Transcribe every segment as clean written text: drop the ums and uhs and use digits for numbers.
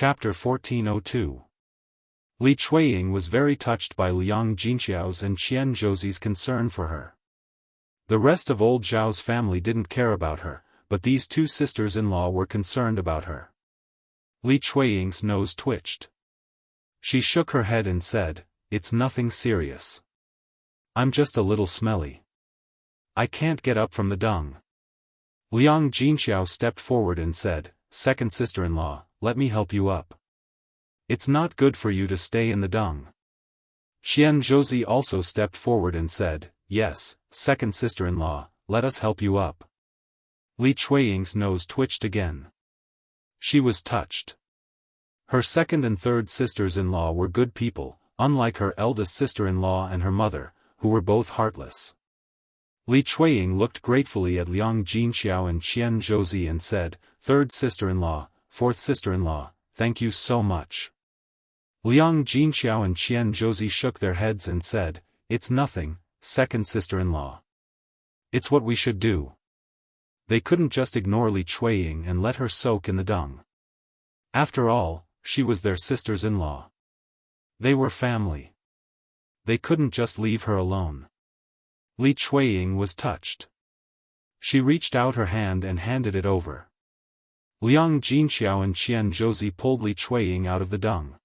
Chapter 1402. Li Chuiying was very touched by Liang Jinxiao's and Qian Zhouzi's concern for her. The rest of old Zhao's family didn't care about her, but these two sisters-in-law were concerned about her. Li Chuiying's nose twitched. She shook her head and said, "It's nothing serious. I'm just a little smelly. I can't get up from the dung." Liang Jinxiao stepped forward and said, "Second sister-in-law, let me help you up. It's not good for you to stay in the dung." Qian Zhouzi also stepped forward and said, "Yes, second sister-in-law, let us help you up." Li Chuiying's nose twitched again. She was touched. Her second and third sisters-in-law were good people, unlike her eldest sister-in-law and her mother, who were both heartless. Li Chuiying looked gratefully at Liang Jinxiao and Qian Zhouzi and said, "Third sister-in-law, fourth sister-in-law, thank you so much." Liang Jinxiao and Qian Zhouzi shook their heads and said, "It's nothing, second sister-in-law. It's what we should do." They couldn't just ignore Li Chuiying and let her soak in the dung. After all, she was their sisters-in-law. They were family. They couldn't just leave her alone. Li Chuiying was touched. She reached out her hand and handed it over. Liang Jinxiao and Qian Zhouzi pulled Li Chuiying out of the dung.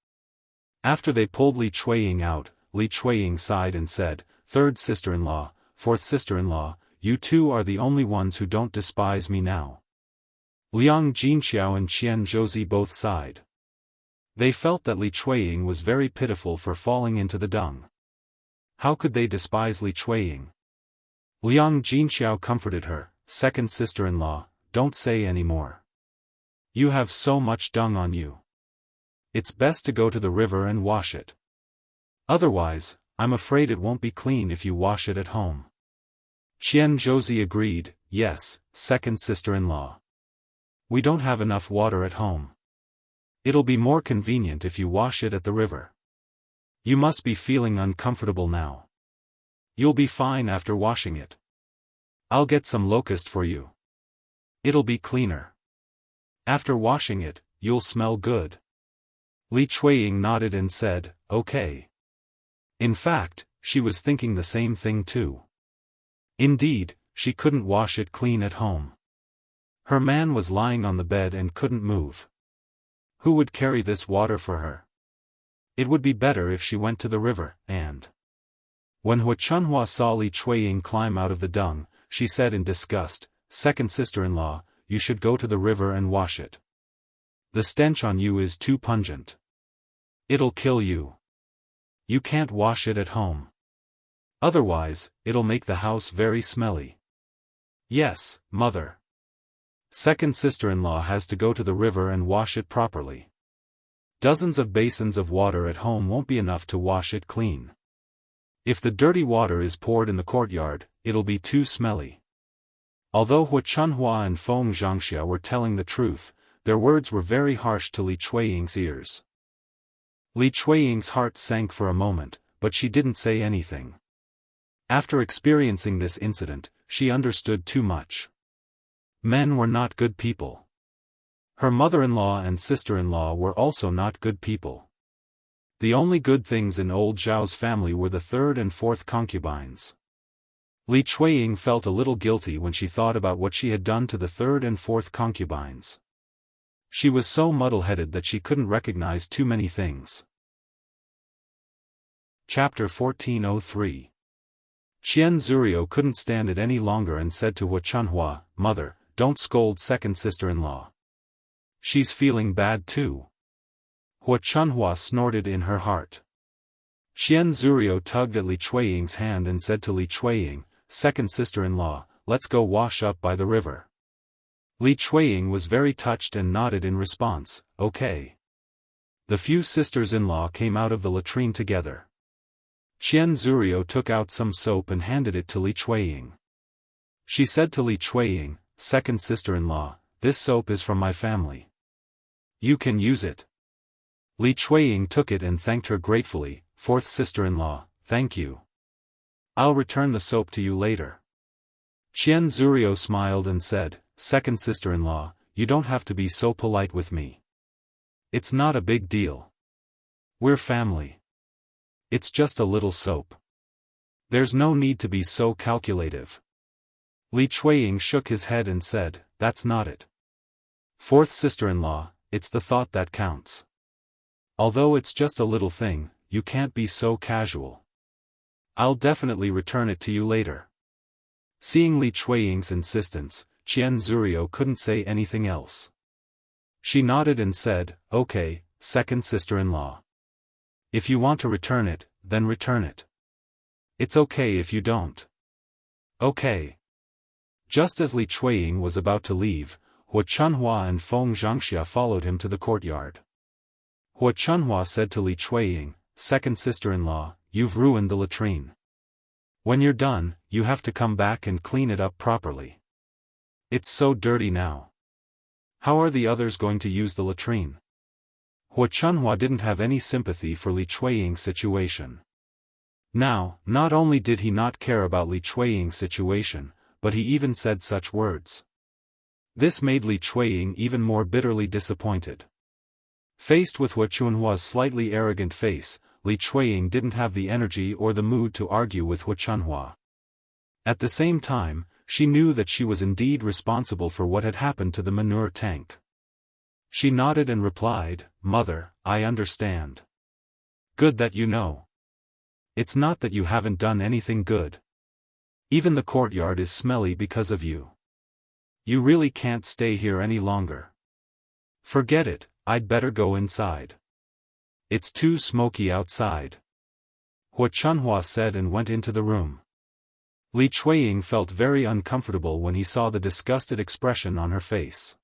After they pulled Li Chuiying out, Li Chuiying sighed and said, "Third sister-in-law, fourth sister-in-law, you two are the only ones who don't despise me now." Liang Jinxiao and Qian Zhouzi both sighed. They felt that Li Chuiying was very pitiful for falling into the dung. How could they despise Li Chuiying? Liang Jinxiao comforted her, "Second sister-in-law, don't say any more. You have so much dung on you. It's best to go to the river and wash it. Otherwise, I'm afraid it won't be clean if you wash it at home." Qian Zhouzi agreed, "Yes, second sister-in-law. We don't have enough water at home. It'll be more convenient if you wash it at the river. You must be feeling uncomfortable now. You'll be fine after washing it. I'll get some locust for you. It'll be cleaner. After washing it, you'll smell good." Li Chuiying nodded and said, "Okay." In fact, she was thinking the same thing too. Indeed, she couldn't wash it clean at home. Her man was lying on the bed and couldn't move. Who would carry this water for her? It would be better if she went to the river, and... When Hua Chunhua saw Li Chuiying climb out of the dung, she said in disgust, "Second sister-in-law, you should go to the river and wash it. The stench on you is too pungent. It'll kill you. You can't wash it at home. Otherwise, it'll make the house very smelly." "Yes, mother. Second sister-in-law has to go to the river and wash it properly. Dozens of basins of water at home won't be enough to wash it clean. If the dirty water is poured in the courtyard, it'll be too smelly." Although Hua Chunhua and Feng Zhangxia were telling the truth, their words were very harsh to Li Chuiying's ears. Li Chuiying's heart sank for a moment, but she didn't say anything. After experiencing this incident, she understood too much. Men were not good people. Her mother-in-law and sister-in-law were also not good people. The only good things in old Zhao's family were the third and fourth concubines. Li Chuiying felt a little guilty when she thought about what she had done to the third and fourth concubines. She was so muddle-headed that she couldn't recognize too many things. Chapter 1403. Qian Zurio couldn't stand it any longer and said to Hua Chunhua, "Mother, don't scold second sister-in-law. She's feeling bad too." Hua Chunhua snorted in her heart. Qian Zurio tugged at Li Chuiying's hand and said to Li Chuiying, "Second sister-in-law, let's go wash up by the river." Li Chuiying was very touched and nodded in response, "Okay." The few sisters-in-law came out of the latrine together. Qian Zurio took out some soap and handed it to Li Chuiying. She said to Li Chuiying, "Second sister-in-law, this soap is from my family. You can use it." Li Chuiying took it and thanked her gratefully, "Fourth sister-in-law, thank you. I'll return the soap to you later." Qian Zurio smiled and said, "Second sister-in-law, you don't have to be so polite with me. It's not a big deal. We're family. It's just a little soap. There's no need to be so calculative. Li Chuiying shook his head and said, that's not it. Fourth sister-in-law, it's the thought that counts. Although it's just a little thing, you can't be so casual. I'll definitely return it to you later. Seeing Li Chuiying's insistence, Qian Zurio couldn't say anything else. She nodded and said, okay, second sister-in-law. If you want to return it, then return it. It's okay if you don't. Okay. Just as Li Chuiying was about to leave, Hua Chunhua and Feng Zhangxia followed him to the courtyard. Hua Chunhua said to Li Chuiying, second sister-in-law, you've ruined the latrine. When you're done, you have to come back and clean it up properly. It's so dirty now. How are the others going to use the latrine? Hua Chunhua didn't have any sympathy for Li Chuiying's situation. Now, not only did he not care about Li Chuiying's situation, but he even said such words. This made Li Chuiying even more bitterly disappointed. Faced with Hua Chunhua's slightly arrogant face, Li Chuiying didn't have the energy or the mood to argue with Hua Chunhua. At the same time, she knew that she was indeed responsible for what had happened to the manure tank. She nodded and replied, Mother, I understand. Good that you know. It's not that you haven't done anything good. Even the courtyard is smelly because of you. You really can't stay here any longer. Forget it, I'd better go inside. It's too smoky outside. Hua Chunhua said and went into the room. Li Chuiying felt very uncomfortable when he saw the disgusted expression on her face.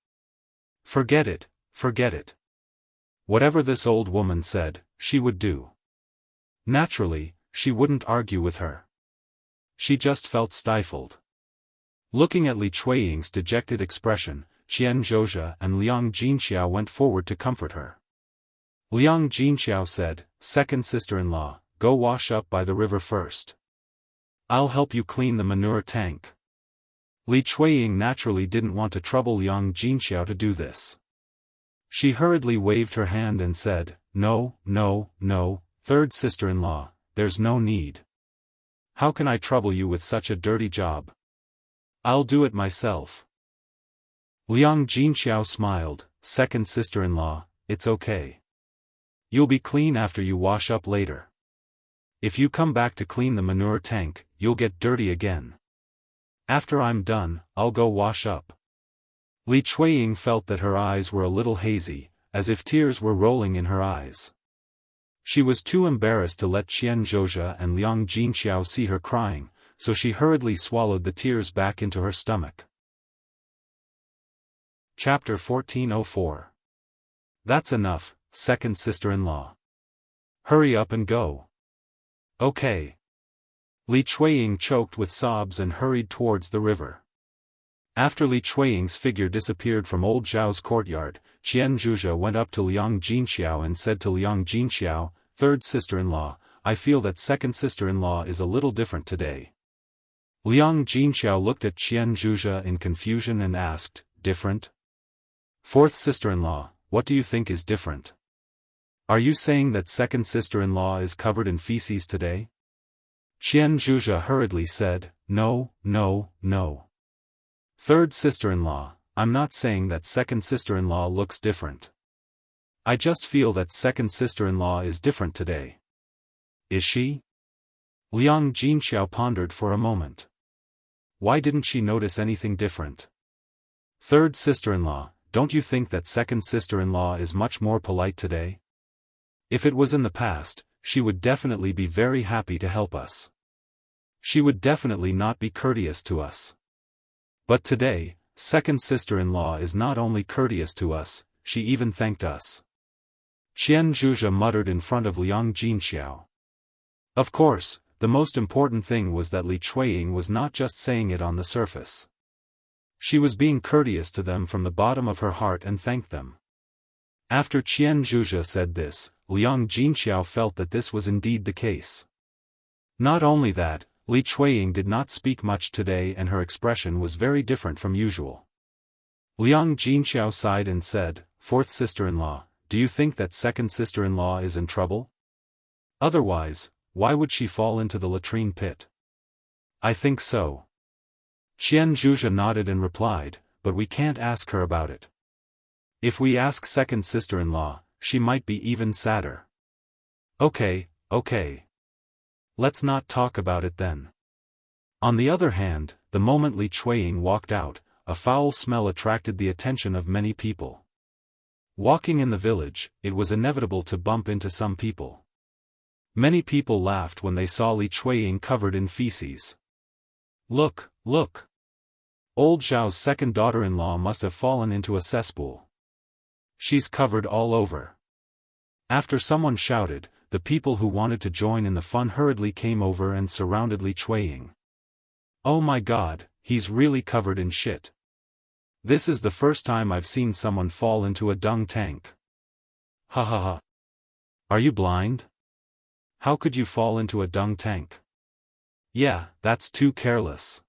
Forget it, forget it. Whatever this old woman said, she would do. Naturally, she wouldn't argue with her. She just felt stifled. Looking at Li Chuiying's dejected expression, Qian Zhozha and Liang Jinxiao went forward to comfort her. Liang Jinxiao said, second sister-in-law, go wash up by the river first. I'll help you clean the manure tank. Li Chuiying naturally didn't want to trouble Liang Jinxiao to do this. She hurriedly waved her hand and said, no, no, no, third sister-in-law, there's no need. How can I trouble you with such a dirty job? I'll do it myself. Liang Jinxiao smiled, second sister-in-law, it's okay. You'll be clean after you wash up later. If you come back to clean the manure tank, you'll get dirty again. After I'm done, I'll go wash up. Li Chuiying felt that her eyes were a little hazy, as if tears were rolling in her eyes. She was too embarrassed to let Qian Zhozha and Liang Jinxiao see her crying, so she hurriedly swallowed the tears back into her stomach. Chapter 1404. That's enough, second sister-in-law. Hurry up and go. Okay. Li Chuiying choked with sobs and hurried towards the river. After Li Chuiying's figure disappeared from old Zhao's courtyard, Qian Zhuzha went up to Liang Jinxiao and said to Liang Jinxiao, third sister-in-law, I feel that second sister-in-law is a little different today. Liang Jinxiao looked at Qian Zhuzha in confusion and asked, different? Fourth sister-in-law, what do you think is different? Are you saying that second sister-in-law is covered in feces today? Qian Zhuzha hurriedly said, no, no, no. Third sister-in-law, I'm not saying that second sister-in-law looks different. I just feel that second sister-in-law is different today. Is she? Liang Jinxiao pondered for a moment. Why didn't she notice anything different? Third sister-in-law, don't you think that second sister-in-law is much more polite today? If it was in the past, she would definitely be very happy to help us. She would definitely not be courteous to us. But today, second sister-in-law is not only courteous to us, she even thanked us. Qian Zhuzha muttered in front of Liang Jinxiao. Of course, the most important thing was that Li Chuiying was not just saying it on the surface. She was being courteous to them from the bottom of her heart and thanked them. After Qian Zhuzha said this, Liang Jinxiao felt that this was indeed the case. Not only that, Li Chuiying did not speak much today and her expression was very different from usual. Liang Jinxiao sighed and said, fourth sister-in-law, do you think that second sister-in-law is in trouble? Otherwise, why would she fall into the latrine pit? I think so. Qian Zhuzhe nodded and replied, but we can't ask her about it. If we ask second sister-in-law, she might be even sadder. Okay. Let's not talk about it then. On the other hand, the moment Li Chuiying walked out, a foul smell attracted the attention of many people. Walking in the village, it was inevitable to bump into some people. Many people laughed when they saw Li Chuiying covered in feces. Look! Old Zhao's second daughter-in-law must have fallen into a cesspool. She's covered all over. After someone shouted, the people who wanted to join in the fun hurriedly came over and surrounded Li Chuiying. Oh my god, he's really covered in shit. This is the first time I've seen someone fall into a dung tank. Ha ha ha. Are you blind? How could you fall into a dung tank? Yeah, that's too careless.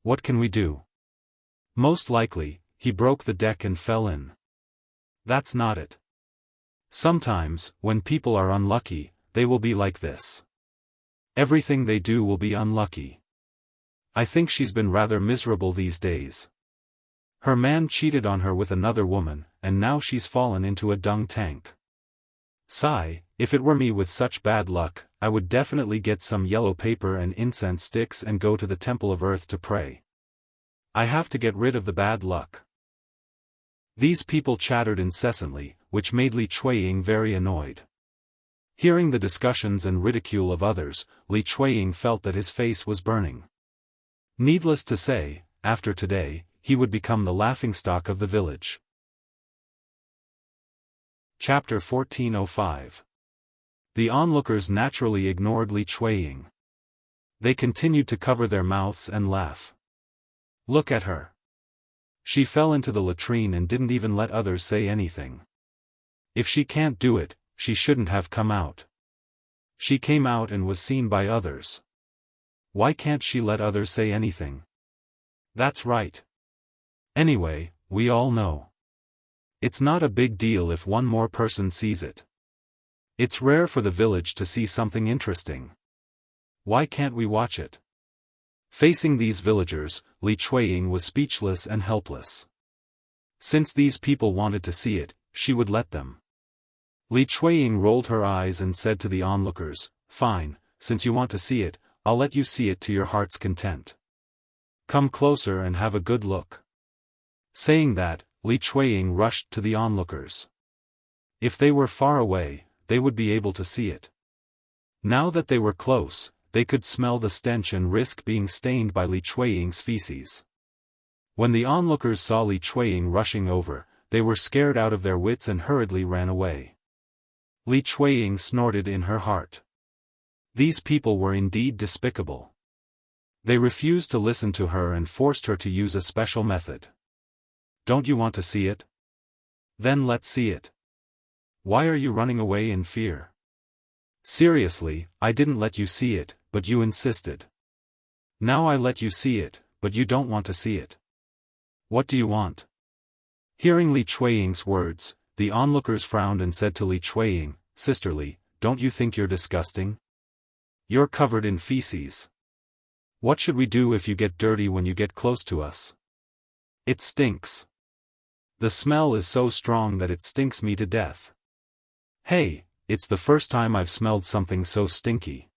What can we do? Most likely, he broke the deck and fell in. That's not it. Sometimes, when people are unlucky, they will be like this. Everything they do will be unlucky. I think she's been rather miserable these days. Her man cheated on her with another woman, and now she's fallen into a dung tank. Sigh, if it were me with such bad luck, I would definitely get some yellow paper and incense sticks and go to the Temple of Earth to pray. I have to get rid of the bad luck. These people chattered incessantly, which made Li Chuiying very annoyed. Hearing the discussions and ridicule of others, Li Chuiying felt that his face was burning. Needless to say, after today, he would become the laughingstock of the village. Chapter 1405. The onlookers naturally ignored Li Chuiying. They continued to cover their mouths and laugh. Look at her. She fell into the latrine and didn't even let others say anything. If she can't do it, she shouldn't have come out. She came out and was seen by others. Why can't she let others say anything? That's right. Anyway, we all know. It's not a big deal if one more person sees it. It's rare for the village to see something interesting. Why can't we watch it? Facing these villagers, Li Chuiying was speechless and helpless. Since these people wanted to see it, she would let them. Li Chuiying rolled her eyes and said to the onlookers, "Fine, since you want to see it, I'll let you see it to your heart's content. Come closer and have a good look." Saying that, Li Chuiying rushed to the onlookers. If they were far away, they would be able to see it. Now that they were close, they could smell the stench and risk being stained by Li Chuiying's feces. When the onlookers saw Li Chuiying rushing over, they were scared out of their wits and hurriedly ran away. Li Chuiying snorted in her heart. These people were indeed despicable. They refused to listen to her and forced her to use a special method. Don't you want to see it? Then let's see it. Why are you running away in fear? Seriously, I didn't let you see it, but you insisted. Now I let you see it, but you don't want to see it. What do you want? Hearing Li Chuiying's words, the onlookers frowned and said to Li Chuiying, "Sister Li, don't you think you're disgusting? You're covered in feces. What should we do if you get dirty when you get close to us? It stinks. The smell is so strong that it stinks me to death. Hey, it's the first time I've smelled something so stinky.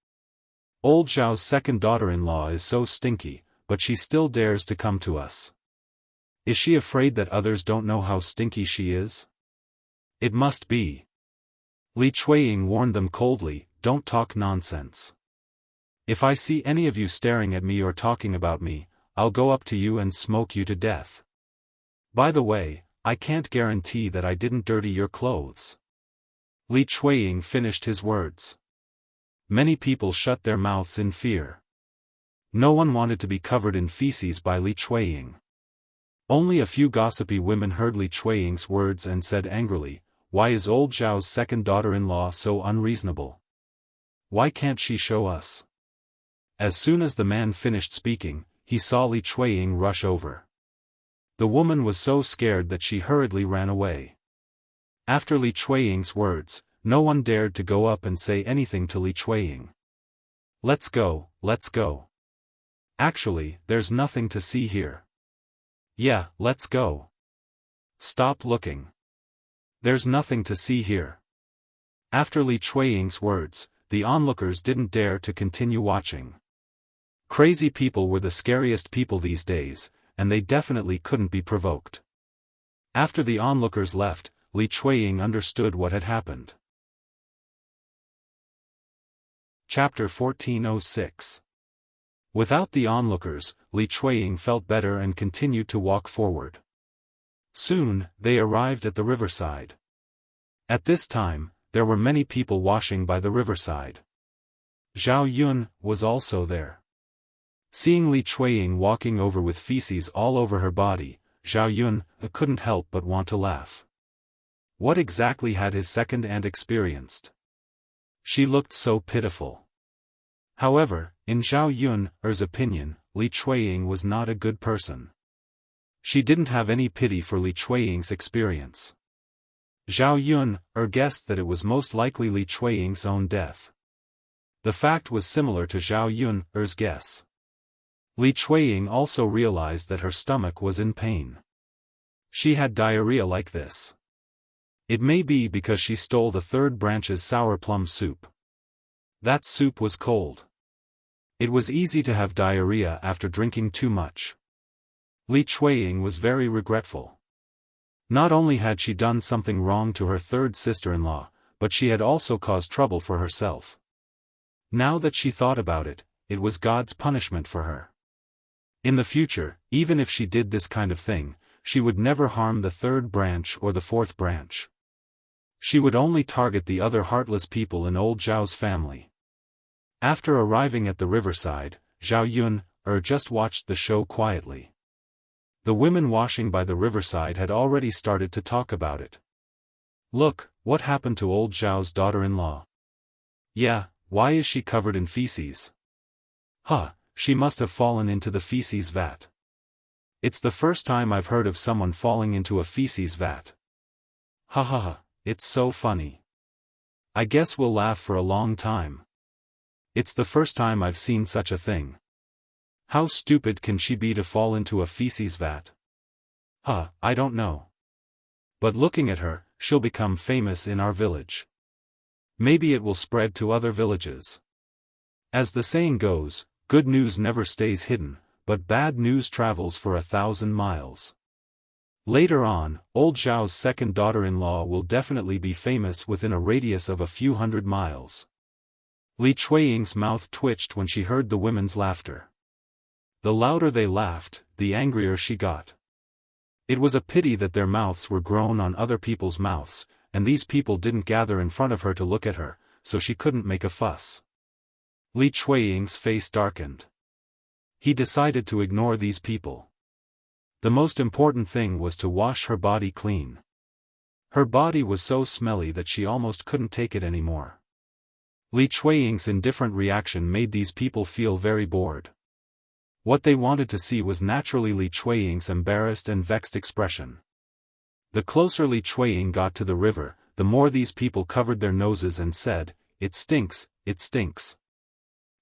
Old Zhao's second daughter-in-law is so stinky, but she still dares to come to us. Is she afraid that others don't know how stinky she is? It must be." Li Chuiying warned them coldly, "Don't talk nonsense. If I see any of you staring at me or talking about me, I'll go up to you and smoke you to death. By the way, I can't guarantee that I didn't dirty your clothes." Li Chuiying finished his words. Many people shut their mouths in fear. No one wanted to be covered in feces by Li Chuiying. Only a few gossipy women heard Li Chuiying's words and said angrily, "Why is old Zhao's second daughter-in-law so unreasonable? Why can't she show us?" As soon as the man finished speaking, he saw Li Chuiying rush over. The woman was so scared that she hurriedly ran away. After Li Chuiying's words, no one dared to go up and say anything to Li Chuiying. Let's go, let's go. Actually, there's nothing to see here. Yeah, let's go. Stop looking. There's nothing to see here. After Li Chuiying's words, the onlookers didn't dare to continue watching. Crazy people were the scariest people these days, and they definitely couldn't be provoked. After the onlookers left, Li Chuiying understood what had happened. Chapter 1406. Without the onlookers, Li Chuiying felt better and continued to walk forward. Soon, they arrived at the riverside. At this time, there were many people washing by the riverside. Zhao Yun was also there. Seeing Li Chuiying walking over with feces all over her body, Zhao Yun couldn't help but want to laugh. What exactly had his second aunt experienced? She looked so pitiful. However, in Zhao Yun's opinion, Li Chuiying was not a good person. She didn't have any pity for Li Chuiying's experience. Zhao Yun guessed that it was most likely Li Chuiying's own death. The fact was similar to Zhao Yun's guess. Li Chuiying also realized that her stomach was in pain. She had diarrhea like this. It may be because she stole the third branch's sour plum soup. That soup was cold. It was easy to have diarrhea after drinking too much. Li Chuiying was very regretful. Not only had she done something wrong to her third sister-in-law, but she had also caused trouble for herself. Now that she thought about it, it was God's punishment for her. In the future, even if she did this kind of thing, she would never harm the third branch or the fourth branch. She would only target the other heartless people in old Zhao's family. After arriving at the riverside, Zhao Yun just watched the show quietly. The women washing by the riverside had already started to talk about it. Look, what happened to old Zhao's daughter-in-law? Yeah, why is she covered in feces? Huh, she must have fallen into the feces vat. It's the first time I've heard of someone falling into a feces vat. Ha ha ha, it's so funny. I guess we'll laugh for a long time. It's the first time I've seen such a thing. How stupid can she be to fall into a feces vat? Huh, I don't know. But looking at her, she'll become famous in our village. Maybe it will spread to other villages. As the saying goes, good news never stays hidden, but bad news travels for 1,000 miles. Later on, old Zhao's second daughter-in-law will definitely be famous within a radius of a few hundred miles. Li Chuiying's mouth twitched when she heard the women's laughter. The louder they laughed, the angrier she got. It was a pity that their mouths were grown on other people's mouths, and these people didn't gather in front of her to look at her, so she couldn't make a fuss. Li Chuiying's face darkened. He decided to ignore these people. The most important thing was to wash her body clean. Her body was so smelly that she almost couldn't take it anymore. Li Chuiying's indifferent reaction made these people feel very bored. What they wanted to see was naturally Li Chuiying's embarrassed and vexed expression. The closer Li Chuiying got to the river, the more these people covered their noses and said, "It stinks, it stinks."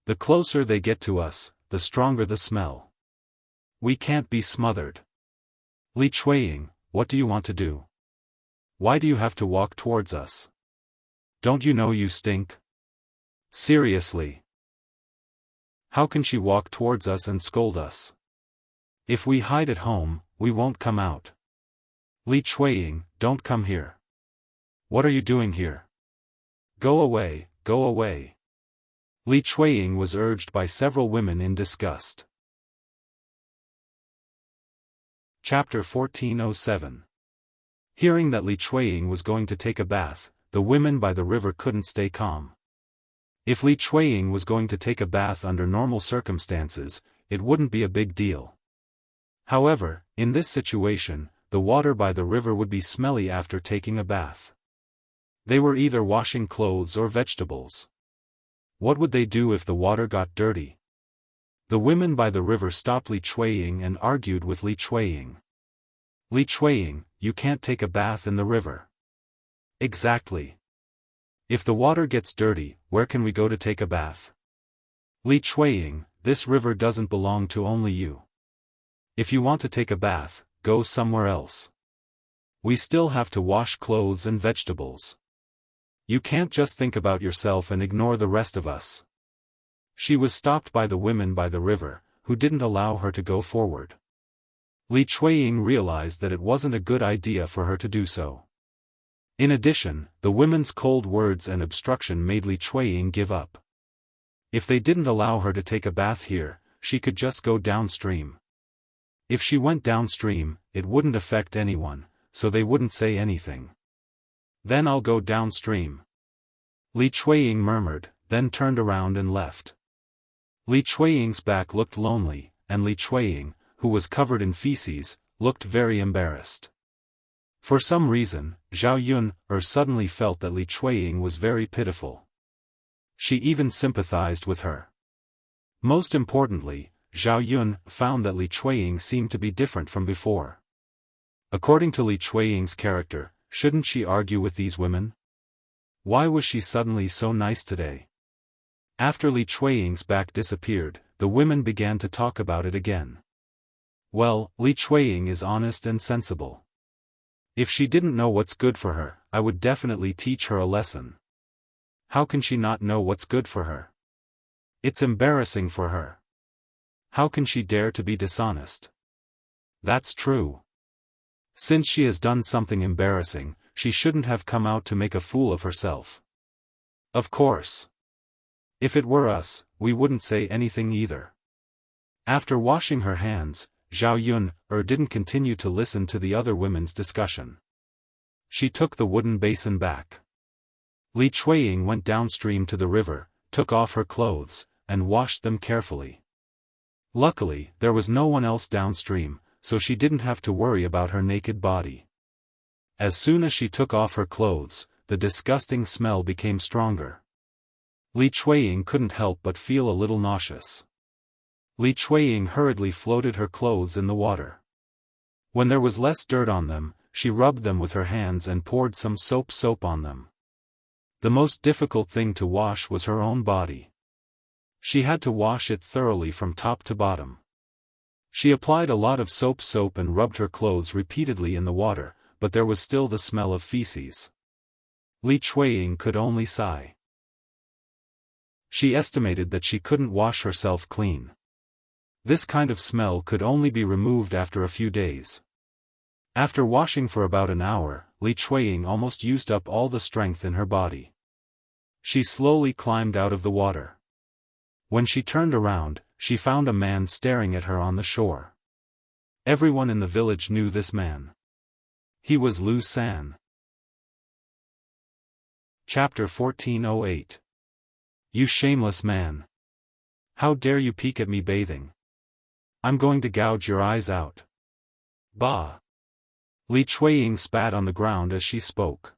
The closer they get to us, the stronger the smell. We can't be smothered. Li Chuiying, what do you want to do? Why do you have to walk towards us? Don't you know you stink? Seriously. How can she walk towards us and scold us? If we hide at home, we won't come out. Li Chuiying, don't come here. What are you doing here? Go away, go away. Li Chuiying was urged by several women in disgust. Chapter 1407. Hearing that Li Chuiying was going to take a bath, the women by the river couldn't stay calm. If Li Chuiying was going to take a bath under normal circumstances, it wouldn't be a big deal. However, in this situation, the water by the river would be smelly after taking a bath. They were either washing clothes or vegetables. What would they do if the water got dirty? The women by the river stopped Li Chuiying and argued with Li Chuiying. Li Chuiying, you can't take a bath in the river. Exactly. If the water gets dirty, where can we go to take a bath? Li Chuiying, this river doesn't belong to only you. If you want to take a bath, go somewhere else. We still have to wash clothes and vegetables. You can't just think about yourself and ignore the rest of us. She was stopped by the women by the river, who didn't allow her to go forward. Li Chuiying realized that it wasn't a good idea for her to do so. In addition, the women's cold words and obstruction made Li Chuiying give up. If they didn't allow her to take a bath here, she could just go downstream. If she went downstream, it wouldn't affect anyone, so they wouldn't say anything. Then I'll go downstream. Li Chuiying murmured, then turned around and left. Li Chuiying's back looked lonely, and Li Chuiying, who was covered in feces, looked very embarrassed. For some reason, Zhao Yun suddenly felt that Li Chuiying was very pitiful. She even sympathized with her. Most importantly, Zhao Yun found that Li Chuiying seemed to be different from before. According to Li Chuiying's character, shouldn't she argue with these women? Why was she suddenly so nice today? After Li Chuiying's back disappeared, the women began to talk about it again. Well, Li Chuiying is honest and sensible. If she didn't know what's good for her, I would definitely teach her a lesson. How can she not know what's good for her? It's embarrassing for her. How can she dare to be dishonest? That's true. Since she has done something embarrassing, she shouldn't have come out to make a fool of herself. Of course. If it were us, we wouldn't say anything either. After washing her hands, Zhao Yun didn't continue to listen to the other women's discussion. She took the wooden basin back. Li Chuiying went downstream to the river, took off her clothes, and washed them carefully. Luckily, there was no one else downstream, so she didn't have to worry about her naked body. As soon as she took off her clothes, the disgusting smell became stronger. Li Chuiying couldn't help but feel a little nauseous. Li Chuiying hurriedly floated her clothes in the water. When there was less dirt on them, she rubbed them with her hands and poured some soap on them. The most difficult thing to wash was her own body. She had to wash it thoroughly from top to bottom. She applied a lot of soap and rubbed her clothes repeatedly in the water, but there was still the smell of feces. Li Chuiying could only sigh. She estimated that she couldn't wash herself clean. This kind of smell could only be removed after a few days. After washing for about an hour, Li Chuiying almost used up all the strength in her body. She slowly climbed out of the water. When she turned around, she found a man staring at her on the shore. Everyone in the village knew this man. He was Lu San. Chapter 1408. You shameless man. How dare you peek at me bathing? I'm going to gouge your eyes out. Bah! Li Chuiying spat on the ground as she spoke.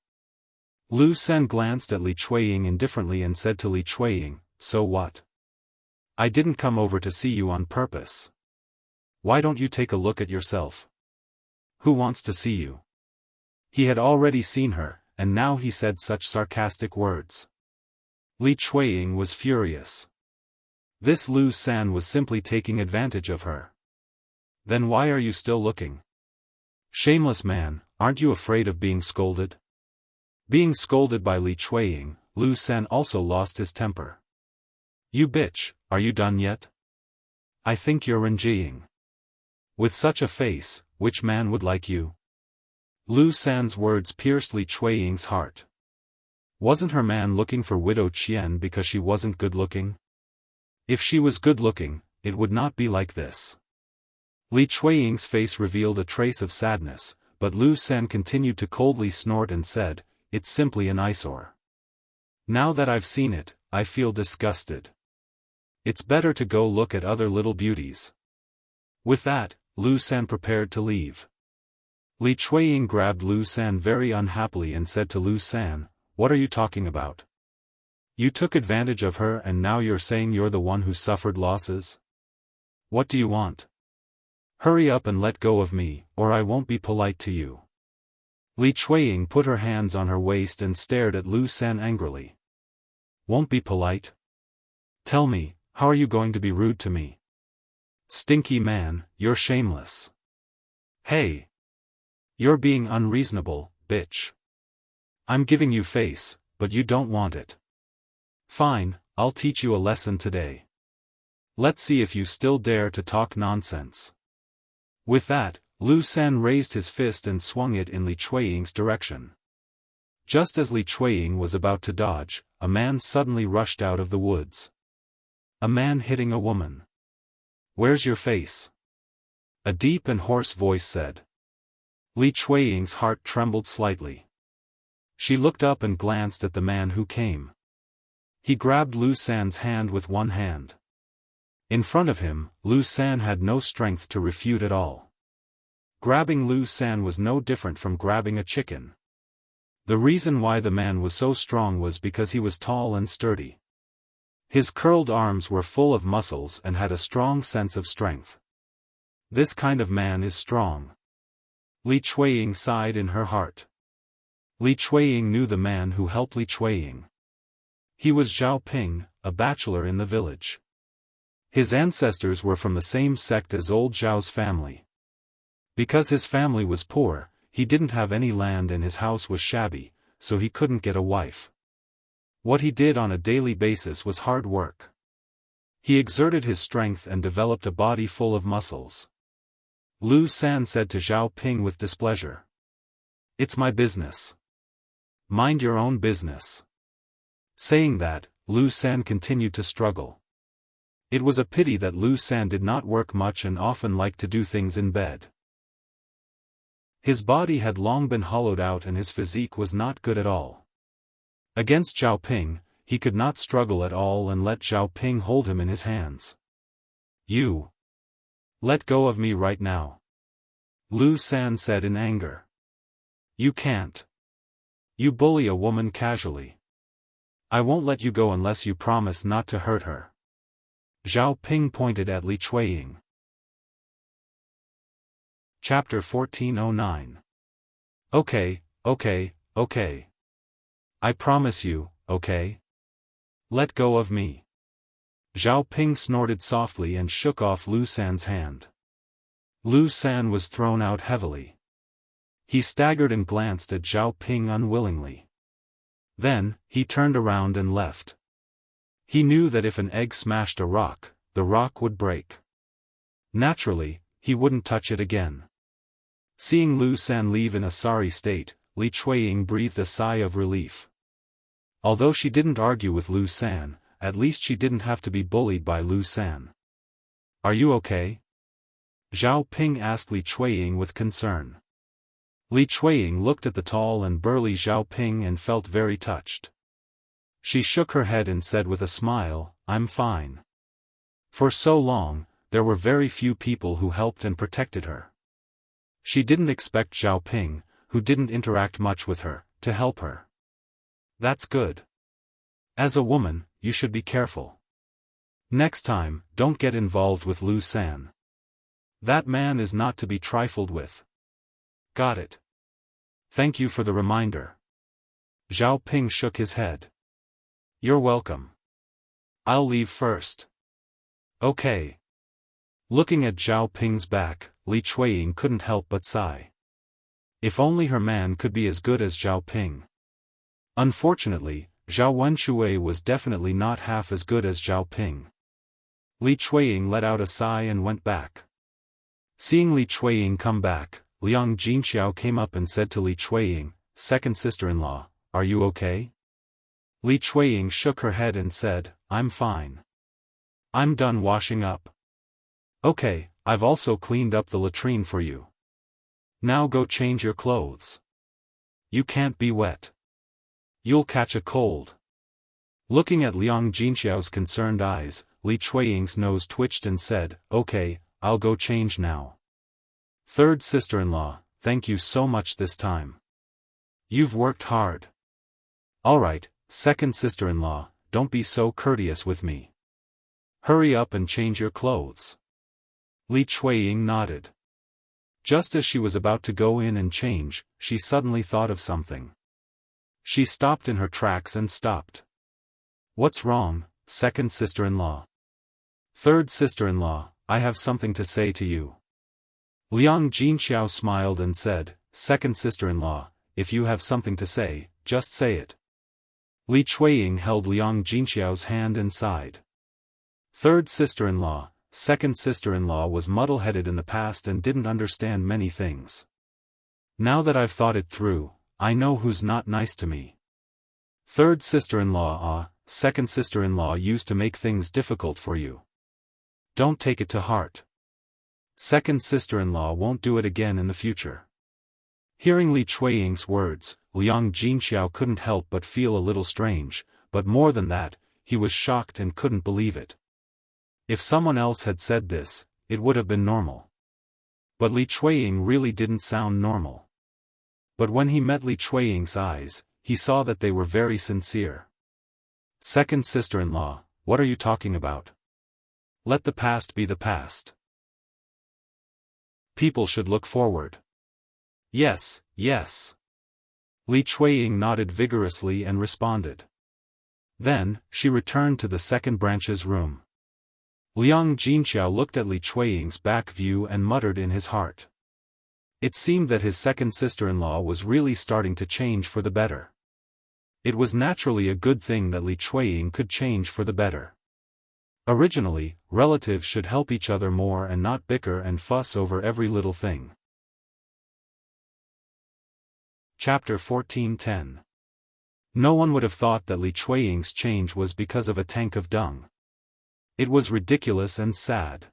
Lu San glanced at Li Chuiying indifferently and said to Li Chuiying, "So what? I didn't come over to see you on purpose. Why don't you take a look at yourself? Who wants to see you?" He had already seen her, and now he said such sarcastic words. Li Chuiying was furious. This Lu San was simply taking advantage of her. Then why are you still looking? Shameless man, aren't you afraid of being scolded? Being scolded by Li Chuiying, Lu San also lost his temper. You bitch, are you done yet? I think you're enjoying. With such a face, which man would like you? Lu San's words pierced Li Chuiying's heart. Wasn't her man looking for widow Qian because she wasn't good-looking? If she was good-looking, it would not be like this. Li Chuiying's face revealed a trace of sadness, but Lu San continued to coldly snort and said, "It's simply an eyesore. Now that I've seen it, I feel disgusted. It's better to go look at other little beauties." With that, Lu San prepared to leave. Li Chuiying grabbed Lu San very unhappily and said to Lu San, "What are you talking about? You took advantage of her and now you're saying you're the one who suffered losses? What do you want? Hurry up and let go of me, or I won't be polite to you." Li Chuiying put her hands on her waist and stared at Lu San angrily. Won't be polite? Tell me, how are you going to be rude to me? Stinky man, you're shameless. Hey! You're being unreasonable, bitch. I'm giving you face, but you don't want it. Fine, I'll teach you a lesson today. Let's see if you still dare to talk nonsense. With that, Lu San raised his fist and swung it in Li Chuiying's direction. Just as Li Chuiying was about to dodge, a man suddenly rushed out of the woods. A man hitting a woman. Where's your face? A deep and hoarse voice said. Li Chuiying's heart trembled slightly. She looked up and glanced at the man who came. He grabbed Lu San's hand with one hand. In front of him, Lu San had no strength to refute at all. Grabbing Lu San was no different from grabbing a chicken. The reason why the man was so strong was because he was tall and sturdy. His curled arms were full of muscles and had a strong sense of strength. This kind of man is strong. Li Chuiying sighed in her heart. Li Chuiying knew the man who helped Li Chuiying. He was Zhao Ping, a bachelor in the village. His ancestors were from the same sect as old Zhao's family. Because his family was poor, he didn't have any land and his house was shabby, so he couldn't get a wife. What he did on a daily basis was hard work. He exerted his strength and developed a body full of muscles. Lu San said to Zhao Ping with displeasure. It's my business. Mind your own business. Saying that, Lu San continued to struggle. It was a pity that Lu San did not work much and often liked to do things in bed. His body had long been hollowed out and his physique was not good at all. Against Zhao Ping, he could not struggle at all and let Zhao Ping hold him in his hands. You! Let go of me right now. Lu San said in anger. You can't. You bully a woman casually. I won't let you go unless you promise not to hurt her. Zhao Ping pointed at Li Chuiying. Chapter 1409. Okay. I promise you, okay? Let go of me. Zhao Ping snorted softly and shook off Lu San's hand. Lu San was thrown out heavily. He staggered and glanced at Zhao Ping unwillingly. Then, he turned around and left. He knew that if an egg smashed a rock, the rock would break. Naturally, he wouldn't touch it again. Seeing Lu San leave in a sorry state, Li Chuiying breathed a sigh of relief. Although she didn't argue with Lu San, at least she didn't have to be bullied by Lu San. Are you okay? Zhao Ping asked Li Chuiying with concern. Li Chuiying looked at the tall and burly Zhao Ping and felt very touched. She shook her head and said with a smile, I'm fine. For so long, there were very few people who helped and protected her. She didn't expect Zhao Ping, who didn't interact much with her, to help her. That's good. As a woman, you should be careful. Next time, don't get involved with Lu San. That man is not to be trifled with. Got it. Thank you for the reminder. Zhao Ping shook his head. You're welcome. I'll leave first. Okay. Looking at Zhao Ping's back, Li Chuiying couldn't help but sigh. If only her man could be as good as Zhao Ping. Unfortunately, Zhao Wenshui was definitely not half as good as Zhao Ping. Li Chuiying let out a sigh and went back. Seeing Li Chuiying come back, Liang Jinxiao came up and said to Li Chuiying, second sister-in-law, are you okay? Li Chuiying shook her head and said, I'm fine. I'm done washing up. Okay, I've also cleaned up the latrine for you. Now go change your clothes. You can't be wet. You'll catch a cold. Looking at Liang Jinxiao's concerned eyes, Li Chuiying's nose twitched and said, okay, I'll go change now. Third sister-in-law, thank you so much this time. You've worked hard. Alright, second sister-in-law, don't be so courteous with me. Hurry up and change your clothes. Li Chuiying nodded. Just as she was about to go in and change, she suddenly thought of something. She stopped in her tracks and stopped. "What's wrong, second sister-in-law?" "Third sister-in-law, I have something to say to you." Liang Jinxiao smiled and said, "Second sister-in-law, if you have something to say, just say it." Li Chuiying held Liang Jinxiao's hand and sighed. Third sister-in-law, second sister-in-law was muddle-headed in the past and didn't understand many things. Now that I've thought it through, I know who's not nice to me. Third sister-in-law, second sister-in-law used to make things difficult for you. Don't take it to heart. Second sister-in-law won't do it again in the future. Hearing Li Chuiying's words, Liang Jinxiao couldn't help but feel a little strange, but more than that, he was shocked and couldn't believe it. If someone else had said this, it would have been normal. But Li Chuiying really didn't sound normal. But when he met Li Chuiying's eyes, he saw that they were very sincere. "Second sister-in-law, what are you talking about? Let the past be the past. People should look forward." "Yes, yes." Li Chuiying nodded vigorously and responded. Then, she returned to the second branch's room. Liang Jinxiao looked at Li Chuiying's back view and muttered in his heart. It seemed that his second sister-in-law was really starting to change for the better. It was naturally a good thing that Li Chuiying could change for the better. Originally, relatives should help each other more and not bicker and fuss over every little thing. Chapter 14:10. No one would have thought that Li Chuiying's change was because of a tank of dung. It was ridiculous and sad.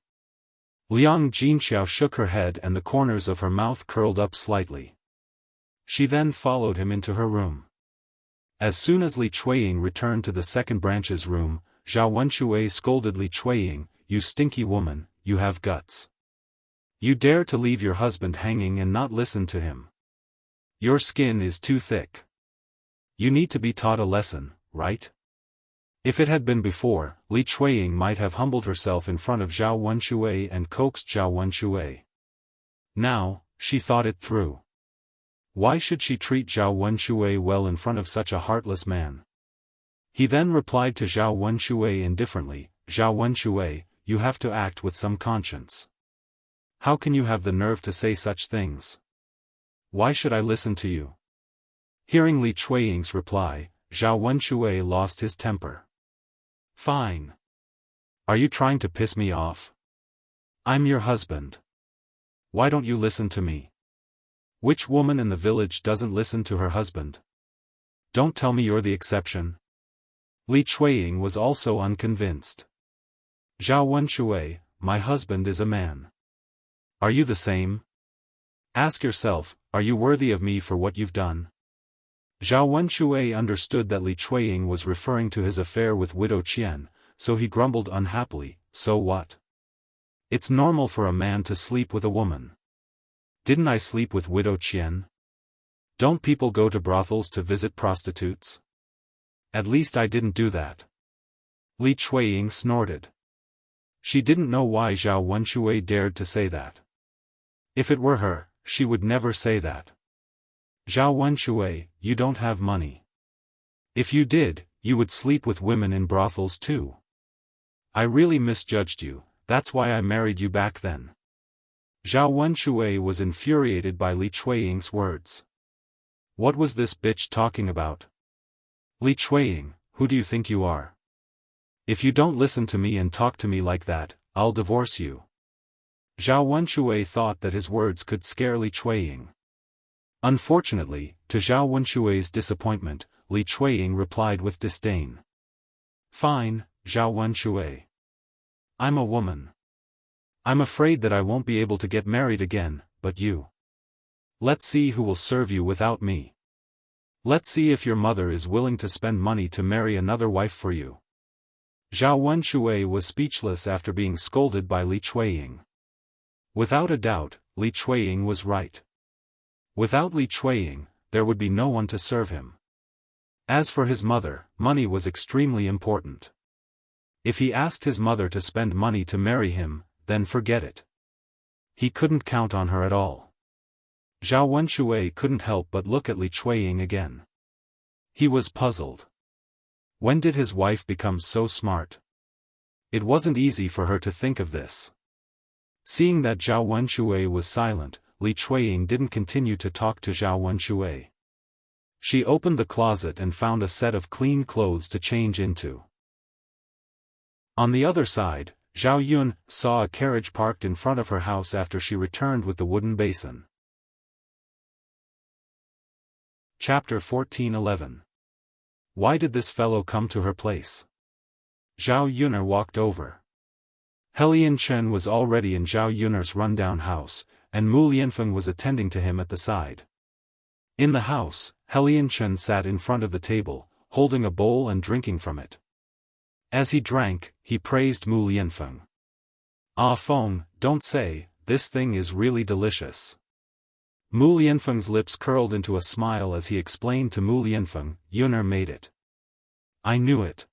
Liang Jinxiao shook her head and the corners of her mouth curled up slightly. She then followed him into her room. As soon as Li Chuiying returned to the second branch's room, Zhao Wenshui scolded Li Chuiying, "You stinky woman, you have guts. You dare to leave your husband hanging and not listen to him. Your skin is too thick. You need to be taught a lesson, right?" If it had been before, Li Chuiying might have humbled herself in front of Zhao Wenshui and coaxed Zhao Wenshui. Now, she thought it through. Why should she treat Zhao Wenshui well in front of such a heartless man? He then replied to Zhao Wenshui indifferently, "Zhao Wenshui, you have to act with some conscience. How can you have the nerve to say such things? Why should I listen to you?" Hearing Li Chuiying's reply, Zhao Wenshui lost his temper. "Fine. Are you trying to piss me off? I'm your husband. Why don't you listen to me? Which woman in the village doesn't listen to her husband? Don't tell me you're the exception." Li Chuiying was also unconvinced. "Zhao Wenshui, my husband is a man. Are you the same? Ask yourself, are you worthy of me for what you've done?" Zhao Wenshui understood that Li Chuiying was referring to his affair with Widow Qian, so he grumbled unhappily, "So what? It's normal for a man to sleep with a woman. Didn't I sleep with Widow Qian? Don't people go to brothels to visit prostitutes? At least I didn't do that." Li Chuiying snorted. She didn't know why Zhao Wenshui dared to say that. If it were her, she would never say that. "Zhao Wenshui, you don't have money. If you did, you would sleep with women in brothels too. I really misjudged you, that's why I married you back then." Zhao Wenshui was infuriated by Li Chuiying's words. What was this bitch talking about? "Li Chuiying, who do you think you are? If you don't listen to me and talk to me like that, I'll divorce you." Zhao Wenshui thought that his words could scare Li Chuiying. Unfortunately, to Zhao Wenshui's disappointment, Li Chuiying replied with disdain. "Fine, Zhao Wenshui. I'm a woman. I'm afraid that I won't be able to get married again, but you. Let's see who will serve you without me. Let's see if your mother is willing to spend money to marry another wife for you." Zhao Wenshui was speechless after being scolded by Li Chuiying. Without a doubt, Li Chuiying was right. Without Li Chuiying, there would be no one to serve him. As for his mother, money was extremely important. If he asked his mother to spend money to marry him, then forget it. He couldn't count on her at all. Zhao Wenshui couldn't help but look at Li Chuiying again. He was puzzled. When did his wife become so smart? It wasn't easy for her to think of this. Seeing that Zhao Wenshui was silent, Li Chuiying didn't continue to talk to Zhao Wenshui. She opened the closet and found a set of clean clothes to change into. On the other side, Zhao Yun saw a carriage parked in front of her house after she returned with the wooden basin. Chapter 14:11. Why did this fellow come to her place? Zhao Yun'er walked over. Helian Chen was already in Zhao Yun'er's rundown house, and Mu Lianfeng was attending to him at the side. In the house, Helian Chen sat in front of the table, holding a bowl and drinking from it. As he drank, he praised Mu Lianfeng. "Ah Feng, don't say, this thing is really delicious." Mu Lianfeng's lips curled into a smile as he explained to Mu Lianfeng, "Yun'er made it." "I knew it.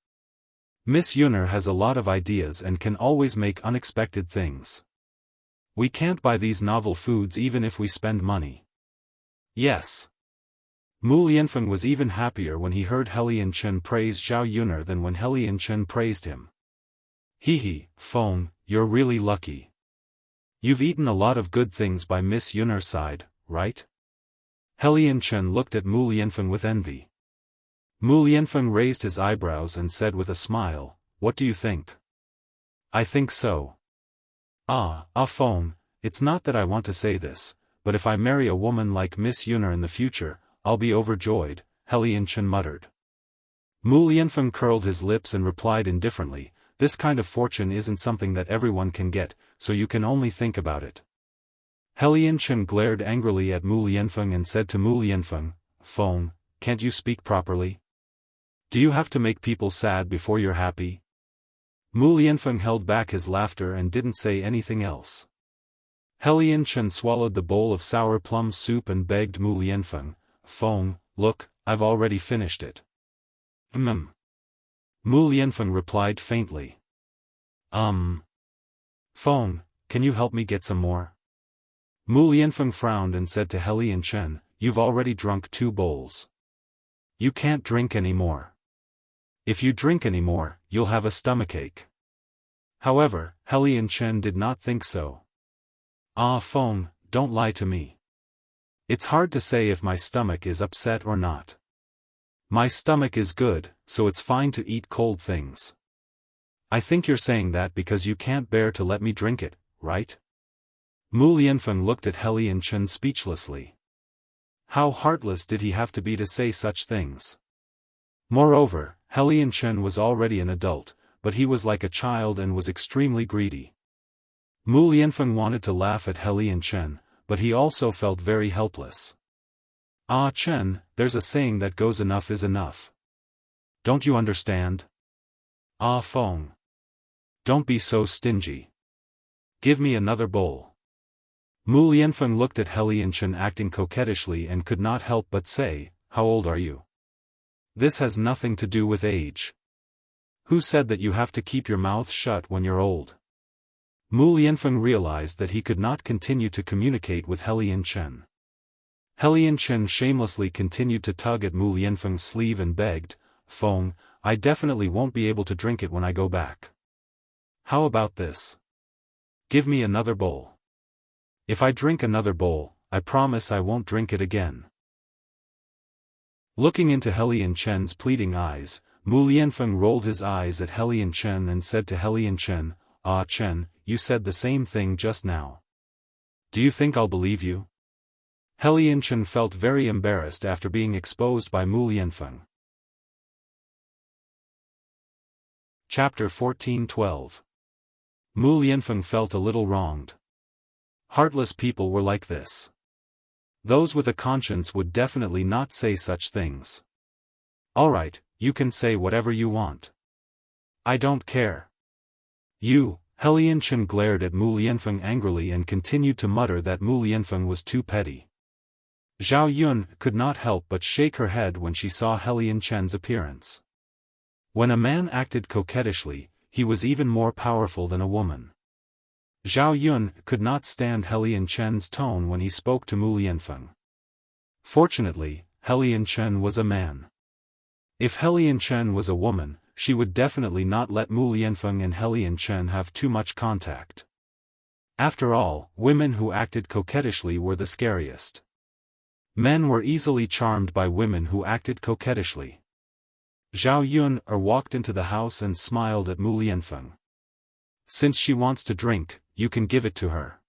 Miss Yun'er has a lot of ideas and can always make unexpected things. We can't buy these novel foods even if we spend money." "Yes." Mu Lianfeng was even happier when he heard Helian Chen praise Zhao Yun'er than when Helian Chen praised him. "Hee, Feng, you're really lucky. You've eaten a lot of good things by Miss Yun'er's side, right?" Helian Chen looked at Mu Lianfeng with envy. Mu Lianfeng raised his eyebrows and said with a smile, "What do you think?" "I think so." Feng, it's not that I want to say this, but if I marry a woman like Miss Yun'er in the future, I'll be overjoyed," Helian Chen muttered. Mu Lianfeng curled his lips and replied indifferently, "This kind of fortune isn't something that everyone can get, so you can only think about it." Helian Chen glared angrily at Mu Lianfeng and said to Mu Lianfeng, "Feng, can't you speak properly? Do you have to make people sad before you're happy?" Mu Lianfeng held back his laughter and didn't say anything else. Helian Chen swallowed the bowl of sour plum soup and begged Mu Lianfeng, "Feng, look, I've already finished it." Mu Lianfeng replied faintly. Feng, can you help me get some more?" Mu Lianfeng frowned and said to Helian Chen, "You've already drunk 2 bowls. You can't drink any more. If you drink any more, you'll have a stomachache." However, Helian Chen did not think so. Feng, don't lie to me. It's hard to say if my stomach is upset or not. My stomach is good, so it's fine to eat cold things. I think you're saying that because you can't bear to let me drink it, right?" Mu Lianfeng looked at Helian Chen speechlessly. How heartless did he have to be to say such things? Moreover, Helian Chen was already an adult, but he was like a child and was extremely greedy. Mu Lianfeng wanted to laugh at Helian Chen, but he also felt very helpless. Chen, there's a saying that goes enough is enough. Don't you understand? Feng. Don't be so stingy. Give me another bowl." Mu Lianfeng looked at Helian Chen acting coquettishly and could not help but say, "How old are you? This has nothing to do with age. Who said that you have to keep your mouth shut when you're old?" Mu Lianfeng realized that he could not continue to communicate with Helian Chen. Helian Chen shamelessly continued to tug at Mu Lianfeng's sleeve and begged, "Feng, I definitely won't be able to drink it when I go back. How about this? Give me another bowl. If I drink another bowl, I promise I won't drink it again." Looking into Helian Chen's pleading eyes, Mu Lianfeng rolled his eyes at Helian Chen and said to Helian Chen, Chen, you said the same thing just now. Do you think I'll believe you?" Helian Chen felt very embarrassed after being exposed by Mu Lianfeng. Chapter 14:12. Mu Lianfeng felt a little wronged. Heartless people were like this. Those with a conscience would definitely not say such things. "Alright, you can say whatever you want. I don't care." Helian Chen glared at Mu Lianfeng angrily and continued to mutter that Mu Lianfeng was too petty. Zhao Yun could not help but shake her head when she saw Helian Chen's appearance. When a man acted coquettishly, he was even more powerful than a woman. Zhao Yun could not stand Helian Chen's tone when he spoke to Mu Lianfeng. Fortunately, Helian Chen was a man. If Helian Chen was a woman, she would definitely not let Mu Lianfeng and Helian Chen have too much contact. After all, women who acted coquettishly were the scariest. Men were easily charmed by women who acted coquettishly. Zhao Yun walked into the house and smiled at Mu Lianfeng. Since she wants to drink, you can give it to her.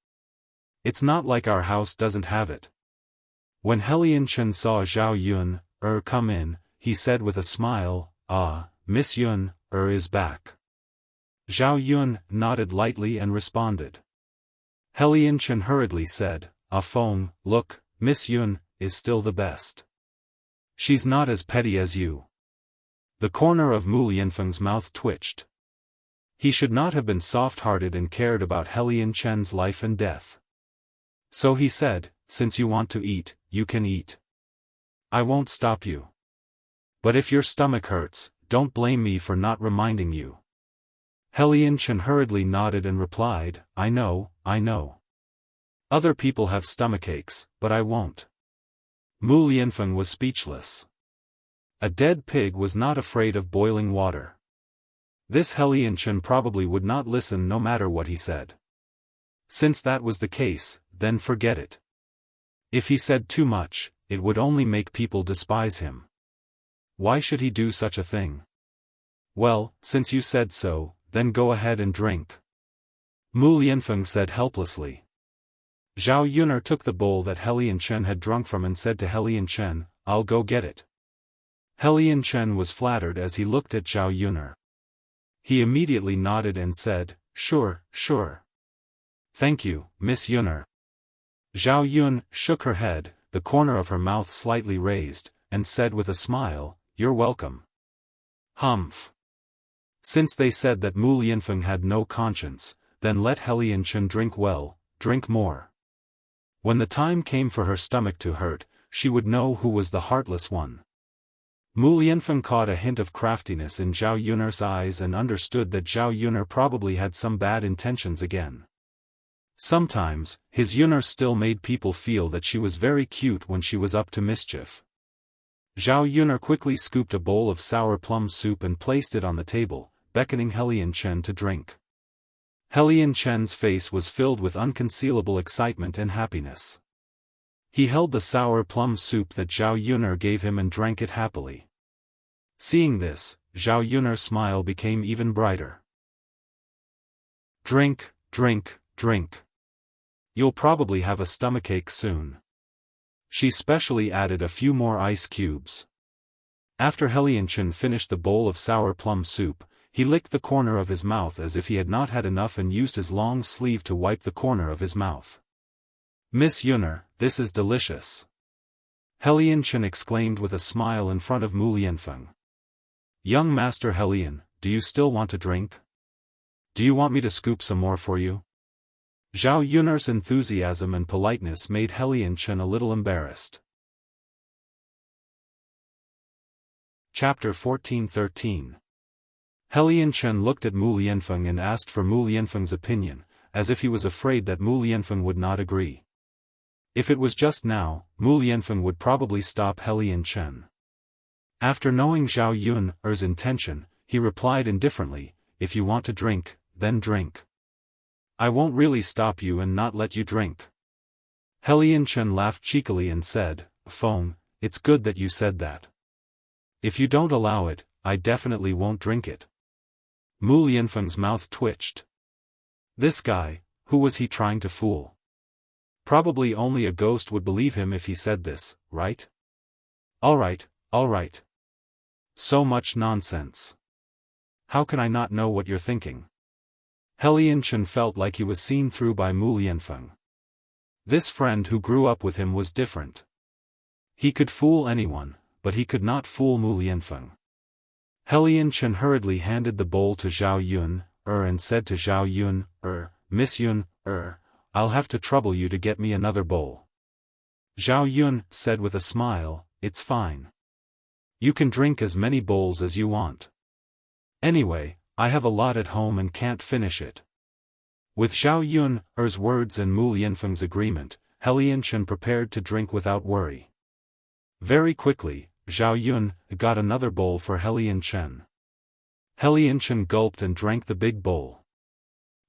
It's not like our house doesn't have it. When Helian Chen saw Zhao Yun come in, he said with a smile, "Ah, Miss Yun is back." Zhao Yun nodded lightly and responded. Helian Chen hurriedly said, "Ah Feng, look, Miss Yun is still the best. She's not as petty as you." The corner of Mu Lianfeng's mouth twitched. He should not have been soft-hearted and cared about Helian Chen's life and death. So he said, "Since you want to eat, you can eat. I won't stop you. But if your stomach hurts, don't blame me for not reminding you." Helian Chen hurriedly nodded and replied, I know. Other people have stomachaches, but I won't." Mu Lianfeng was speechless. A dead pig was not afraid of boiling water. This Helian Chen probably would not listen no matter what he said. Since that was the case, then forget it. If he said too much, it would only make people despise him. Why should he do such a thing? Well, since you said so, then go ahead and drink. Mu Lianfeng said helplessly. Zhao Yun took the bowl that Helian Chen had drunk from and said to Helian Chen, "I'll go get it." Helian Chen was flattered as he looked at Zhao Yun. He immediately nodded and said, Sure. Thank you, Miss Yun." Zhao Yun shook her head, the corner of her mouth slightly raised, and said with a smile, "You're welcome." Humph. Since they said that Mu Lianfeng had no conscience, then let Helian Chen drink well, drink more. When the time came for her stomach to hurt, she would know who was the heartless one. Mu Lianfeng caught a hint of craftiness in Zhao Yun's eyes and understood that Zhao Yun probably had some bad intentions again. Sometimes, his Yun still made people feel that she was very cute when she was up to mischief. Zhao Yun quickly scooped a bowl of sour plum soup and placed it on the table, beckoning Helian Chen to drink. Helian Chen's face was filled with unconcealable excitement and happiness. He held the sour plum soup that Zhao Yun gave him and drank it happily. Seeing this, Zhao Yun's smile became even brighter. Drink. You'll probably have a stomachache soon." She specially added a few more ice cubes. After Helian Chen finished the bowl of sour plum soup, he licked the corner of his mouth as if he had not had enough and used his long sleeve to wipe the corner of his mouth. "Miss Yun, this is delicious," Helian Chen exclaimed with a smile in front of Mu Lianfeng. "Young Master Helian, do you still want to drink? Do you want me to scoop some more for you?" Zhao Yun's enthusiasm and politeness made Helian Chen a little embarrassed. Chapter 14-13. Helian Chen looked at Mu Lianfeng and asked for Mu Lianfeng's opinion, as if he was afraid that Mu Lianfeng would not agree. If it was just now, Mu Lianfeng would probably stop Helian Chen. After knowing Zhao Yun's intention, he replied indifferently, "If you want to drink, then drink. I won't really stop you and not let you drink." Helian Chen laughed cheekily and said, "Feng, it's good that you said that. If you don't allow it, I definitely won't drink it." Mu Lianfeng's mouth twitched. This guy, who was he trying to fool? Probably only a ghost would believe him if he said this, right? All right. So much nonsense. How can I not know what you're thinking? Helian Chen felt like he was seen through by Mu Lianfeng. This friend who grew up with him was different. He could fool anyone, but he could not fool Mu Lianfeng. Helian Chen hurriedly handed the bowl to Zhao Yun and said to Zhao Yun, "Miss Yun, I'll have to trouble you to get me another bowl." Zhao Yun said with a smile, "It's fine. You can drink as many bowls as you want. Anyway, I have a lot at home and can't finish it." With Zhao Yun's words and Mu Lianfeng's agreement, Helianchen prepared to drink without worry. Very quickly, Zhao Yun got another bowl for Helianchen. Helianchen gulped and drank the big bowl.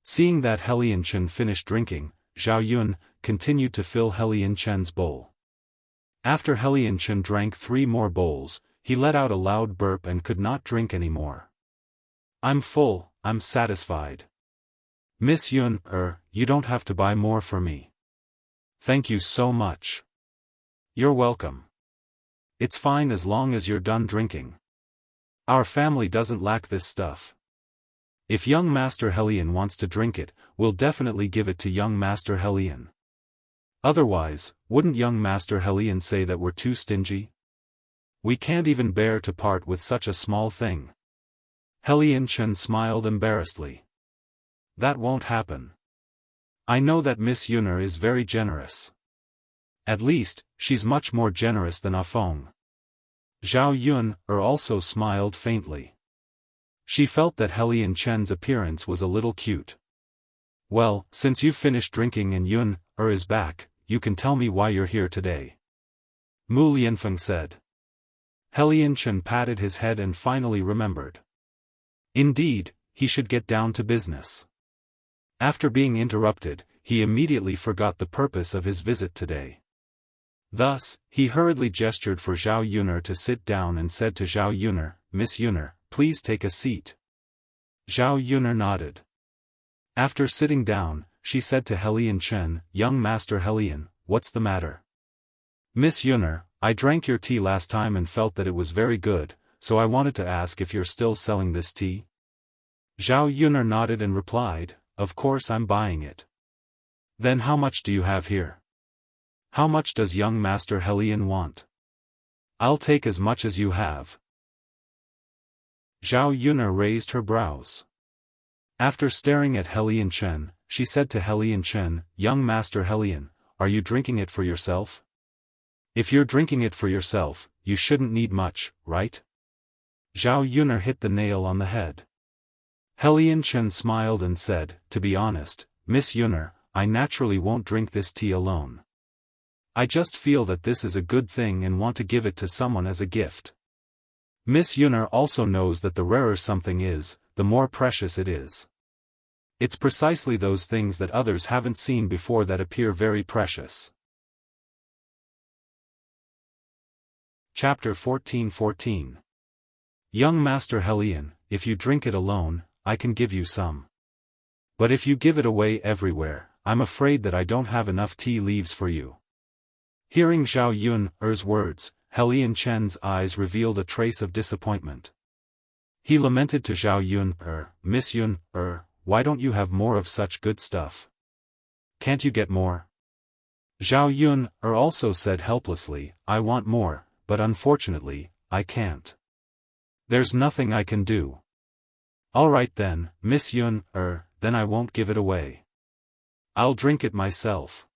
Seeing that Helianchen finished drinking, Zhao Yun continued to fill Helianchen's bowl. After Helianchen drank 3 more bowls, he let out a loud burp and could not drink anymore. "I'm full, I'm satisfied. Miss Yun, you don't have to buy more for me. Thank you so much." "You're welcome. It's fine as long as you're done drinking. Our family doesn't lack this stuff. If young Master Helian wants to drink it, we'll definitely give it to young Master Helian. Otherwise, wouldn't young Master Helian say that we're too stingy? We can't even bear to part with such a small thing." Helianchen smiled embarrassedly. "That won't happen. I know that Miss Yuner is very generous. At least, she's much more generous than Afong." Zhao Yun also smiled faintly. She felt that Helianchen's appearance was a little cute. "Well, since you've finished drinking and Yun is back, you can tell me why you're here today," Mu Lianfeng said. Helianchen patted his head and finally remembered. Indeed, he should get down to business. After being interrupted, he immediately forgot the purpose of his visit today. Thus, he hurriedly gestured for Zhao Yuner to sit down and said to Zhao Yuner, "Miss Yuner, please take a seat." Zhao Yuner nodded. After sitting down, she said to Helianchen, "Young Master Helian, what's the matter?" "Miss Yuner, I drank your tea last time and felt that it was very good, so I wanted to ask if you're still selling this tea." Zhao Yuner nodded and replied, "Of course I'm buying it." "Then how much do you have here? How much does young Master Helian want?" "I'll take as much as you have." Zhao Yuner raised her brows. After staring at Helianchen, she said to Helianchen, "Young Master Helian, are you drinking it for yourself? If you're drinking it for yourself, you shouldn't need much, right?" Zhao Yuner hit the nail on the head. Helianchen smiled and said, "To be honest, Miss Yuner, I naturally won't drink this tea alone. I just feel that this is a good thing and want to give it to someone as a gift. Miss Yuner also knows that the rarer something is, the more precious it is. It's precisely those things that others haven't seen before that appear very precious." Chapter 14:14. Young Master Helian, if you drink it alone, I can give you some. But if you give it away everywhere, I'm afraid that I don't have enough tea leaves for you. Hearing Zhao Yun's words, Helianchen's eyes revealed a trace of disappointment. He lamented to Zhao Yun, "Miss Yun, why don't you have more of such good stuff? Can't you get more?" Zhao Yun also said helplessly, "I want more, but unfortunately, I can't. There's nothing I can do." "All right then, Miss Yun, then I won't give it away. I'll drink it myself."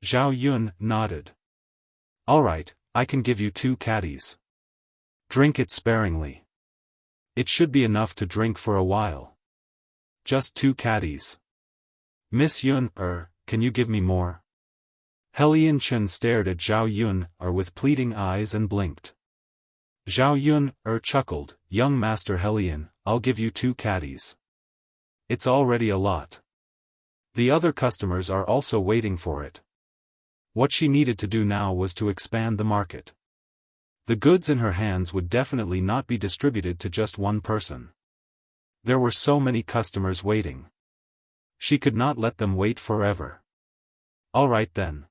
Zhao Yun nodded. "All right, I can give you 2 caddies. Drink it sparingly. It should be enough to drink for a while. Just 2 caddies. Miss Yun, can you give me more?" Helianchen stared at Zhao Yun with pleading eyes and blinked. Zhao Yun chuckled, "Young Master Helian, I'll give you 2 caddies. It's already a lot. The other customers are also waiting for it." What she needed to do now was to expand the market. The goods in her hands would definitely not be distributed to just one person. There were so many customers waiting. She could not let them wait forever. "All right then."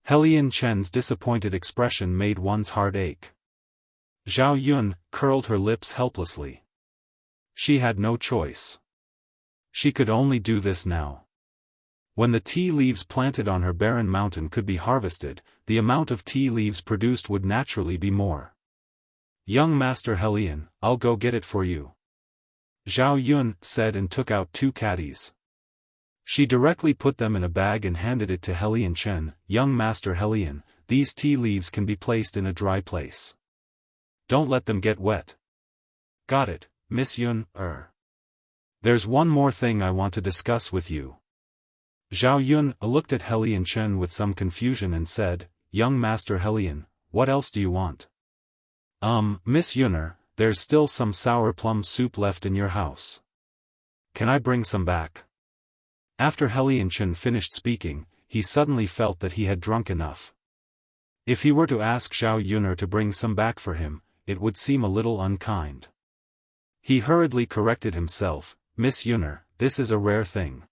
Helianchen's disappointed expression made one's heart ache. Zhao Yun curled her lips helplessly. She had no choice. She could only do this now. When the tea leaves planted on her barren mountain could be harvested, the amount of tea leaves produced would naturally be more. "Young Master Helian, I'll go get it for you," Zhao Yun said and took out 2 caddies. She directly put them in a bag and handed it to Helianchen. "Young Master Helian, these tea leaves can be placed in a dry place. Don't let them get wet." "Got it, Miss Yun, There's one more thing I want to discuss with you. Zhao Yun looked at Helian Chen with some confusion and said, Young Master Helian, what else do you want? Miss Yuner, there's still some sour plum soup left in your house. Can I bring some back? After Helian Chen finished speaking, he suddenly felt that he had drunk enough. If he were to ask Zhao Yuner to bring some back for him, it would seem a little unkind. He hurriedly corrected himself, Miss Yuner, this is a rare thing.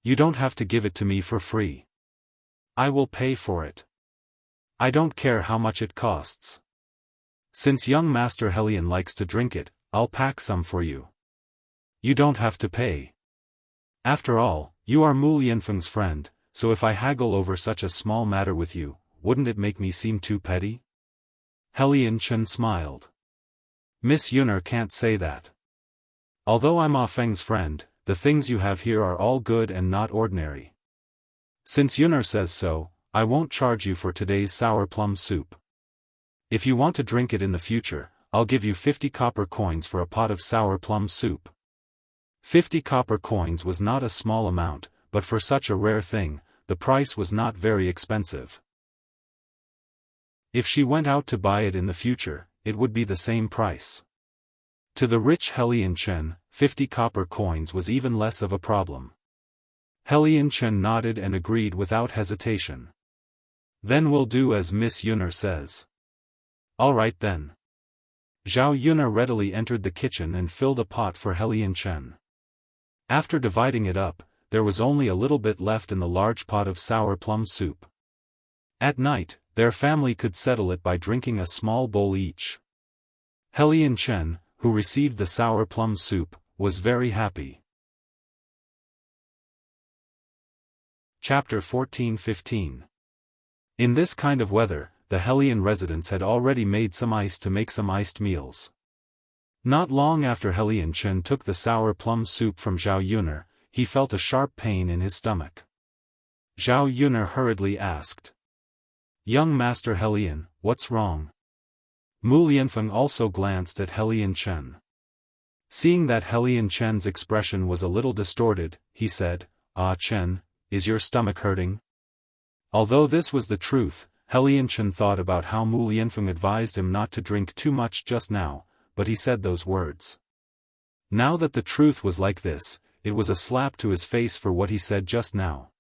You don't have to give it to me for free. I will pay for it. I don't care how much it costs. Since young Master Helian likes to drink it, I'll pack some for you. You don't have to pay. After all, you are Mu Lianfeng's friend, so if I haggle over such a small matter with you, wouldn't it make me seem too petty? Helian Chen smiled. Miss Yuner can't say that. Although I'm Ah Feng's friend, the things you have here are all good and not ordinary. Since Yuner says so, I won't charge you for today's sour plum soup. If you want to drink it in the future, I'll give you 50 copper coins for a pot of sour plum soup. 50 copper coins was not a small amount, but for such a rare thing, the price was not very expensive. If she went out to buy it in the future, it would be the same price. To the rich Helian Chen, 50 copper coins was even less of a problem. Helian Chen nodded and agreed without hesitation. Then we'll do as Miss Yuner says. All right then. Zhao Yuner readily entered the kitchen and filled a pot for Helian Chen. After dividing it up, there was only a little bit left in the large pot of sour plum soup. At night, their family could settle it by drinking a small bowl each. Helian Chen, who received the sour plum soup, was very happy. Chapter 14-15. In this kind of weather, the Helian residents had already made some ice to make some iced meals. Not long after Helian Chen took the sour plum soup from Zhao Yuner, he felt a sharp pain in his stomach. Zhao Yuner hurriedly asked. Young Master Helian, what's wrong? Mu Lianfeng also glanced at Helian Chen. Seeing that Helian Chen's expression was a little distorted, he said, Ah Chen, is your stomach hurting? Although this was the truth, Helian Chen thought about how Mu Lianfeng advised him not to drink too much just now, but he said those words. Now that the truth was like this, it was a slap to his face for what he said just now.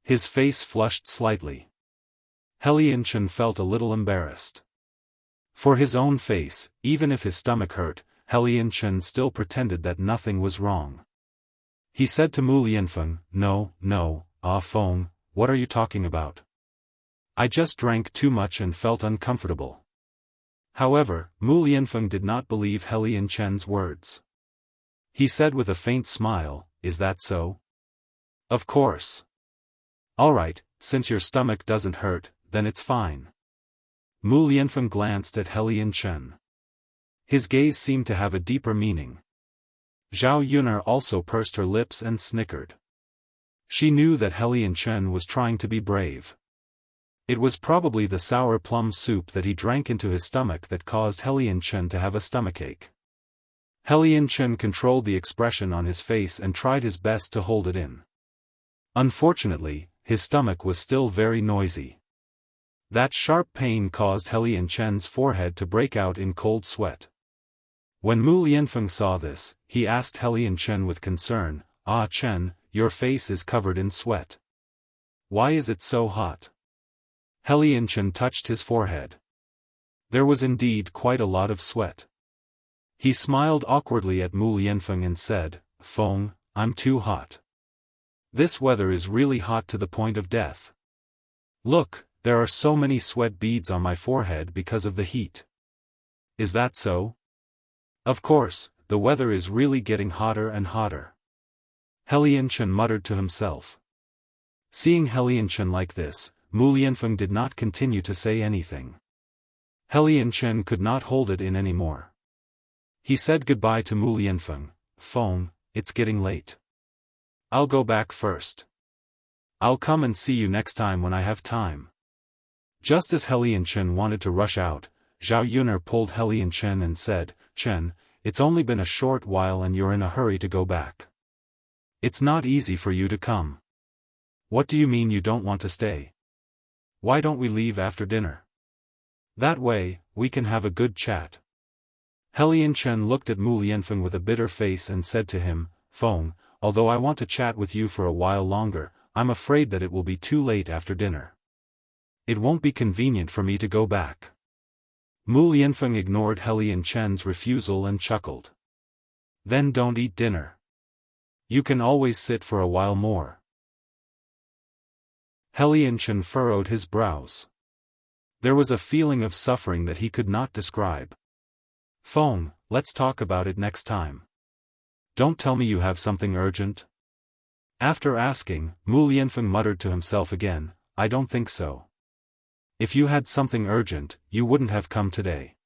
His face flushed slightly. Helian Chen felt a little embarrassed. For his own face, even if his stomach hurt, Helian Chen still pretended that nothing was wrong. He said to Mu Lianfeng, No, Ah Feng, what are you talking about? I just drank too much and felt uncomfortable. However, Mu Lianfeng did not believe Helian Chen's words. He said with a faint smile, Is that so? Of course. All right, since your stomach doesn't hurt, then it's fine. Mu Lianfeng glanced at Helian Chen. His gaze seemed to have a deeper meaning. Zhao Yuner also pursed her lips and snickered. She knew that Helian Chen was trying to be brave. It was probably the sour plum soup that he drank into his stomach that caused Helian Chen to have a stomachache. Helian Chen controlled the expression on his face and tried his best to hold it in. Unfortunately, his stomach was still very noisy. That sharp pain caused Helian Chen's forehead to break out in cold sweat. When Mu Lianfeng saw this, he asked Helian Chen with concern, Ah Chen, your face is covered in sweat. Why is it so hot? Helian Chen touched his forehead. There was indeed quite a lot of sweat. He smiled awkwardly at Mu Lianfeng and said, Feng, I'm too hot. This weather is really hot to the point of death. Look, there are so many sweat beads on my forehead because of the heat. Is that so? Of course, the weather is really getting hotter and hotter. Helian Chen muttered to himself. Seeing Helian Chen like this, Mu Lianfeng did not continue to say anything. Helian Chen could not hold it in anymore. He said goodbye to Mu Lianfeng. Feng, it's getting late. I'll go back first. I'll come and see you next time when I have time. Just as Helian Chen wanted to rush out, Zhao Yuner pulled Helian Chen and said, Chen, it's only been a short while and you're in a hurry to go back. It's not easy for you to come. What do you mean you don't want to stay? Why don't we leave after dinner? That way, we can have a good chat. Helian Chen looked at Mu Lianfeng with a bitter face and said to him, Feng, although I want to chat with you for a while longer, I'm afraid that it will be too late after dinner. It won't be convenient for me to go back. Mu Lianfeng ignored Helian Chen's refusal and chuckled. Then don't eat dinner. You can always sit for a while more. Helian Chen furrowed his brows. There was a feeling of suffering that he could not describe. Feng, let's talk about it next time. Don't tell me you have something urgent. After asking, Mu Lianfeng muttered to himself again, I don't think so. If you had something urgent, you wouldn't have come today.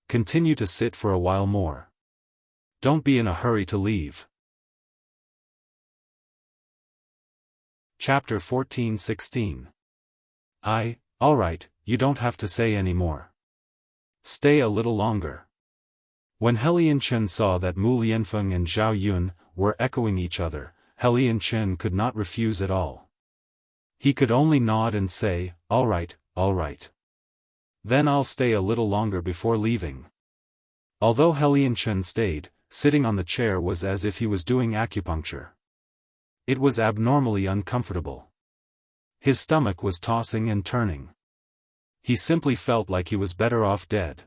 Continue to sit for a while more. Don't be in a hurry to leave. Chapter 14-16. Alright, you don't have to say any more. Stay a little longer. When Helian Chen saw that Mu Lianfeng and Zhao Yun were echoing each other, Helian Chen could not refuse at all. He could only nod and say, alright. Then I'll stay a little longer before leaving. Although Helian Chen stayed, sitting on the chair was as if he was doing acupuncture. It was abnormally uncomfortable. His stomach was tossing and turning. He simply felt like he was better off dead.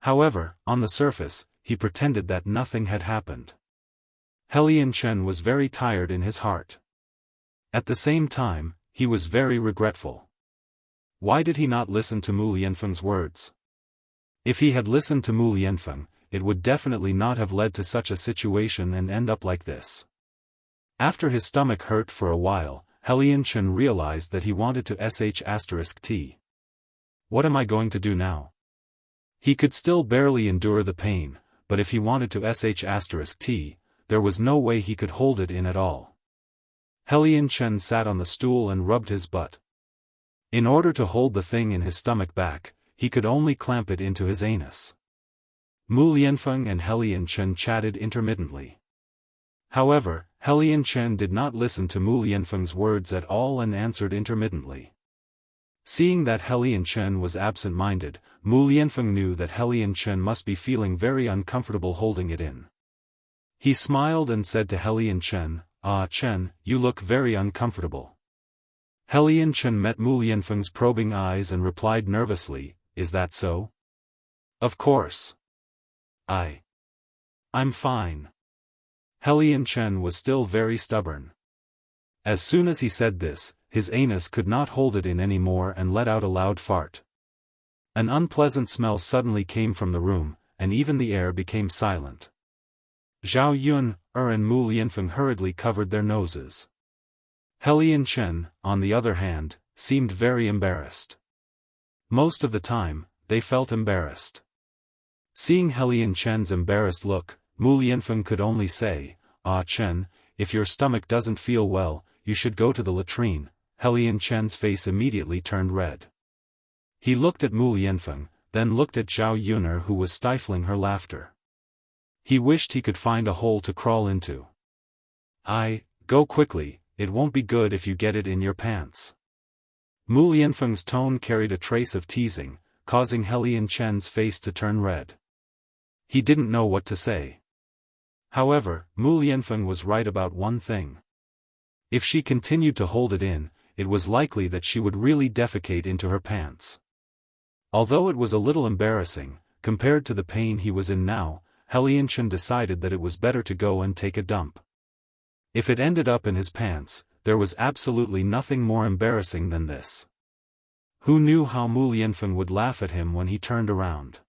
However, on the surface, he pretended that nothing had happened. Helian Chen was very tired in his heart. At the same time, he was very regretful. Why did he not listen to Mu Lianfeng's words? If he had listened to Mu Lianfeng, it would definitely not have led to such a situation and end up like this. After his stomach hurt for a while, Helian Chen realized that he wanted to sh*t. What am I going to do now? He could still barely endure the pain, but if he wanted to sh*t, there was no way he could hold it in at all. Helian Chen sat on the stool and rubbed his butt. In order to hold the thing in his stomach back, he could only clamp it into his anus. Mu Lianfeng and Helian Chen chatted intermittently. However, Helian Chen did not listen to Mu Lianfeng's words at all and answered intermittently. Seeing that Helian Chen was absent-minded, Mu Lianfeng knew that Helian Chen must be feeling very uncomfortable holding it in. He smiled and said to Helian Chen, Chen, you look very uncomfortable. Helian Chen met Mu Lianfeng's probing eyes and replied nervously, is that so? Of course. I'm fine. Helian Chen was still very stubborn. As soon as he said this, his anus could not hold it in any more and let out a loud fart. An unpleasant smell suddenly came from the room, and even the air became silent. Zhao Yun, and Mu Lianfeng hurriedly covered their noses. Helian Chen, on the other hand, seemed very embarrassed. Most of the time, they felt embarrassed. Seeing Helian Chen's embarrassed look, Mu Lianfeng could only say, Chen, if your stomach doesn't feel well, you should go to the latrine. Helian Chen's face immediately turned red. He looked at Mu Lianfeng, then looked at Zhao Yuner who was stifling her laughter. He wished he could find a hole to crawl into. Go quickly, it won't be good if you get it in your pants. Mu Lianfeng's tone carried a trace of teasing, causing Helian Chen's face to turn red. He didn't know what to say. However, Mu Lianfeng was right about one thing. If she continued to hold it in, it was likely that she would really defecate into her pants. Although it was a little embarrassing, compared to the pain he was in now, Helian Chen decided that it was better to go and take a dump. If it ended up in his pants, there was absolutely nothing more embarrassing than this. Who knew how Mu Lianfeng would laugh at him when he turned around?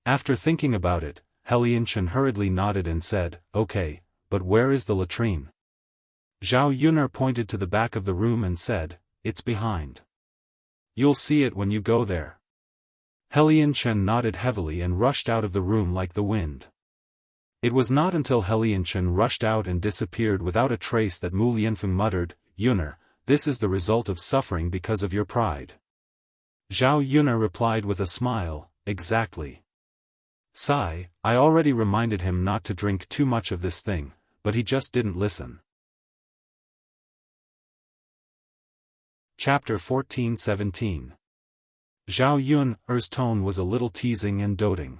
After thinking about it, Helian Chen hurriedly nodded and said, okay, but where is the latrine? Zhao Yuner pointed to the back of the room and said, it's behind. You'll see it when you go there. Helian Chen nodded heavily and rushed out of the room like the wind. It was not until Helian Chen rushed out and disappeared without a trace that Mu Lianfeng muttered, Yuner, this is the result of suffering because of your pride. Zhao Yuner replied with a smile, exactly. Sigh, I already reminded him not to drink too much of this thing, but he just didn't listen. Chapter 14-17. Zhao Yun's tone was a little teasing and doting.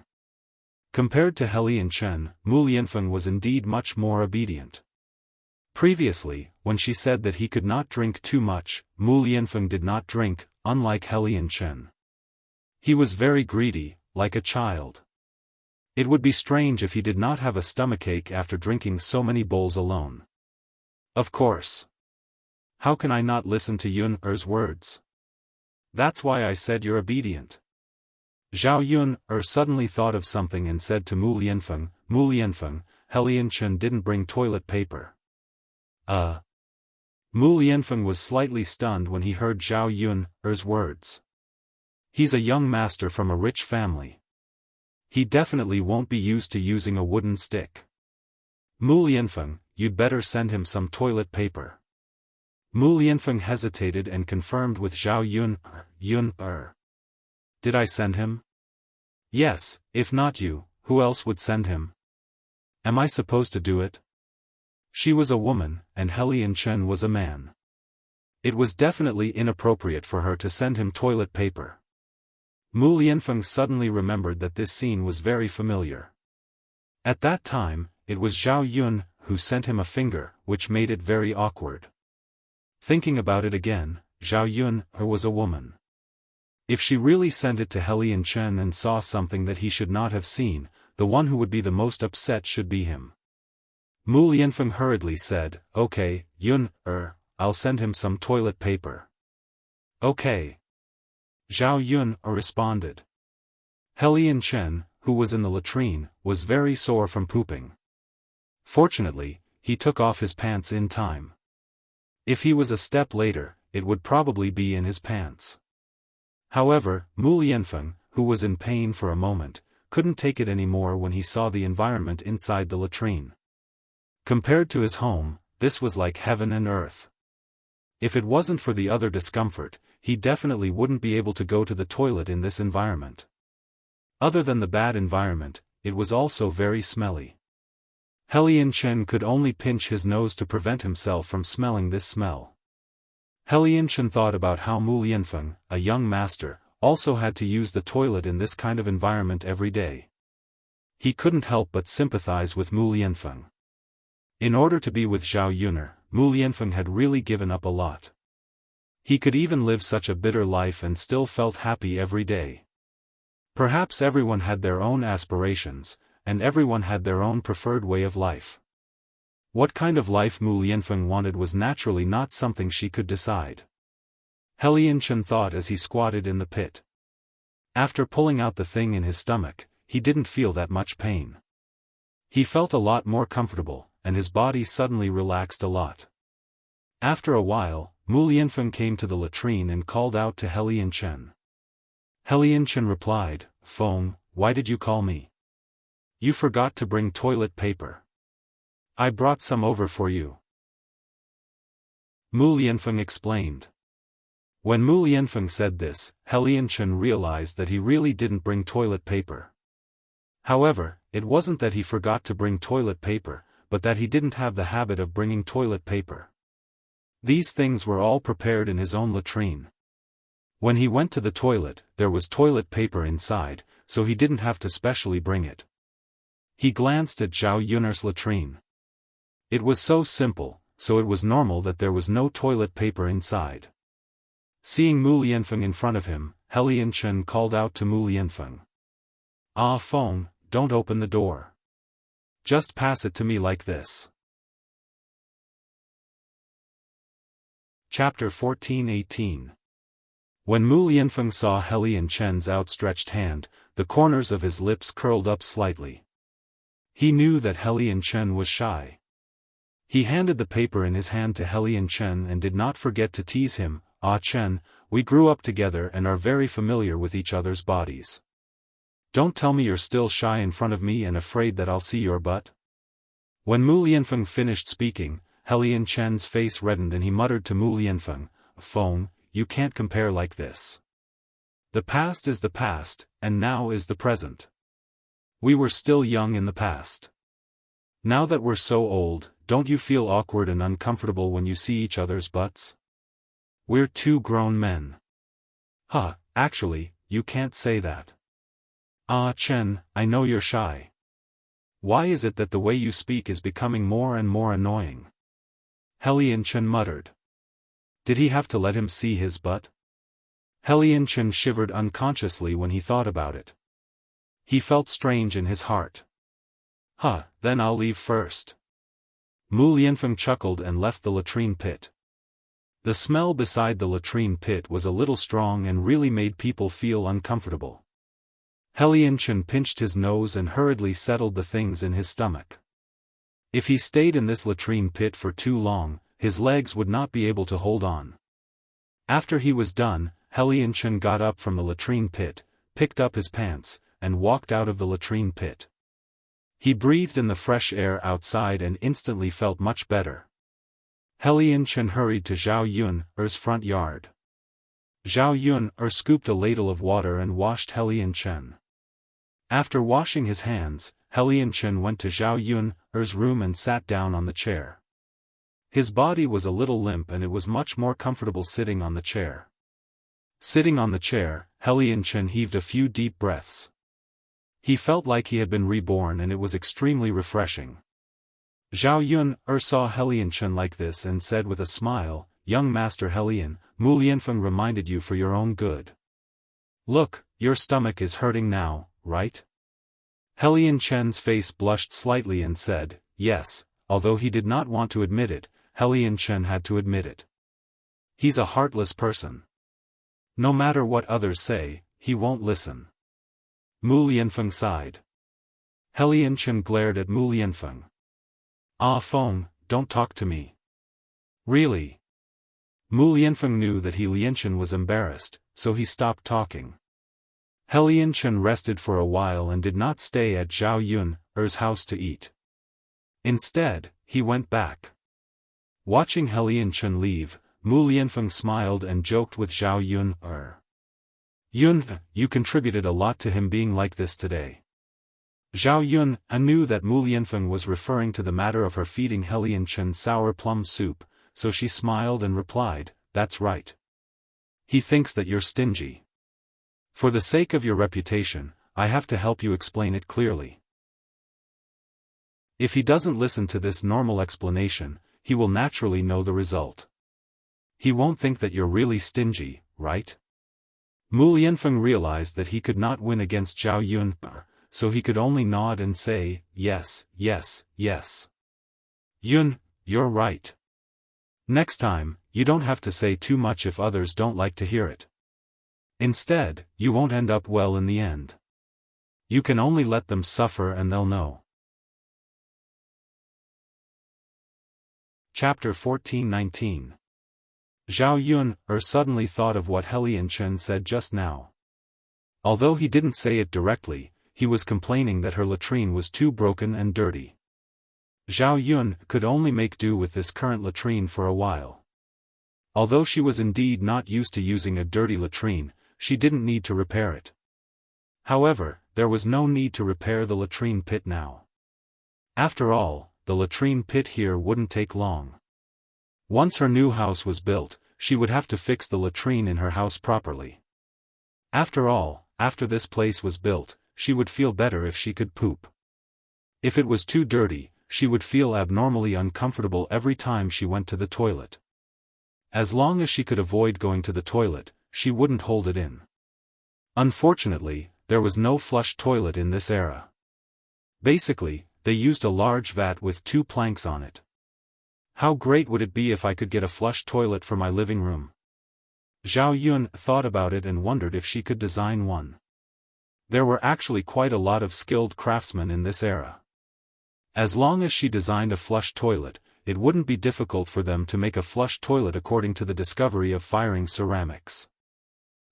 Compared to Helian Chen, Mu Lianfeng was indeed much more obedient. Previously, when she said that he could not drink too much, Mu Lianfeng did not drink, unlike Helian Chen. He was very greedy, like a child. It would be strange if he did not have a stomachache after drinking so many bowls alone. Of course. How can I not listen to Yun's words? That's why I said you're obedient. Zhao Yun suddenly thought of something and said to Mu Lianfeng, Helian Chen didn't bring toilet paper. Mu Lianfeng was slightly stunned when he heard Zhao Yun's words. He's a young master from a rich family. He definitely won't be used to using a wooden stick. Mu Lianfeng, you'd better send him some toilet paper. Mu Lianfeng hesitated and confirmed with Zhao Yun. Did I send him? Yes, if not you, who else would send him? Am I supposed to do it? She was a woman, and Helian Chen was a man. It was definitely inappropriate for her to send him toilet paper. Mu Lianfeng suddenly remembered that this scene was very familiar. At that time, it was Zhao Yun who sent him a finger, which made it very awkward. Thinking about it again, Zhao Yun was a woman. If she really sent it to Helian Chen and saw something that he should not have seen, the one who would be the most upset should be him. Mu Lianfeng hurriedly said, "Okay, Yun, I'll send him some toilet paper." "Okay." Zhao Yun responded. Helian Chen, who was in the latrine, was very sore from pooping. Fortunately, he took off his pants in time. If he was a step later, it would probably be in his pants. However, Mu Lianfeng, who was in pain for a moment, couldn't take it anymore when he saw the environment inside the latrine. Compared to his home, this was like heaven and earth. If it wasn't for the other discomfort, he definitely wouldn't be able to go to the toilet in this environment. Other than the bad environment, it was also very smelly. Helian Chen could only pinch his nose to prevent himself from smelling this smell. Helian Chen thought about how Mu Lianfeng, a young master, also had to use the toilet in this kind of environment every day. He couldn't help but sympathize with Mu Lianfeng. In order to be with Zhao Yun, Mu Lianfeng had really given up a lot. He could even live such a bitter life and still felt happy every day. Perhaps everyone had their own aspirations, and everyone had their own preferred way of life. What kind of life Mu Lianfeng wanted was naturally not something she could decide. Helian Chen thought as he squatted in the pit. After pulling out the thing in his stomach, he didn't feel that much pain. He felt a lot more comfortable, and his body suddenly relaxed a lot. After a while, Mu Lianfeng came to the latrine and called out to Helian Chen. Helian Chen replied, "Feng, why did you call me? You forgot to bring toilet paper. I brought some over for you." Mu Lianfeng explained. When Mu Lianfeng said this, Helian Chen realized that he really didn't bring toilet paper. However, it wasn't that he forgot to bring toilet paper, but that he didn't have the habit of bringing toilet paper. These things were all prepared in his own latrine. When he went to the toilet, there was toilet paper inside, so he didn't have to specially bring it. He glanced at Zhao Yun's latrine. It was so simple, so it was normal that there was no toilet paper inside. Seeing Mu Lianfeng in front of him, Helian Chen called out to Mu Lianfeng. "Ah Feng, don't open the door. Just pass it to me like this." Chapter 14-18. When Mu Lianfeng saw Helian Chen's outstretched hand, the corners of his lips curled up slightly. He knew that Helian Chen was shy. He handed the paper in his hand to Helian Chen and did not forget to tease him, "Ah Chen, we grew up together and are very familiar with each other's bodies. Don't tell me you're still shy in front of me and afraid that I'll see your butt." When Mu Lianfeng finished speaking, Helian Chen's face reddened and he muttered to Mu Lianfeng, "Feng, you can't compare like this. The past is the past, and now is the present. We were still young in the past. Now that we're so old, don't you feel awkward and uncomfortable when you see each other's butts? We're two grown men. Huh, actually, you can't say that. Ah Chen, I know you're shy. Why is it that the way you speak is becoming more and more annoying? Helian Chen muttered. Did he have to let him see his butt? Helian Chen shivered unconsciously when he thought about it. He felt strange in his heart. Huh, then I'll leave first. Mu Lianfeng chuckled and left the latrine pit. The smell beside the latrine pit was a little strong and really made people feel uncomfortable. Helian Chen pinched his nose and hurriedly settled the things in his stomach. If he stayed in this latrine pit for too long, his legs would not be able to hold on. After he was done, Helian Chen got up from the latrine pit, picked up his pants, and walked out of the latrine pit. He breathed in the fresh air outside and instantly felt much better. Helian Chen hurried to Zhao Yun's front yard. Zhao Yun scooped a ladle of water and washed Helian Chen. After washing his hands, Helian Chen went to Zhao Yun's room and sat down on the chair. His body was a little limp and it was much more comfortable sitting on the chair. Sitting on the chair, Helian Chen heaved a few deep breaths. He felt like he had been reborn and it was extremely refreshing. Zhao Yun saw Helian Chen like this and said with a smile, "Young Master Helian, Mu Lianfeng reminded you for your own good. Look, your stomach is hurting now, right?" Helian Chen's face blushed slightly and said, "Yes," although he did not want to admit it, Helian Chen had to admit it. He's a heartless person. No matter what others say, he won't listen. Mu Lianfeng sighed. Helian Chen glared at Mu Lianfeng. "Ah Feng, don't talk to me." "Really?" Mu Lianfeng knew that Lianchen was embarrassed, so he stopped talking. Helian Chen rested for a while and did not stay at Zhao Yun's house to eat. Instead, he went back. Watching Helian Chen leave, Mu Lianfeng smiled and joked with Zhao Yun. "Yun, you contributed a lot to him being like this today." Zhao Yun knew that Mu Lianfeng was referring to the matter of her feeding Helian Chen sour plum soup, so she smiled and replied, "That's right. He thinks that you're stingy. For the sake of your reputation, I have to help you explain it clearly. If he doesn't listen to this normal explanation, he will naturally know the result. He won't think that you're really stingy, right?" Mu Lianfeng realized that he could not win against Zhao Yun, so he could only nod and say, "Yes, yes, yes. Yun, you're right. Next time, you don't have to say too much if others don't like to hear it. Instead, you won't end up well in the end. You can only let them suffer and they'll know." Chapter 14:19. Zhao Yun suddenly thought of what Helian Chen said just now. Although he didn't say it directly, he was complaining that her latrine was too broken and dirty. Zhao Yun could only make do with this current latrine for a while. Although she was indeed not used to using a dirty latrine, she didn't need to repair it. However, there was no need to repair the latrine pit now. After all, the latrine pit here wouldn't take long. Once her new house was built, she would have to fix the latrine in her house properly. After all, after this place was built, she would feel better if she could poop. If it was too dirty, she would feel abnormally uncomfortable every time she went to the toilet. As long as she could avoid going to the toilet, she wouldn't hold it in. Unfortunately, there was no flush toilet in this era. Basically, they used a large vat with 2 planks on it. How great would it be if I could get a flush toilet for my living room? Zhao Yun thought about it and wondered if she could design one. There were actually quite a lot of skilled craftsmen in this era. As long as she designed a flush toilet, it wouldn't be difficult for them to make a flush toilet according to the discovery of firing ceramics.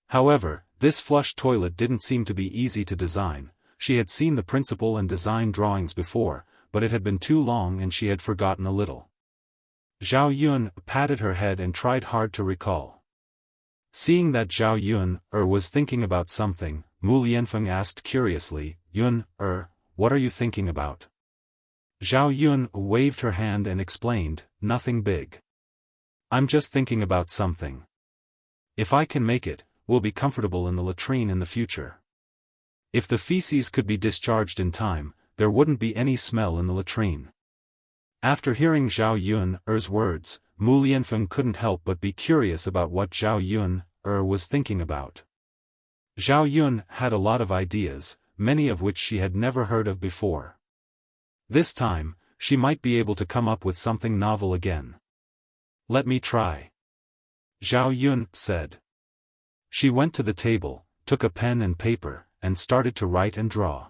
However, this flush toilet didn't seem to be easy to design. She had seen the principle and design drawings before, but it had been too long and she had forgotten a little. Zhao Yun patted her head and tried hard to recall. Seeing that Zhao Yun was thinking about something, Mu Lianfeng asked curiously, "Yun, what are you thinking about? Zhao Yun waved her hand and explained, nothing big. I'm just thinking about something. If I can make it, we'll be comfortable in the latrine in the future. If the feces could be discharged in time, there wouldn't be any smell in the latrine. After hearing Zhao Yun's words, Mu Lianfeng couldn't help but be curious about what Zhao Yun was thinking about. Zhao Yun had a lot of ideas, many of which she had never heard of before. This time, she might be able to come up with something novel again. Let me try. Zhao Yun said. She went to the table, took a pen and paper, and started to write and draw.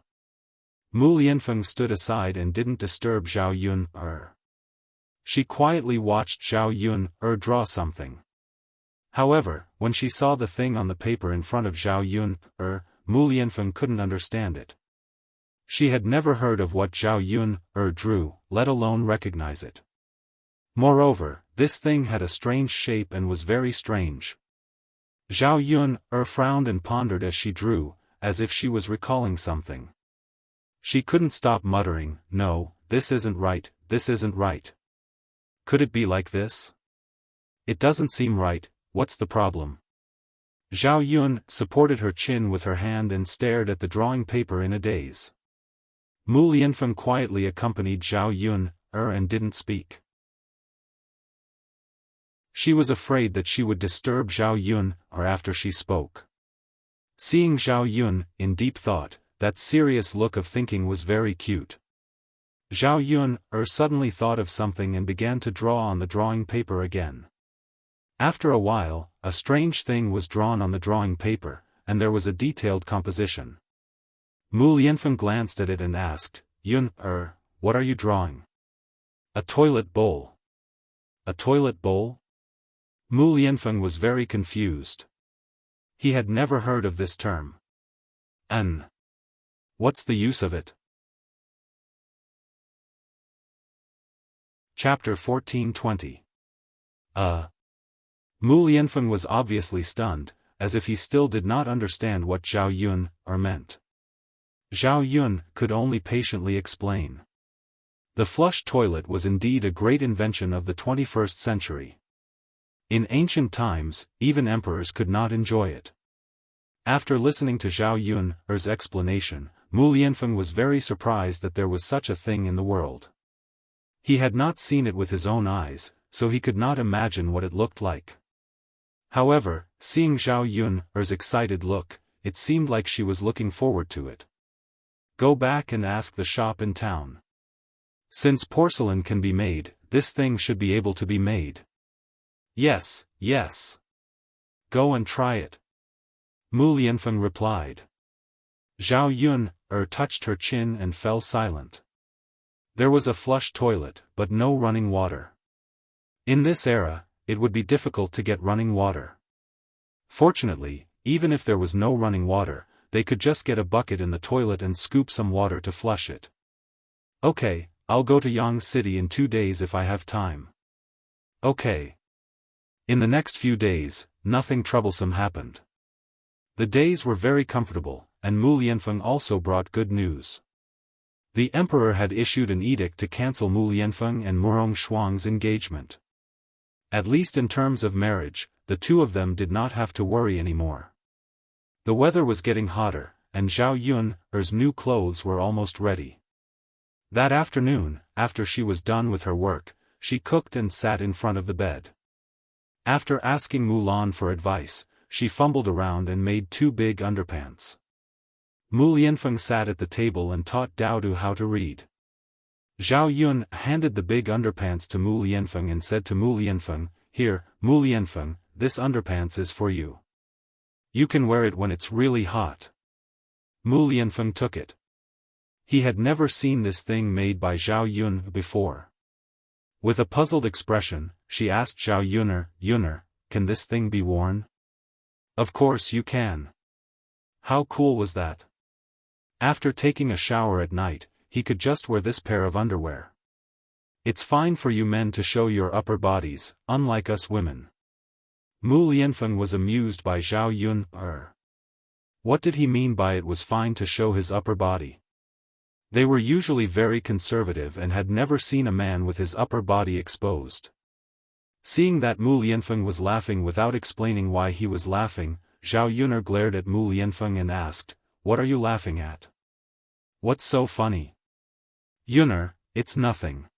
Mu Lianfeng stood aside and didn't disturb Zhao Yun. She quietly watched Zhao Yun draw something. However, when she saw the thing on the paper in front of Zhao Yun, Mu Lianfeng couldn't understand it. She had never heard of what Zhao Yun drew, let alone recognize it. Moreover, this thing had a strange shape and was very strange. Zhao Yun frowned and pondered as she drew, as if she was recalling something. She couldn't stop muttering, no, this isn't right, this isn't right. Could it be like this? It doesn't seem right, what's the problem? Zhao Yun supported her chin with her hand and stared at the drawing paper in a daze. Mu Lianfeng quietly accompanied Zhao Yun and didn't speak. She was afraid that she would disturb Zhao Yun after she spoke. Seeing Zhao Yun in deep thought, that serious look of thinking was very cute. Zhao Yun suddenly thought of something and began to draw on the drawing paper again. After a while, a strange thing was drawn on the drawing paper, and there was a detailed composition. Mu Lianfeng glanced at it and asked, Yun, what are you drawing? A toilet bowl. A toilet bowl? Mu Lianfeng was very confused. He had never heard of this term. What's the use of it? Chapter 14:20. Mu Lianfeng was obviously stunned, as if he still did not understand what Zhao Yun meant. Zhao Yun could only patiently explain. The flush toilet was indeed a great invention of the 21st century. In ancient times, even emperors could not enjoy it. After listening to Zhao Yun's explanation, Mu Lianfeng was very surprised that there was such a thing in the world. He had not seen it with his own eyes, so he could not imagine what it looked like. However, seeing Zhao Yun's excited look, it seemed like she was looking forward to it. Go back and ask the shop in town. Since porcelain can be made, this thing should be able to be made. Yes, yes. Go and try it. Mu Lianfeng replied. Zhao Yun touched her chin and fell silent. There was a flush toilet, but no running water. In this era, it would be difficult to get running water. Fortunately, even if there was no running water, they could just get a bucket in the toilet and scoop some water to flush it. Okay, I'll go to Yang City in 2 days if I have time. Okay. In the next few days, nothing troublesome happened. The days were very comfortable, and Mu Lianfeng also brought good news. The emperor had issued an edict to cancel Mu Lianfeng and Murong Shuang's engagement. At least in terms of marriage, the two of them did not have to worry anymore. The weather was getting hotter, and Zhao Yun's new clothes were almost ready. That afternoon, after she was done with her work, she cooked and sat in front of the bed. After asking Mulan for advice, she fumbled around and made 2 big underpants. Mu Lianfeng sat at the table and taught Daodu how to read. Zhao Yun handed the big underpants to Mu Lianfeng and said to Mu Lianfeng, Here, Mu Lianfeng, this underpants is for you. You can wear it when it's really hot. Mu Lianfeng took it. He had never seen this thing made by Zhao Yun before. With a puzzled expression, she asked Zhao Yunner, can this thing be worn? Of course you can. How cool was that? After taking a shower at night, he could just wear this pair of underwear. It's fine for you men to show your upper bodies, unlike us women. Mu Lianfeng was amused by Zhao Yun. What did he mean by it was fine to show his upper body? They were usually very conservative and had never seen a man with his upper body exposed. Seeing that Mu Lianfeng was laughing without explaining why he was laughing, Zhao Yuner glared at Mu Lianfeng and asked, "What are you laughing at? What's so funny?" "Yuner, it's nothing.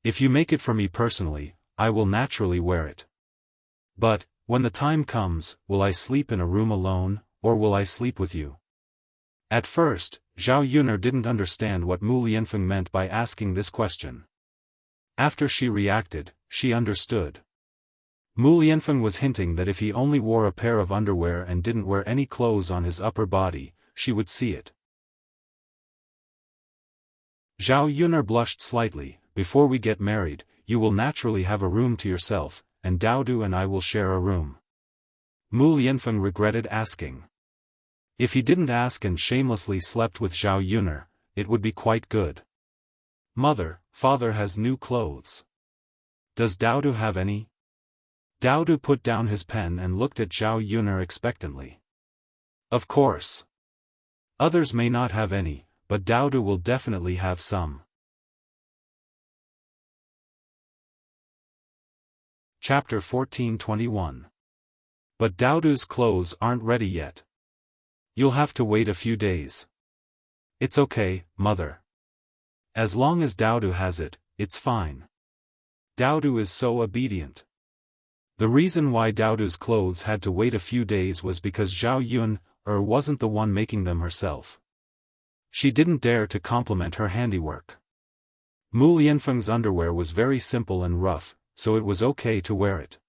If you make it for me personally, I will naturally wear it. But, when the time comes, will I sleep in a room alone, or will I sleep with you?" At first, Zhao Yuner didn't understand what Mu Lianfeng meant by asking this question. After she reacted, she understood. Mu Lianfeng was hinting that if he only wore a pair of underwear and didn't wear any clothes on his upper body, she would see it. Zhao Yuner blushed slightly. "Before we get married, you will naturally have a room to yourself, and Daodu and I will share a room." Mu Lianfeng regretted asking. If he didn't ask and shamelessly slept with Zhao Yuner, it would be quite good. "Mother, father has new clothes. Does Daodu have any?" Daodu put down his pen and looked at Zhao Yuner expectantly. "Of course. Others may not have any, but Daodu will definitely have some." Chapter 14:21. But Daodu's clothes aren't ready yet. You'll have to wait a few days. It's okay, mother. As long as Daodu has it, it's fine. Daodu is so obedient. The reason why Daodu's clothes had to wait a few days was because Zhao Yuner wasn't the one making them herself. She didn't dare to compliment her handiwork. Mu Lianfeng's underwear was very simple and rough, so it was okay to wear it.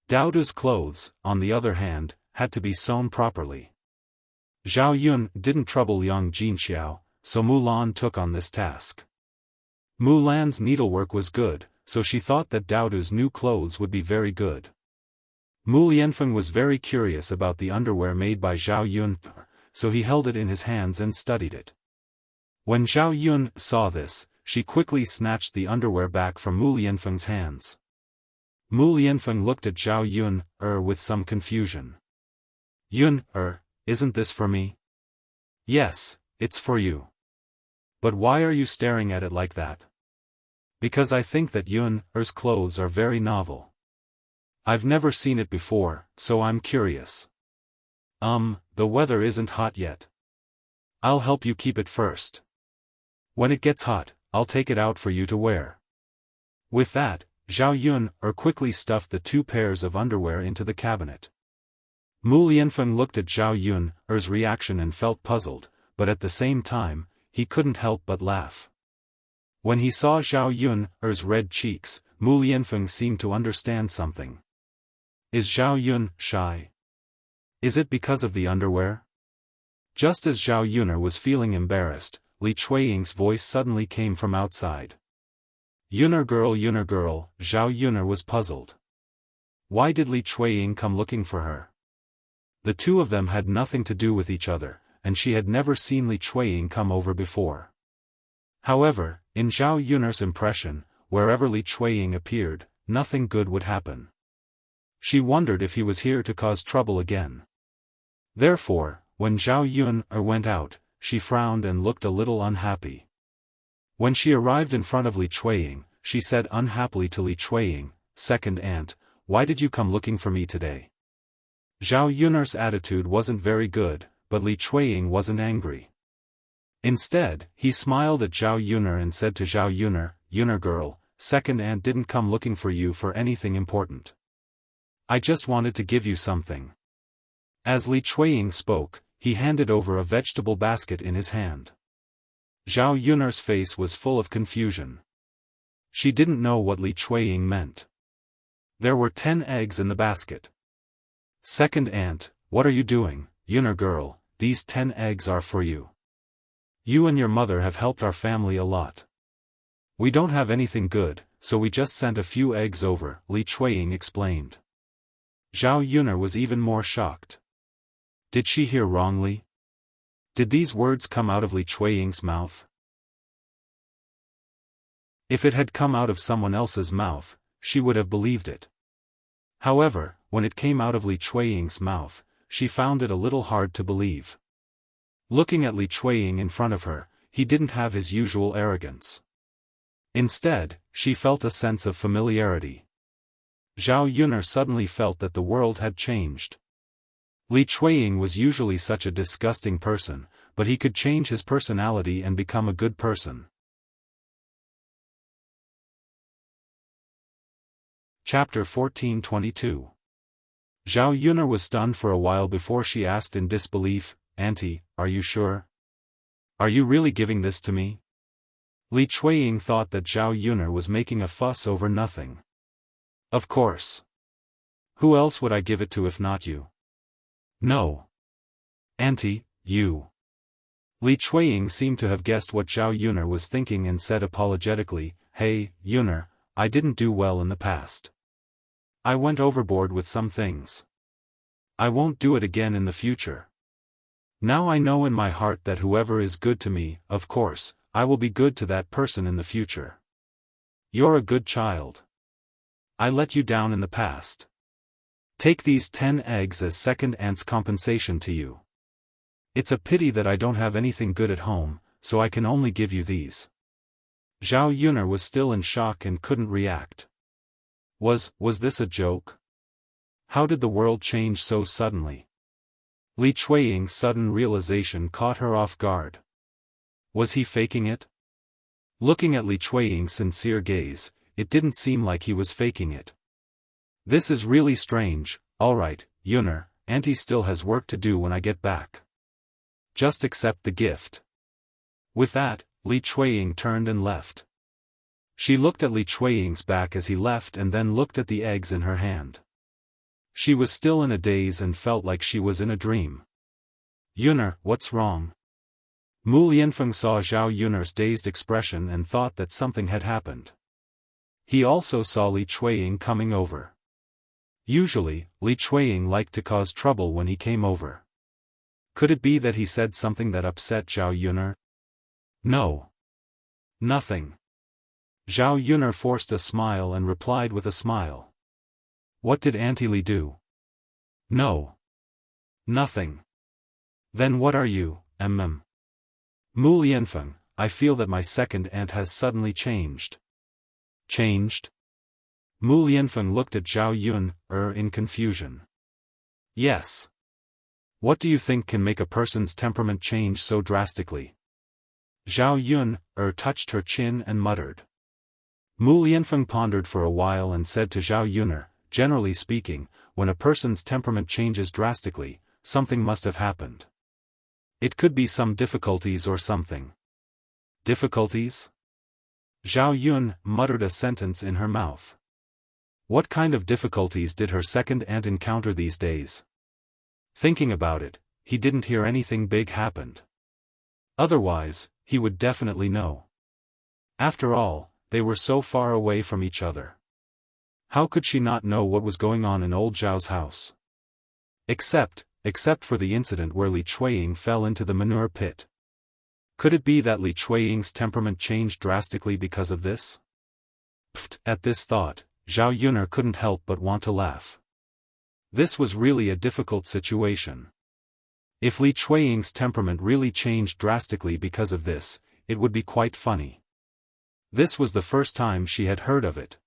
Daodu's clothes, on the other hand, had to be sewn properly. Zhao Yun didn't trouble Liang Jinxiao, so Mulan took on this task. Mulan's needlework was good, so she thought that Daodu's new clothes would be very good. Mu Lianfeng was very curious about the underwear made by Zhao Yun, so he held it in his hands and studied it. When Zhao Yun saw this, she quickly snatched the underwear back from Mu Lianfeng's hands. Mu Lianfeng looked at Zhao Yun with some confusion. "Yun isn't this for me?" "Yes, it's for you. But why are you staring at it like that?" "Because I think that Yun's clothes are very novel. I've never seen it before, so I'm curious." The weather isn't hot yet. I'll help you keep it first. When it gets hot, I'll take it out for you to wear." With that, Zhao Yun quickly stuffed the 2 pairs of underwear into the cabinet. Mu Lianfeng looked at Zhao Yun's reaction and felt puzzled, but at the same time, he couldn't help but laugh. When he saw Zhao Yun's red cheeks, Mu Lianfeng seemed to understand something. Is Zhao Yun shy? Is it because of the underwear? Just as Zhao Yuner was feeling embarrassed, Li Chuiying's voice suddenly came from outside. Yuner girl, Zhao Yuner was puzzled. Why did Li Chuiying come looking for her? The two of them had nothing to do with each other, and she had never seen Li Chuiying come over before. However, in Zhao Yuner's impression, wherever Li Chuiying appeared, nothing good would happen. She wondered if he was here to cause trouble again. Therefore, when Zhao Yun went out, she frowned and looked a little unhappy. When she arrived in front of Li Chuiying, she said unhappily to Li Chuiying, "Second aunt, why did you come looking for me today?" Zhao Yuner's attitude wasn't very good, but Li Chuiying wasn't angry. Instead, he smiled at Zhao Yuner and said to Zhao Yuner, "Yuner girl, second aunt didn't come looking for you for anything important. I just wanted to give you something." As Li Chuiying spoke, he handed over a vegetable basket in his hand. Zhao Yuner's face was full of confusion. She didn't know what Li Chuiying meant. There were 10 eggs in the basket. "Second aunt, what are you doing, Yuner girl? These 10 eggs are for you. You and your mother have helped our family a lot. We don't have anything good, so we just sent a few eggs over," Li Chuiying explained. Zhao Yuner was even more shocked. Did she hear wrongly? Did these words come out of Li Chuiying's mouth? If it had come out of someone else's mouth, she would have believed it. However, when it came out of Li Chuiying's mouth, she found it a little hard to believe. Looking at Li Chuiying in front of her, he didn't have his usual arrogance. Instead, she felt a sense of familiarity. Zhao Yuner suddenly felt that the world had changed. Li Chuiying was usually such a disgusting person, but he could change his personality and become a good person. Chapter 1422. Zhao Yuner was stunned for a while before she asked in disbelief, "Auntie, are you sure? Are you really giving this to me?" Li Chuiying thought that Zhao Yuner was making a fuss over nothing. "Of course. Who else would I give it to if not you?" "No. Auntie, you." Li Chuiying seemed to have guessed what Zhao Yuner was thinking and said apologetically, "Hey, Yuner, I didn't do well in the past. I went overboard with some things. I won't do it again in the future. Now I know in my heart that whoever is good to me, of course, I will be good to that person in the future. You're a good child. I let you down in the past. Take these 10 eggs as second aunt's compensation to you. It's a pity that I don't have anything good at home, so I can only give you these." Zhao Yuner was still in shock and couldn't react. Was this a joke? How did the world change so suddenly? Li Chuiying's sudden realization caught her off guard. Was he faking it? Looking at Li Chuiying's sincere gaze, it didn't seem like he was faking it. "This is really strange. Alright, Yuner, Auntie still has work to do when I get back. Just accept the gift." With that, Li Chuiying turned and left. She looked at Li Chuiying's back as he left and then looked at the eggs in her hand. She was still in a daze and felt like she was in a dream. "Yuner, what's wrong?" Mu Lianfeng saw Zhao Yuner's dazed expression and thought that something had happened. He also saw Li Chuiying coming over. Usually, Li Chuiying liked to cause trouble when he came over. Could it be that he said something that upset Zhao Yuner? No. Nothing. Zhao Yuner forced a smile and replied with a smile. "What did Auntie Li do?" "No. Nothing." "Then what are you, Mu Lianfeng, I feel that my second aunt has suddenly changed." "Changed?" Mu Lianfeng looked at Zhao Yuner in confusion. "Yes. What do you think can make a person's temperament change so drastically?" Zhao Yuner touched her chin and muttered. Mu Lianfeng pondered for a while and said to Zhao Yuner, "Generally speaking, when a person's temperament changes drastically, something must have happened. It could be some difficulties or something." "Difficulties?" Zhao Yun muttered a sentence in her mouth. What kind of difficulties did her second aunt encounter these days? Thinking about it, he didn't hear anything big happened. Otherwise, he would definitely know. After all, they were so far away from each other. How could she not know what was going on in old Zhao's house? Except for the incident where Li Chuiying fell into the manure pit. Could it be that Li Chuiying's temperament changed drastically because of this? Pfft! At this thought, Zhao Yuner couldn't help but want to laugh. This was really a difficult situation. If Li Chuiying's temperament really changed drastically because of this, it would be quite funny. This was the first time she had heard of it.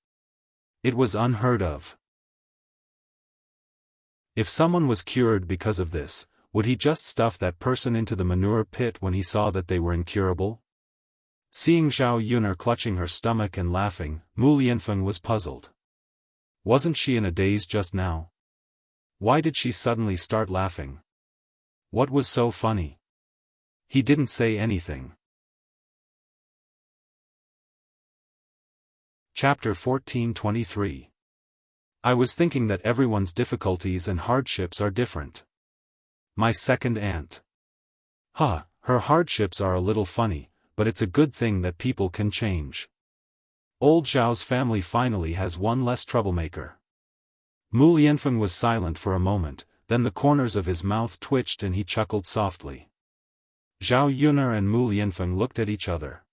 It was unheard of. If someone was cured because of this, would he just stuff that person into the manure pit when he saw that they were incurable? Seeing Zhao Yuner clutching her stomach and laughing, Mu Lianfeng was puzzled. Wasn't she in a daze just now? Why did she suddenly start laughing? What was so funny? He didn't say anything. Chapter 1423. I was thinking that everyone's difficulties and hardships are different. My second aunt. Her hardships are a little funny, but it's a good thing that people can change. Old Zhao's family finally has one less troublemaker. Mu Lianfeng was silent for a moment, then the corners of his mouth twitched and he chuckled softly. Zhao Yuner and Mu Lianfeng looked at each other.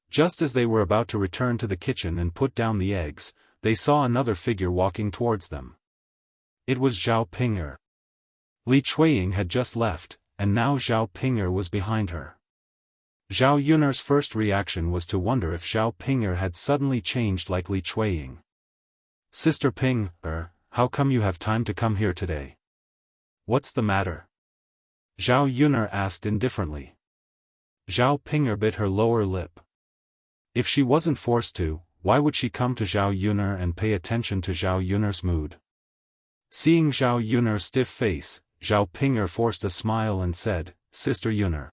Just as they were about to return to the kitchen and put down the eggs, they saw another figure walking towards them. It was Zhao Ping'er. Li Chuiying had just left, and now Zhao Ping'er was behind her. Zhao Yun'er's first reaction was to wonder if Xiao Ping'er had suddenly changed like Li Chuiying. Sister Ping, how come you have time to come here today? What's the matter? Zhao Yun'er asked indifferently. Xiao Ping'er bit her lower lip. If she wasn't forced to, why would she come to Zhao Yun'er and pay attention to Zhao Yun'er's mood? Seeing Zhao Yun'er's stiff face, Xiao Ping'er forced a smile and said, Sister Yun'er.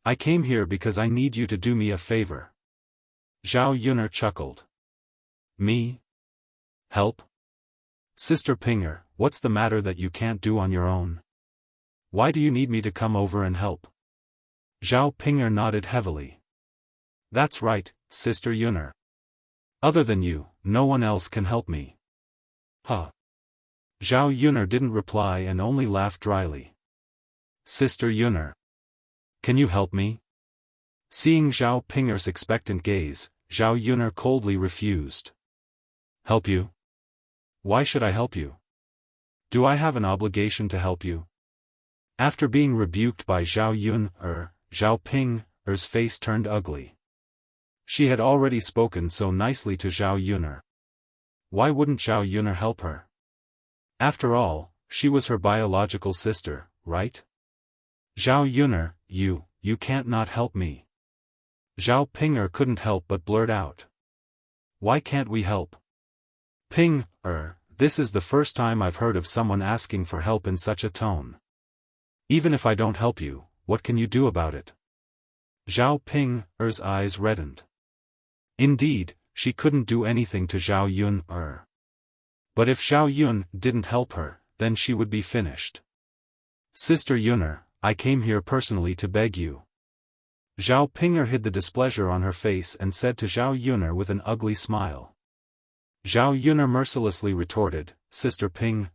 I came here because I need you to do me a favor. Zhao Yun'er chuckled. Me? Help? Sister Ping'er, what's the matter that you can't do on your own? Why do you need me to come over and help? Zhao Ping'er nodded heavily. That's right, Sister Yun'er. Other than you, no one else can help me. Huh. Zhao Yun'er didn't reply and only laughed dryly. Sister Yun'er. Can you help me? Seeing Zhao Ping'er's expectant gaze, Zhao Yun'er coldly refused. Help you? Why should I help you? Do I have an obligation to help you? After being rebuked by Zhao Yun'er, Zhao Ping'er's face turned ugly. She had already spoken so nicely to Zhao Yun'er. Why wouldn't Zhao Yun'er help her? After all, she was her biological sister, right? Zhao Yun'er, you can't not help me. Zhao Ping'er couldn't help but blurt out. Why can't we help? Ping'er, this is the first time I've heard of someone asking for help in such a tone. Even if I don't help you, what can you do about it? Zhao Ping'er's eyes reddened. Indeed, she couldn't do anything to Zhao Yun'er. But if Zhao Yun didn't help her, then she would be finished. Sister Yun'er, I came here personally to beg you. Zhao Ping'er hid the displeasure on her face and said to Zhao Yun'er with an ugly smile. Zhao Yun'er mercilessly retorted, Sister Ping'er,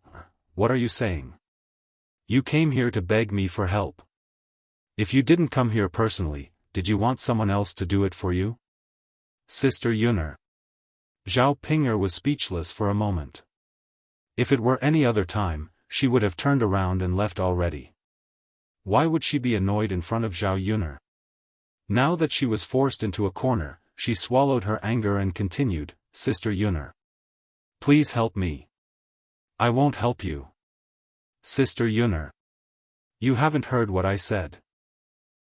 what are you saying? You came here to beg me for help. If you didn't come here personally, did you want someone else to do it for you? Sister Yun'er. Zhao Ping'er was speechless for a moment. If it were any other time, she would have turned around and left already. Why would she be annoyed in front of Zhao Yun'er? Now that she was forced into a corner, she swallowed her anger and continued, Sister Yun'er. Please help me. I won't help you. Sister Yun'er. You haven't heard what I said.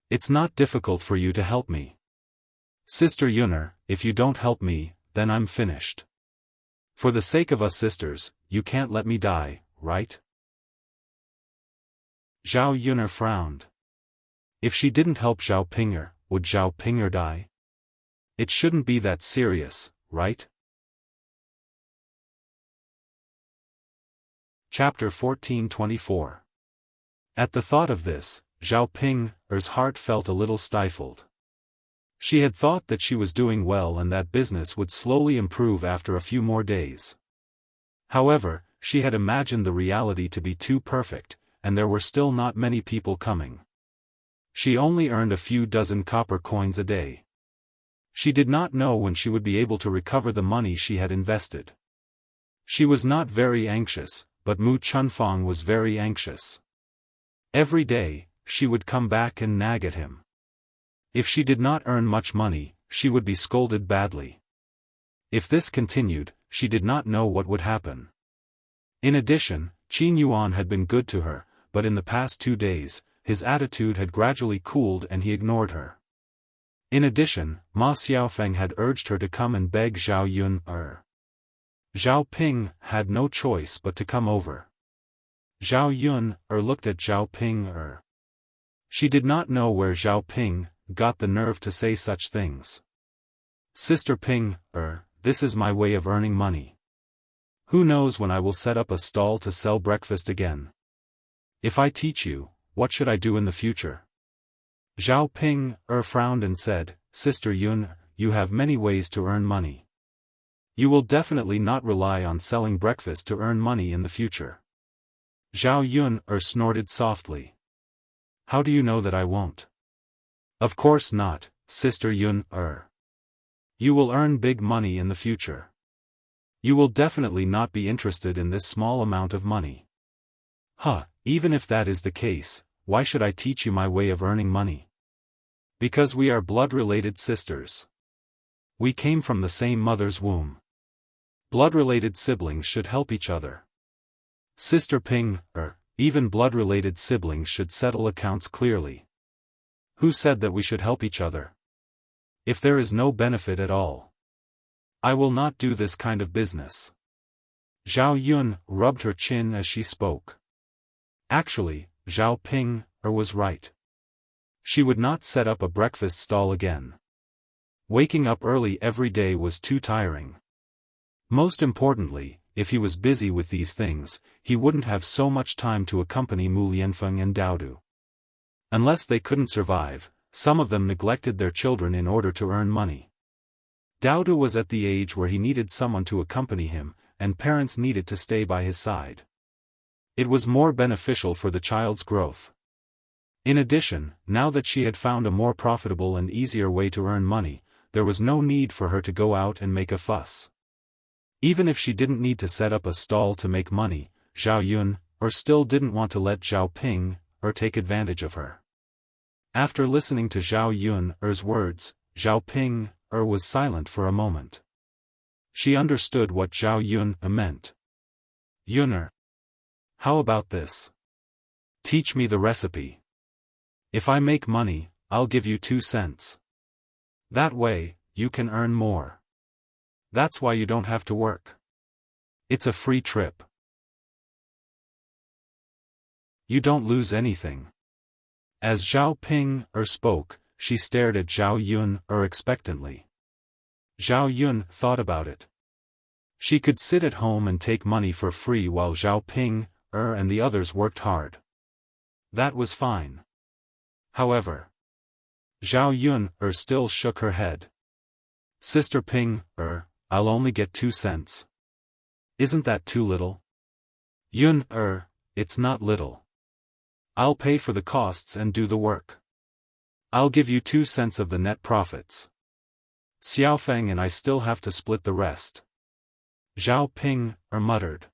It's not difficult for you to help me. Sister Yun'er, if you don't help me, then I'm finished. For the sake of us sisters, you can't let me die, right? Zhao Yun'er frowned. If she didn't help Zhao Ping'er, would Zhao Ping'er die? It shouldn't be that serious, right? Chapter 1424. At the thought of this, Zhao Ping'er's heart felt a little stifled. She had thought that she was doing well and that business would slowly improve after a few more days. However, she had imagined the reality to be too perfect, and there were still not many people coming. She only earned a few dozen copper coins a day. She did not know when she would be able to recover the money she had invested. She was not very anxious, but Mu Chunfang was very anxious. Every day, she would come back and nag at him. If she did not earn much money, she would be scolded badly. If this continued, she did not know what would happen. In addition, Qin Yuan had been good to her, but in the past 2 days, his attitude had gradually cooled and he ignored her. In addition, Ma Xiaofan had urged her to come and beg Zhao Yun'er. Zhao Ping had no choice but to come over. Zhao Yun'er looked at Zhao Ping'er. She did not know where Zhao Ping got the nerve to say such things. Sister Ping'er, this is my way of earning money. Who knows when I will set up a stall to sell breakfast again. If I teach you, what should I do in the future? Zhao Ping'er frowned and said, Sister Yun'er, you have many ways to earn money. You will definitely not rely on selling breakfast to earn money in the future. Zhao Yun'er snorted softly. How do you know that I won't? Of course not, Sister Yun'er. You will earn big money in the future. You will definitely not be interested in this small amount of money. Even if that is the case, why should I teach you my way of earning money? Because we are blood-related sisters. We came from the same mother's womb. Blood-related siblings should help each other. Sister Ping, even blood-related siblings should settle accounts clearly. Who said that we should help each other? If there is no benefit at all, I will not do this kind of business. Zhao Yun rubbed her chin as she spoke. Actually, Zhao Ping was right. She would not set up a breakfast stall again. Waking up early every day was too tiring. Most importantly, if he was busy with these things, he wouldn't have so much time to accompany Mu Lianfeng and Daodu. Unless they couldn't survive, some of them neglected their children in order to earn money. Daodu was at the age where he needed someone to accompany him, and parents needed to stay by his side. It was more beneficial for the child's growth. In addition, now that she had found a more profitable and easier way to earn money, there was no need for her to go out and make a fuss. Even if she didn't need to set up a stall to make money, Zhao Yun still didn't want to let Zhao Ping take advantage of her. After listening to Zhao Yun's words, Zhao Ping was silent for a moment. She understood what Zhao Yun meant. Yun, how about this? Teach me the recipe. If I make money, I'll give you 2 cents. That way, you can earn more. That's why you don't have to work. It's a free trip. You don't lose anything. As Zhao Ping spoke, she stared at Zhao Yun expectantly. Zhao Yun thought about it. She could sit at home and take money for free while Zhao Ping and the others worked hard. That was fine. However, Zhao Yun still shook her head. Sister Ping, I'll only get 2 cents. Isn't that too little? Yun, it's not little. I'll pay for the costs and do the work. I'll give you 2 cents of the net profits. Xiaofan and I still have to split the rest. Zhao Ping muttered.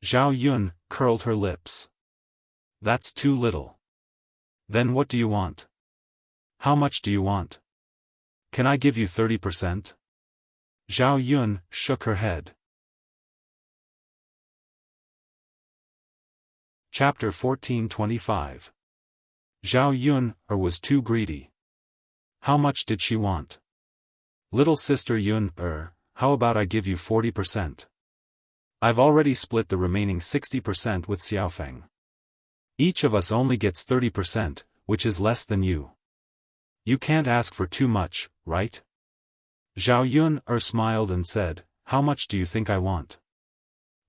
Zhao Yun curled her lips. That's too little. Then what do you want? How much do you want? Can I give you 30%? Zhao Yun shook her head. Chapter 14:25. Zhao Yun was too greedy. How much did she want? Little sister Yun, how about I give you 40%? I've already split the remaining 60% with Xiaofan. Each of us only gets 30%, which is less than you. You can't ask for too much, right? Zhao Yun smiled and said, how much do you think I want?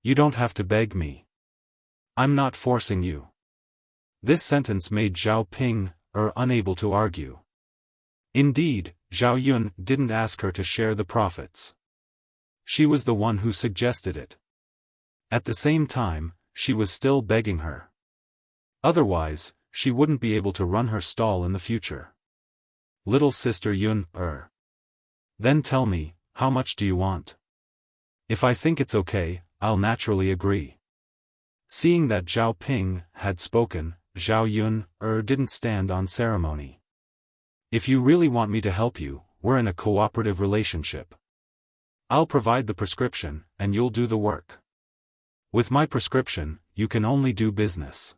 You don't have to beg me. I'm not forcing you. This sentence made Zhao Ping unable to argue. Indeed, Zhao Yun didn't ask her to share the profits. She was the one who suggested it. At the same time, she was still begging her. Otherwise, she wouldn't be able to run her stall in the future. Little sister Yun, Then tell me, how much do you want? If I think it's okay, I'll naturally agree. Seeing that Zhao Ping had spoken, Zhao Yun didn't stand on ceremony. If you really want me to help you, we're in a cooperative relationship. I'll provide the prescription, and you'll do the work. With my prescription, you can only do business.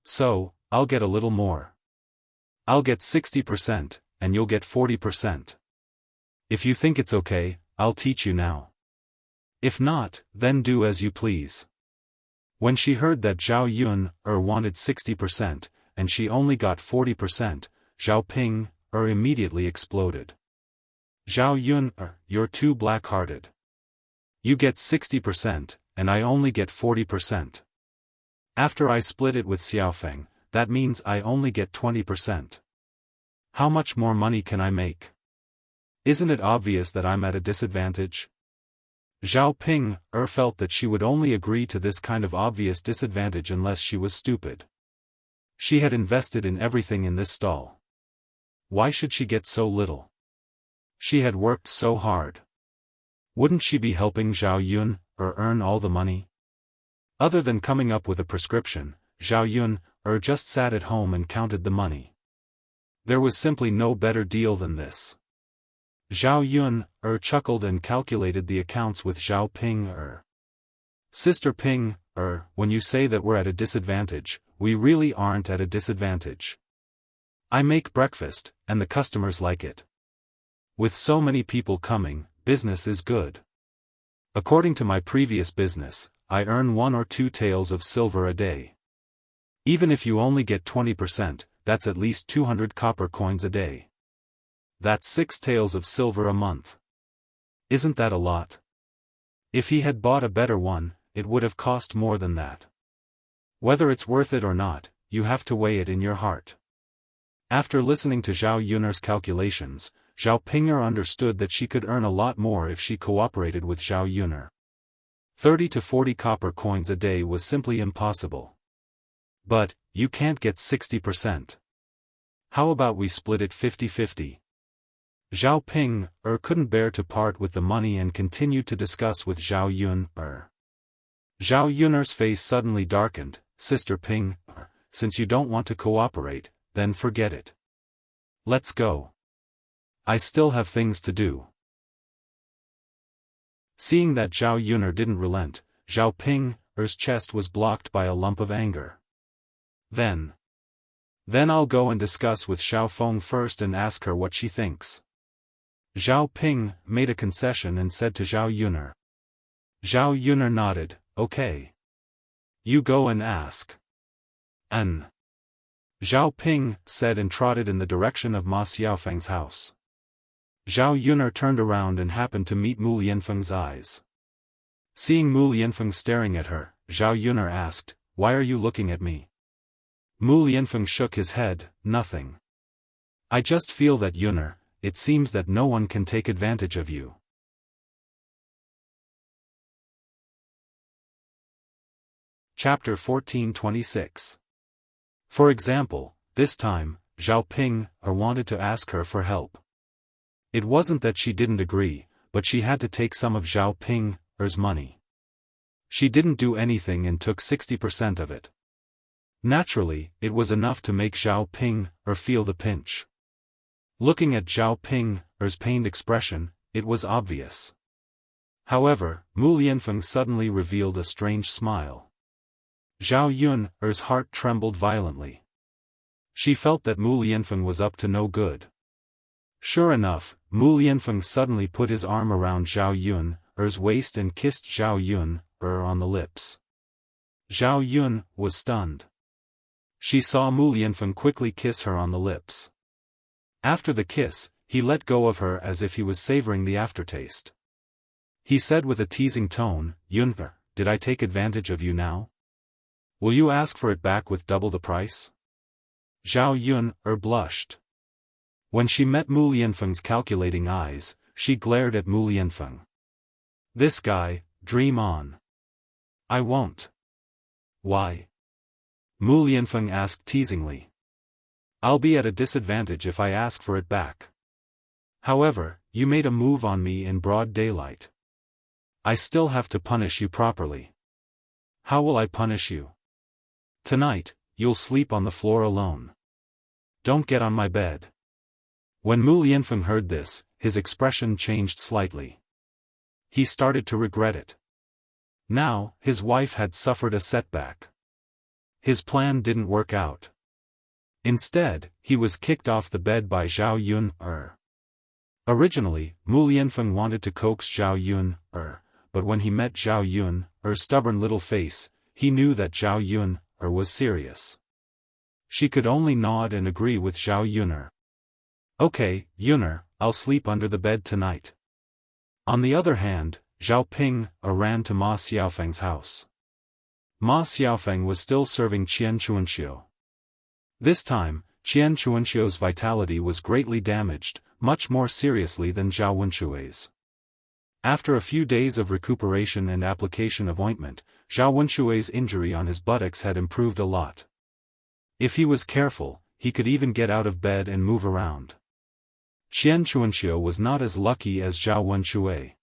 So, I'll get a little more. I'll get 60%, and you'll get 40%. If you think it's okay, I'll teach you now. If not, then do as you please. When she heard that Zhao Yun wanted 60%, and she only got 40%, Zhao Ping immediately exploded. Zhao Yun, you're too black-hearted. You get 60%, and I only get 40%. After I split it with Xiaofan, that means I only get 20%. How much more money can I make? Isn't it obvious that I'm at a disadvantage? Zhao Ping felt that she would only agree to this kind of obvious disadvantage unless she was stupid. She had invested in everything in this stall. Why should she get so little? She had worked so hard. Wouldn't she be helping Zhao Yun earn all the money? Other than coming up with a prescription, Zhao Yun just sat at home and counted the money. There was simply no better deal than this. Zhao Yun chuckled and calculated the accounts with Zhao Ping. Sister Ping, when you say that we're at a disadvantage, we really aren't at a disadvantage. I make breakfast, and the customers like it. With so many people coming, business is good. According to my previous business, I earn 1 or 2 taels of silver a day. Even if you only get 20%, that's at least 200 copper coins a day. That's 6 taels of silver a month. Isn't that a lot? If he had bought a better one, it would have cost more than that. Whether it's worth it or not, you have to weigh it in your heart. After listening to Zhao Yun's calculations, Zhao Ping'er understood that she could earn a lot more if she cooperated with Zhao Yun. 30 to 40 copper coins a day was simply impossible. But, you can't get 60%. How about we split it 50-50? Zhao Ping couldn't bear to part with the money and continued to discuss with Zhao Yun. Zhao Yun's face suddenly darkened. Sister Ping, since you don't want to cooperate, then forget it. Let's go. I still have things to do. Seeing that Zhao Yun didn't relent, Zhao Ping's chest was blocked by a lump of anger. Then I'll go and discuss with Xiaofan first and ask her what she thinks. Zhao Ping made a concession and said to Zhao Yun. Zhao Yun nodded, okay. You go and ask. Zhao Ping said and trotted in the direction of Ma Xiaofang's house. Zhao Yun turned around and happened to meet Mu Lianfeng's eyes. Seeing Mu Lianfeng staring at her, Zhao Yun asked, why are you looking at me? Mu Lianfeng shook his head, nothing. I just feel that Yun, it seems that no one can take advantage of you. Chapter 1426. For example, this time, Zhao Ping wanted to ask her for help. It wasn't that she didn't agree, but she had to take some of Zhao Ping's money. She didn't do anything and took 60% of it. Naturally, it was enough to make Zhao Ping feel the pinch. Looking at Zhao Ping's pained expression, it was obvious. However, Mu Lianfeng suddenly revealed a strange smile. Zhao Yun's heart trembled violently. She felt that Mu Lianfeng was up to no good. Sure enough, Mu Lianfeng suddenly put his arm around Zhao Yun's waist and kissed Zhao Yun on the lips. Zhao Yun was stunned. She saw Mu Lianfeng quickly kiss her on the lips. After the kiss, he let go of her as if he was savoring the aftertaste. He said with a teasing tone, Yun, did I take advantage of you now? Will you ask for it back with double the price? Zhao Yun blushed. When she met Mu Lianfeng's calculating eyes, she glared at Mu Lianfeng. This guy, dream on. I won't. Why? Mu Lianfeng asked teasingly. I'll be at a disadvantage if I ask for it back. However, you made a move on me in broad daylight. I still have to punish you properly. How will I punish you? Tonight, you'll sleep on the floor alone. Don't get on my bed. When Mu Lianfeng heard this, his expression changed slightly. He started to regret it. Now, his wife had suffered a setback. His plan didn't work out. Instead, he was kicked off the bed by Zhao Yun. Originally, Mu Lianfeng wanted to coax Zhao Yun, but when he met Zhao Yun's stubborn little face, he knew that Zhao Yun was serious. She could only nod and agree with Zhao Yun. Okay, Yun, I'll sleep under the bed tonight. On the other hand, Zhao Ping ran to Ma Xiaofang's house. Ma Xiaofang was still serving Qian Chuanxiu. This time, Qian Chuanxiu's vitality was greatly damaged, much more seriously than Zhao Wenshui's. After a few days of recuperation and application of ointment, Zhao Wenshui's injury on his buttocks had improved a lot. If he was careful, he could even get out of bed and move around. Qian Chuanxiu was not as lucky as Zhao Wenshui.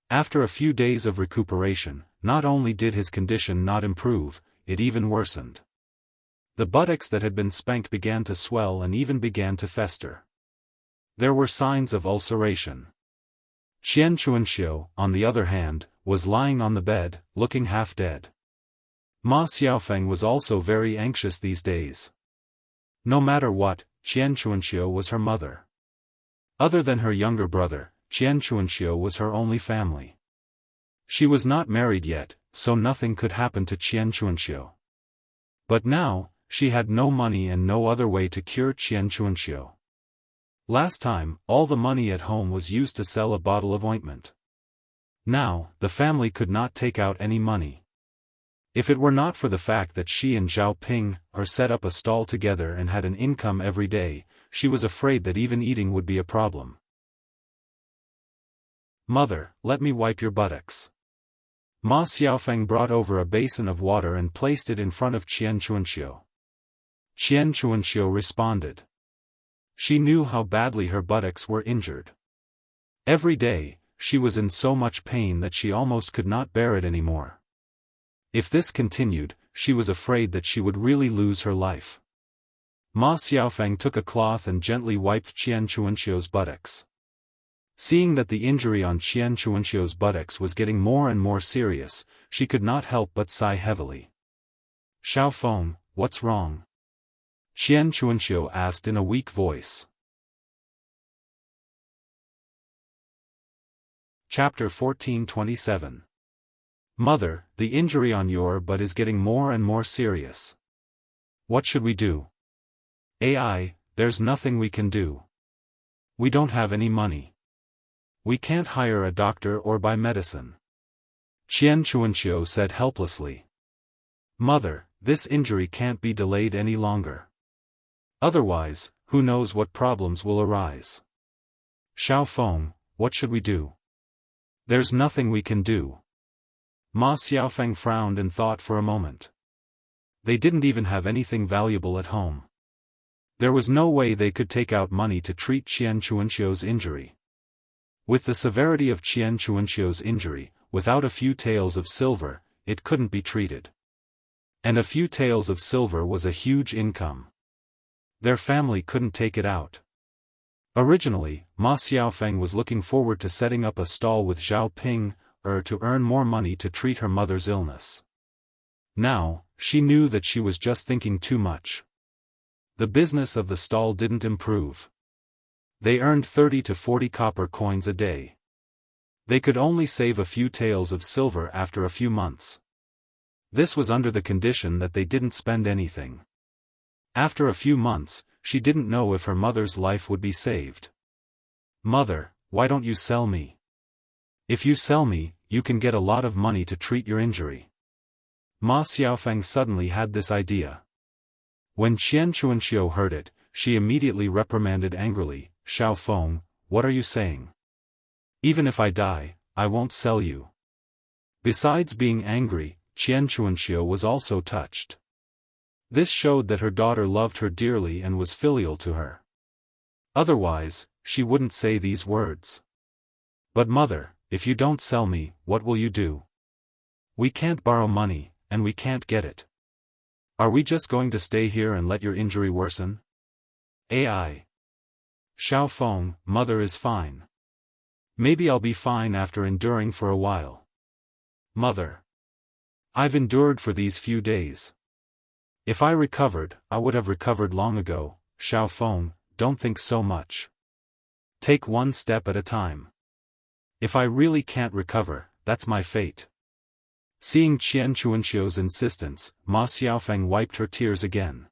After a few days of recuperation, not only did his condition not improve, it even worsened. The buttocks that had been spanked began to swell and even began to fester. There were signs of ulceration. Qian Chuanxiu, on the other hand, was lying on the bed, looking half dead. Ma Xiaofan was also very anxious these days. No matter what, Qian Chuanxiu was her mother. Other than her younger brother, Qian Chuanxiu was her only family. She was not married yet, so nothing could happen to Qian Chuanxiu. But now, she had no money and no other way to cure Qian Chuanxiu. Last time, all the money at home was used to sell a bottle of ointment. Now, the family could not take out any money. If it were not for the fact that she and Zhao Ping set up a stall together and had an income every day, she was afraid that even eating would be a problem. "Mother, let me wipe your buttocks." Ma Xiaofan brought over a basin of water and placed it in front of Qian Chuanxiu. Qian Chuanxiu responded. She knew how badly her buttocks were injured. Every day, she was in so much pain that she almost could not bear it anymore. If this continued, she was afraid that she would really lose her life. Ma Xiaofan took a cloth and gently wiped Qian Chuanxiu's buttocks. Seeing that the injury on Qian Chuanxiu's buttocks was getting more and more serious, she could not help but sigh heavily. "Xiaofan, what's wrong?" Qian Chuanxiu asked in a weak voice. Chapter 14:27. Mother, the injury on your butt is getting more and more serious. What should we do? There's nothing we can do. We don't have any money. We can't hire a doctor or buy medicine. Qian Chuanxiu said helplessly. Mother, this injury can't be delayed any longer. Otherwise, who knows what problems will arise. Xiaofan, what should we do? There's nothing we can do. Ma Xiaofan frowned and thought for a moment. They didn't even have anything valuable at home. There was no way they could take out money to treat Qian Chuanxiu's injury. With the severity of Qian Chuanxiu's injury, without a few taels of silver, it couldn't be treated. And a few taels of silver was a huge income. Their family couldn't take it out. Originally, Ma Xiaofan was looking forward to setting up a stall with Zhao Ping, to earn more money to treat her mother's illness. Now, she knew that she was just thinking too much. The business of the stall didn't improve. They earned 30 to 40 copper coins a day. They could only save a few taels of silver after a few months. This was under the condition that they didn't spend anything. After a few months, she didn't know if her mother's life would be saved. "Mother, why don't you sell me? If you sell me, you can get a lot of money to treat your injury." Ma Xiaofan suddenly had this idea. When Qian Chuanxiu heard it, she immediately reprimanded angrily, "Xiaofan, what are you saying? Even if I die, I won't sell you." Besides being angry, Qian Chuanxiu was also touched. This showed that her daughter loved her dearly and was filial to her. Otherwise, she wouldn't say these words. "But mother, if you don't sell me, what will you do? We can't borrow money, and we can't get it. Are we just going to stay here and let your injury worsen?" Xiaofan, mother is fine. Maybe I'll be fine after enduring for a while. Mother. I've endured for these few days. If I recovered, I would have recovered long ago. Xiaofan, don't think so much. Take one step at a time. If I really can't recover, that's my fate. Seeing Qian Chuanxiu's insistence, Ma Xiaofan wiped her tears again.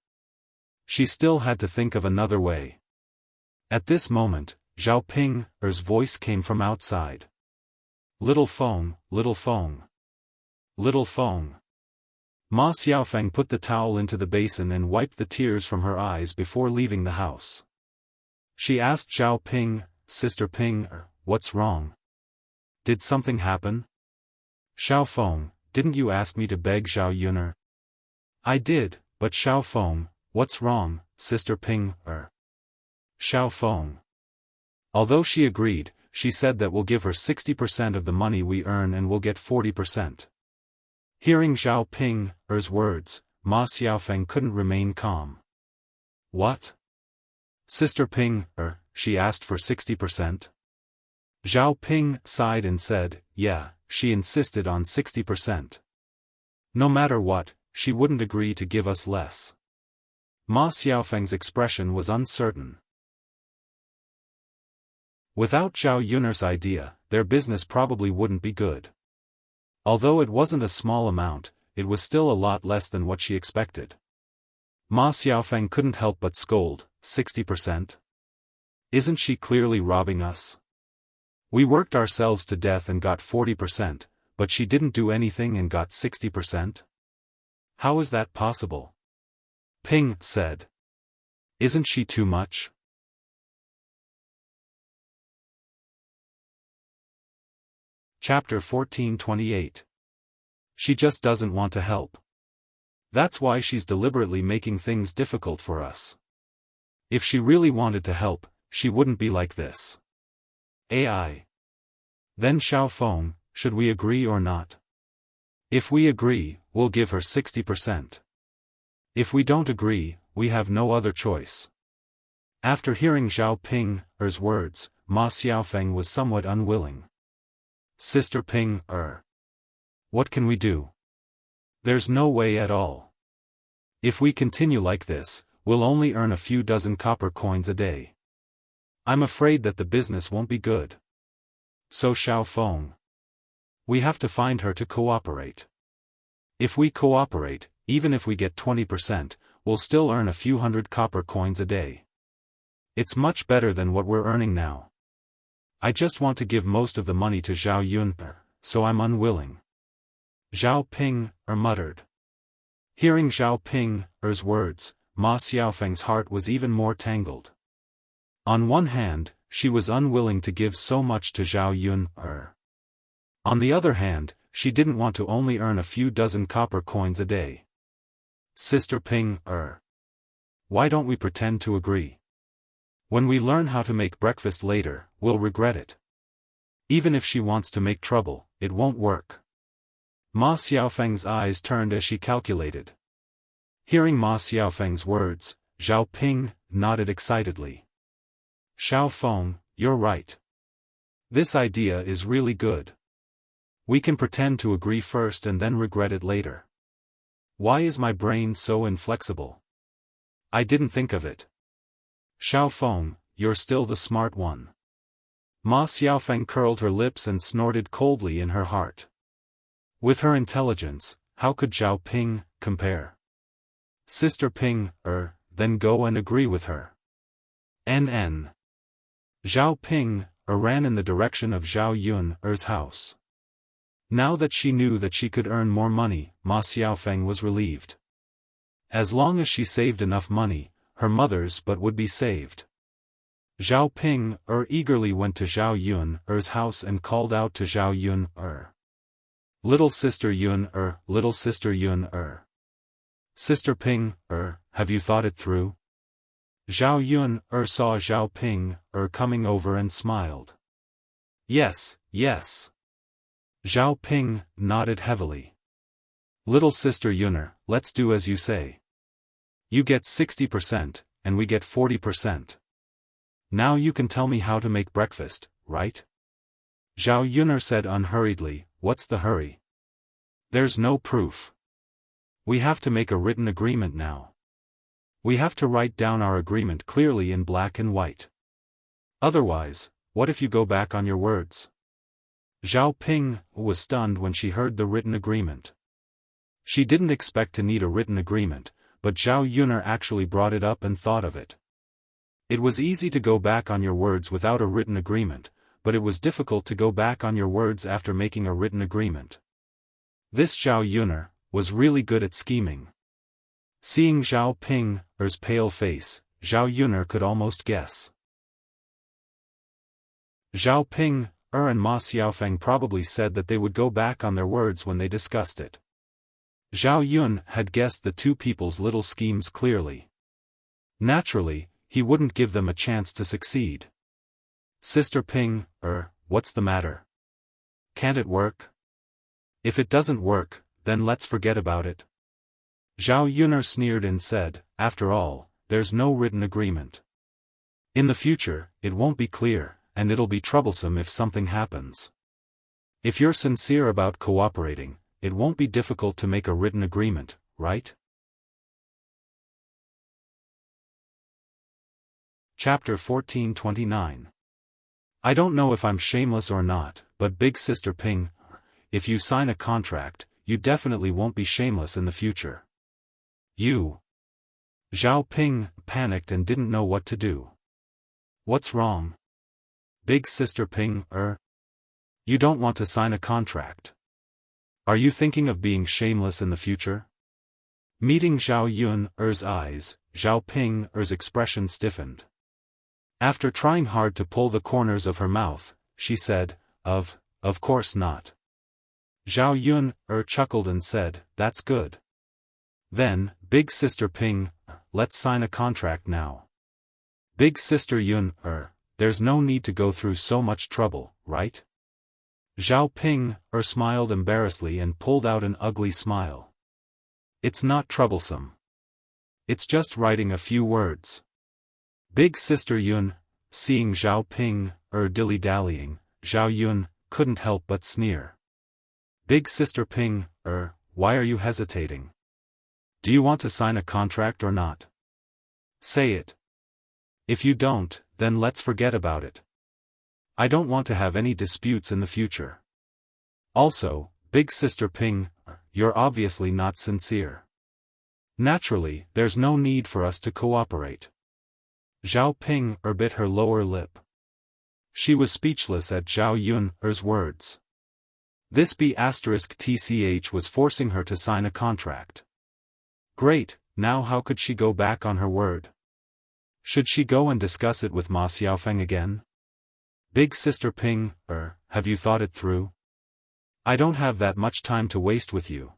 She still had to think of another way. At this moment, Zhao Ping's voice came from outside. "Little Feng, little Feng. Little Feng." Ma Xiaofan put the towel into the basin and wiped the tears from her eyes before leaving the house. She asked Zhao Ping, "Sister Ping, what's wrong? Did something happen?" "Xiaofan, didn't you ask me to beg Zhao Yuner?" "I did, but Xiaofan, what's wrong, Sister Ping, Xiaofan." Although she agreed, she said that we'll give her 60% of the money we earn and we'll get 40%. Hearing Zhao Ping's words, Ma Xiaofan couldn't remain calm. What? Sister Ping, she asked for 60%? Zhao Ping sighed and said, yeah, she insisted on 60%. No matter what, she wouldn't agree to give us less. Ma Xiaofeng's expression was uncertain. Without Zhao Yun'er's idea, their business probably wouldn't be good. Although it wasn't a small amount, it was still a lot less than what she expected. Ma Xiaofan couldn't help but scold, 60%? Isn't she clearly robbing us? We worked ourselves to death and got 40%, but she didn't do anything and got 60%? How is that possible? Ping said. Isn't she too much? Chapter 14:28. She just doesn't want to help. That's why she's deliberately making things difficult for us. If she really wanted to help, she wouldn't be like this. AI. Then Xiaofan, should we agree or not? If we agree, we'll give her 60%. If we don't agree, we have no other choice. After hearing Zhao Ping's words, Ma Xiaofan was somewhat unwilling. Sister Ping, what can we do? There's no way at all. If we continue like this, we'll only earn a few dozen copper coins a day. I'm afraid that the business won't be good. So Xiaofan. We have to find her to cooperate. If we cooperate, even if we get 20%, we'll still earn a few hundred copper coins a day. It's much better than what we're earning now. I just want to give most of the money to Zhao Yun, so I'm unwilling. Zhao Ping, muttered. Hearing Zhao Ping's words, Ma Xiaofeng's heart was even more tangled. On one hand, she was unwilling to give so much to Zhao Yun. On the other hand, she didn't want to only earn a few dozen copper coins a day. Sister Ping, why don't we pretend to agree? When we learn how to make breakfast later, we'll regret it. Even if she wants to make trouble, it won't work. Ma Xiaofeng's eyes turned as she calculated. Hearing Ma Xiaofeng's words, Zhao Ping nodded excitedly. Xiaofan, you're right. This idea is really good. We can pretend to agree first and then regret it later. Why is my brain so inflexible? I didn't think of it. Xiaofan, you're still the smart one. Ma Xiaofeng curled her lips and snorted coldly in her heart. With her intelligence, how could Zhao Ping compare? Sister Ping, then go and agree with her. NN. Zhao Ping, ran in the direction of Zhao Yun's house. Now that she knew that she could earn more money, Ma Xiaofeng was relieved. As long as she saved enough money, her mother's but would be saved. Zhao Ping eagerly went to Zhao Yun's house and called out to Zhao Yun. Little sister Yun, little sister Yun. Sister Ping, have you thought it through? Zhao Yun saw Zhao Ping coming over and smiled. Yes, yes. Zhao Ping nodded heavily. Little sister Yun, let's do as you say. You get 60%, and we get 40%. Now you can tell me how to make breakfast, right? Zhao Yun said unhurriedly, what's the hurry? There's no proof. We have to make a written agreement now. We have to write down our agreement clearly in black and white. Otherwise, what if you go back on your words? Zhao Ping was stunned when she heard the written agreement. She didn't expect to need a written agreement, but Zhao Yun actually brought it up and thought of it. It was easy to go back on your words without a written agreement, but it was difficult to go back on your words after making a written agreement. This Zhao Yun was really good at scheming. Seeing Zhao Ping's pale face, Zhao Yun could almost guess. Zhao Ping and Ma Xiaofeng probably said that they would go back on their words when they discussed it. Zhao Yun had guessed the two people's little schemes clearly. Naturally, he wouldn't give them a chance to succeed. Sister Ping, what's the matter? Can't it work? If it doesn't work, then let's forget about it. Zhao Yun sneered and said, after all, there's no written agreement. In the future, it won't be clear, and it'll be troublesome if something happens. If you're sincere about cooperating, it won't be difficult to make a written agreement, right? Chapter 1429. I don't know if I'm shameless or not, but Big Sister Ping, if you sign a contract, you definitely won't be shameless in the future. You. Zhao Ping panicked and didn't know what to do. What's wrong? Big Sister Ping, You don't want to sign a contract. Are you thinking of being shameless in the future? Meeting Zhao Yun's eyes, Zhao Ping's expression stiffened. After trying hard to pull the corners of her mouth, she said, Of course not. Zhao Yun chuckled and said, that's good. Then, Big Sister Ping, let's sign a contract now. Big Sister Yun, there's no need to go through so much trouble, right? Zhao Ping smiled embarrassedly and pulled out an ugly smile. It's not troublesome. It's just writing a few words. Big Sister Yun, seeing Zhao Ping dilly-dallying, Zhao Yun couldn't help but sneer. Big Sister Ping, why are you hesitating? Do you want to sign a contract or not? Say it. If you don't, then let's forget about it. I don't want to have any disputes in the future. Also, Big Sister Ping, you're obviously not sincere. Naturally, there's no need for us to cooperate. Zhao Ping bit her lower lip. She was speechless at Zhao Yun's words. This B***TCH was forcing her to sign a contract. Great, now how could she go back on her word? Should she go and discuss it with Ma Xiaofan again? Big Sister Ping, have you thought it through? I don't have that much time to waste with you.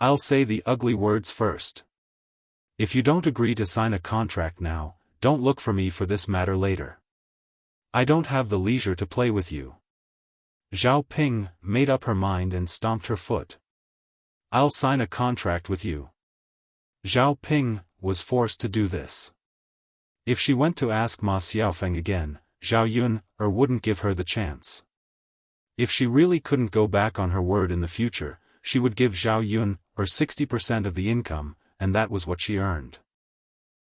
I'll say the ugly words first. If you don't agree to sign a contract now, don't look for me for this matter later. I don't have the leisure to play with you. Zhao Ping made up her mind and stomped her foot. I'll sign a contract with you. Zhao Ping was forced to do this. If she went to ask Ma Xiaofan again, Zhao Yun wouldn't give her the chance. If she really couldn't go back on her word in the future, she would give Zhao Yun 60% of the income, and that was what she earned.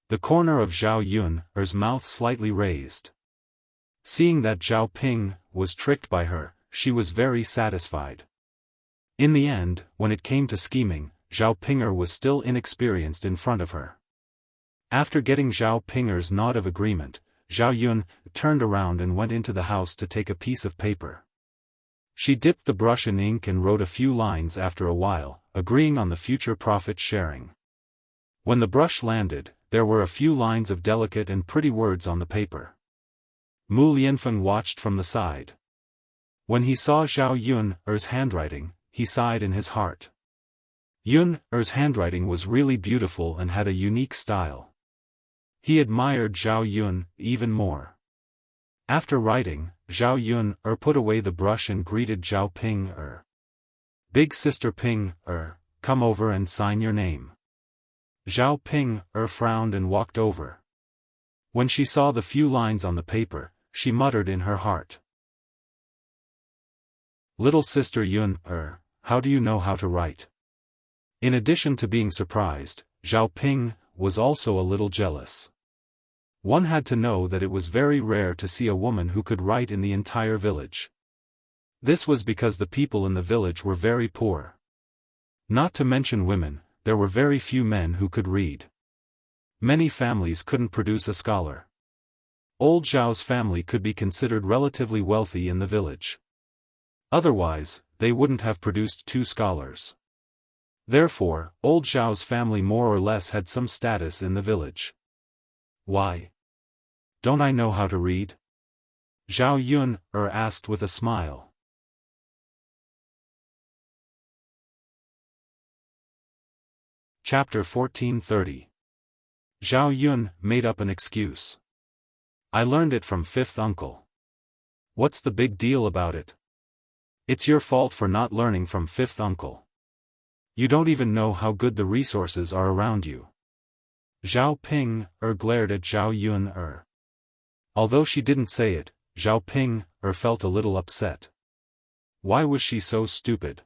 The corner of Zhao Yun's mouth slightly raised. Seeing that Zhao Ping was tricked by her, she was very satisfied. In the end, when it came to scheming, Zhao Ping was still inexperienced in front of her. After getting Zhao Ping's nod of agreement, Zhao Yun turned around and went into the house to take a piece of paper. She dipped the brush in ink and wrote a few lines after a while, agreeing on the future profit sharing. When the brush landed, there were a few lines of delicate and pretty words on the paper. Mu Lianfeng watched from the side. When he saw Zhao Yun's handwriting, he sighed in his heart. Yun's handwriting was really beautiful and had a unique style. He admired Zhao Yun even more. After writing, Zhao Yun put away the brush and greeted Zhao Ping. Big Sister Ping, come over and sign your name. Zhao Ping frowned and walked over. When she saw the few lines on the paper, she muttered in her heart. Little Sister Yun, how do you know how to write? In addition to being surprised, Zhao Ping was also a little jealous. One had to know that it was very rare to see a woman who could write in the entire village. This was because the people in the village were very poor. Not to mention women, there were very few men who could read. Many families couldn't produce a scholar. Old Zhao's family could be considered relatively wealthy in the village. Otherwise, they wouldn't have produced 2 scholars. Therefore, old Zhao's family more or less had some status in the village. Why? Don't I know how to read? Zhao Yun asked with a smile. Chapter 1430. Zhao Yun made up an excuse. I learned it from fifth uncle. What's the big deal about it? It's your fault for not learning from fifth uncle. You don't even know how good the resources are around you. Zhao Ping glared at Zhao Yun. Although she didn't say it, Zhao Ping felt a little upset. Why was she so stupid?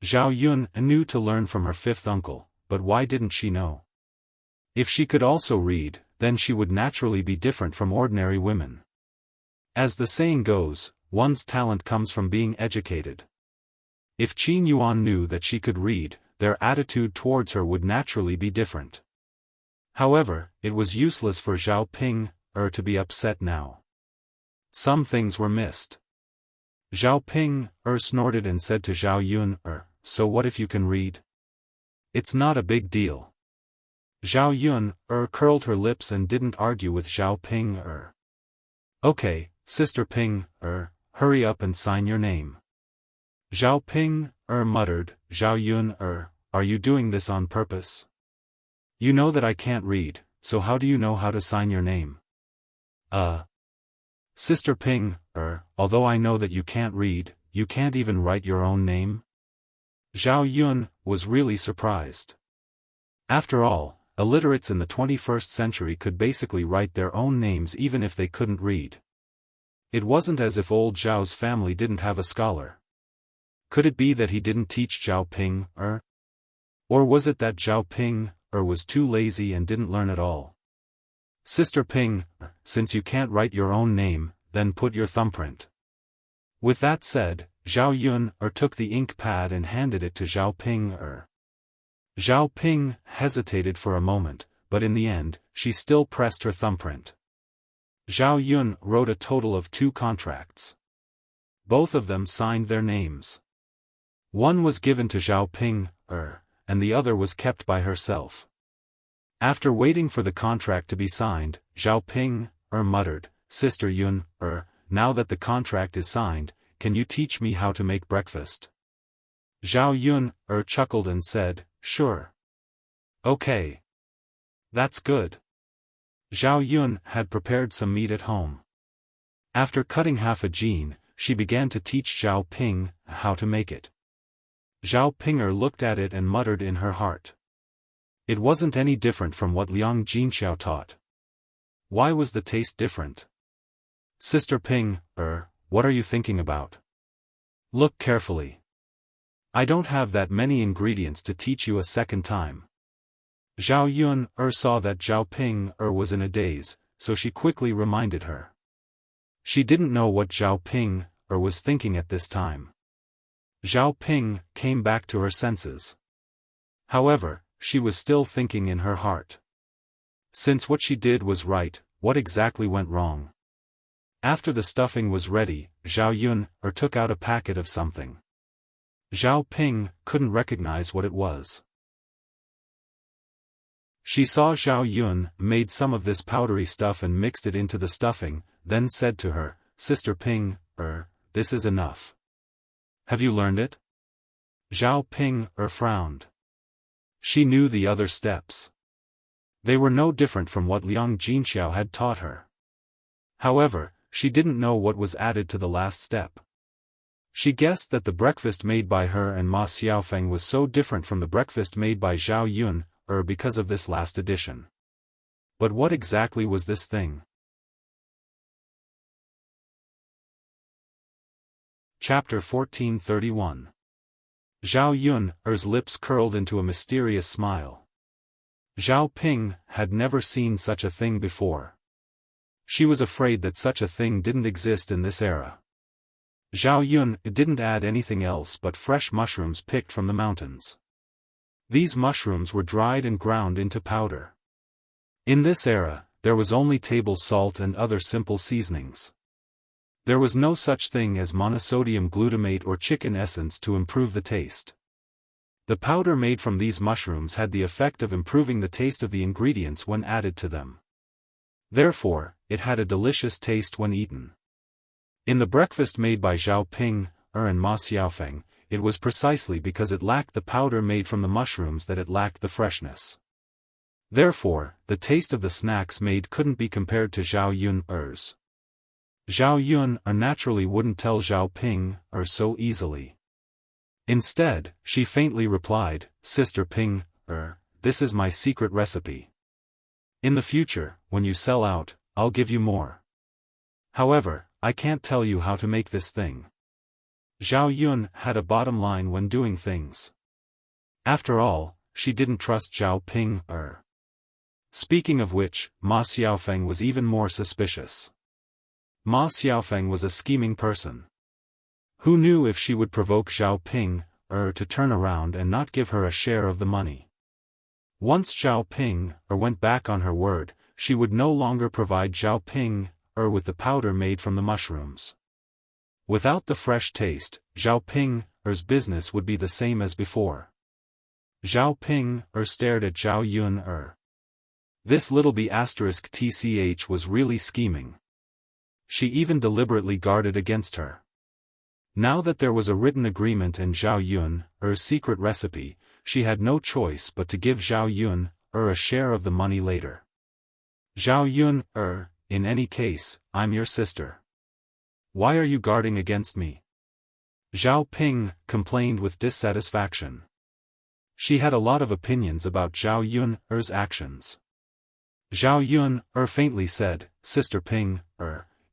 Zhao Yun knew to learn from her fifth uncle, but why didn't she know? If she could also read, then she would naturally be different from ordinary women. As the saying goes, one's talent comes from being educated. If Qin Yuan knew that she could read, their attitude towards her would naturally be different. However, it was useless for Zhao Ping to be upset now. Some things were missed. Zhao Ping snorted and said to Zhao Yun, so what if you can read? It's not a big deal. Zhao Yun curled her lips and didn't argue with Zhao Ping. Okay, Sister Ping, hurry up and sign your name. Zhao Ping muttered. Zhao Yun, are you doing this on purpose? You know that I can't read, so how do you know how to sign your name? Sister Ping, although I know that you can't read, you can't even write your own name? Zhao Yun was really surprised. After all, illiterates in the 21st century could basically write their own names even if they couldn't read. It wasn't as if old Zhao's family didn't have a scholar. Could it be that he didn't teach Zhao Ping, Or was it that Zhao Ping, was too lazy and didn't learn at all? Sister Ping, since you can't write your own name, then put your thumbprint. With that said, Zhao Yun took the ink pad and handed it to Zhao Ping. Zhao Ping hesitated for a moment, but in the end, she still pressed her thumbprint. Zhao Yun wrote a total of 2 contracts. Both of them signed their names. One was given to Zhao Ping, and the other was kept by herself. After waiting for the contract to be signed, Zhao Ping muttered, Sister Yun, now that the contract is signed, can you teach me how to make breakfast? Zhao Yun chuckled and said, sure. Okay. That's good. Zhao Yun had prepared some meat at home. After cutting half a jean, she began to teach Zhao Ping how to make it. Zhao Pinger looked at it and muttered in her heart. It wasn't any different from what Liang Jinxiao taught. Why was the taste different? Sister Ping, what are you thinking about? Look carefully. I don't have that many ingredients to teach you a second time. Zhao Yun saw that Zhao Ping was in a daze, so she quickly reminded her. She didn't know what Zhao Ping was thinking at this time. Zhao Ping came back to her senses. However, she was still thinking in her heart. Since what she did was right, what exactly went wrong? After the stuffing was ready, Zhao Yun took out a packet of something. Zhao Ping couldn't recognize what it was. She saw Zhao Yun made some of this powdery stuff and mixed it into the stuffing, then said to her, Sister Ping, this is enough. Have you learned it? Zhao Ping frowned. She knew the other steps. They were no different from what Liang Jinxiao had taught her. However, she didn't know what was added to the last step. She guessed that the breakfast made by her and Ma Xiaofan was so different from the breakfast made by Zhao Yun, because of this last addition. But what exactly was this thing? Chapter 1431. Zhao Yun's lips curled into a mysterious smile. Zhao Ping had never seen such a thing before. She was afraid that such a thing didn't exist in this era. Zhao Yun didn't add anything else but fresh mushrooms picked from the mountains. These mushrooms were dried and ground into powder. In this era, there was only table salt and other simple seasonings. There was no such thing as monosodium glutamate or chicken essence to improve the taste. The powder made from these mushrooms had the effect of improving the taste of the ingredients when added to them. Therefore, it had a delicious taste when eaten. In the breakfast made by Zhao Ping and Ma Xiaofan, it was precisely because it lacked the powder made from the mushrooms that it lacked the freshness. Therefore, the taste of the snacks made couldn't be compared to Zhao Yun's. Zhao Yun naturally wouldn't tell Zhao Ping so easily. Instead, she faintly replied, Sister Ping, this is my secret recipe. In the future, when you sell out, I'll give you more. However, I can't tell you how to make this thing. Zhao Yun had a bottom line when doing things. After all, she didn't trust Zhao Ping. Speaking of which, Ma Xiaofeng was even more suspicious. Ma Xiaofeng was a scheming person. Who knew if she would provoke Zhao Ping, to turn around and not give her a share of the money. Once Zhao Ping, went back on her word, she would no longer provide Zhao Ping, with the powder made from the mushrooms. Without the fresh taste, Zhao Ping's business would be the same as before. Zhao Ping, stared at Zhao Yun, This little b***tch was really scheming. She even deliberately guarded against her. Now that there was a written agreement and Zhao Yun's secret recipe, she had no choice but to give Zhao Yun, a share of the money later. Zhao Yun, in any case, I'm your sister. Why are you guarding against me? Zhao Ping complained with dissatisfaction. She had a lot of opinions about Zhao Yun's actions. Zhao Yun, faintly said, Sister Ping,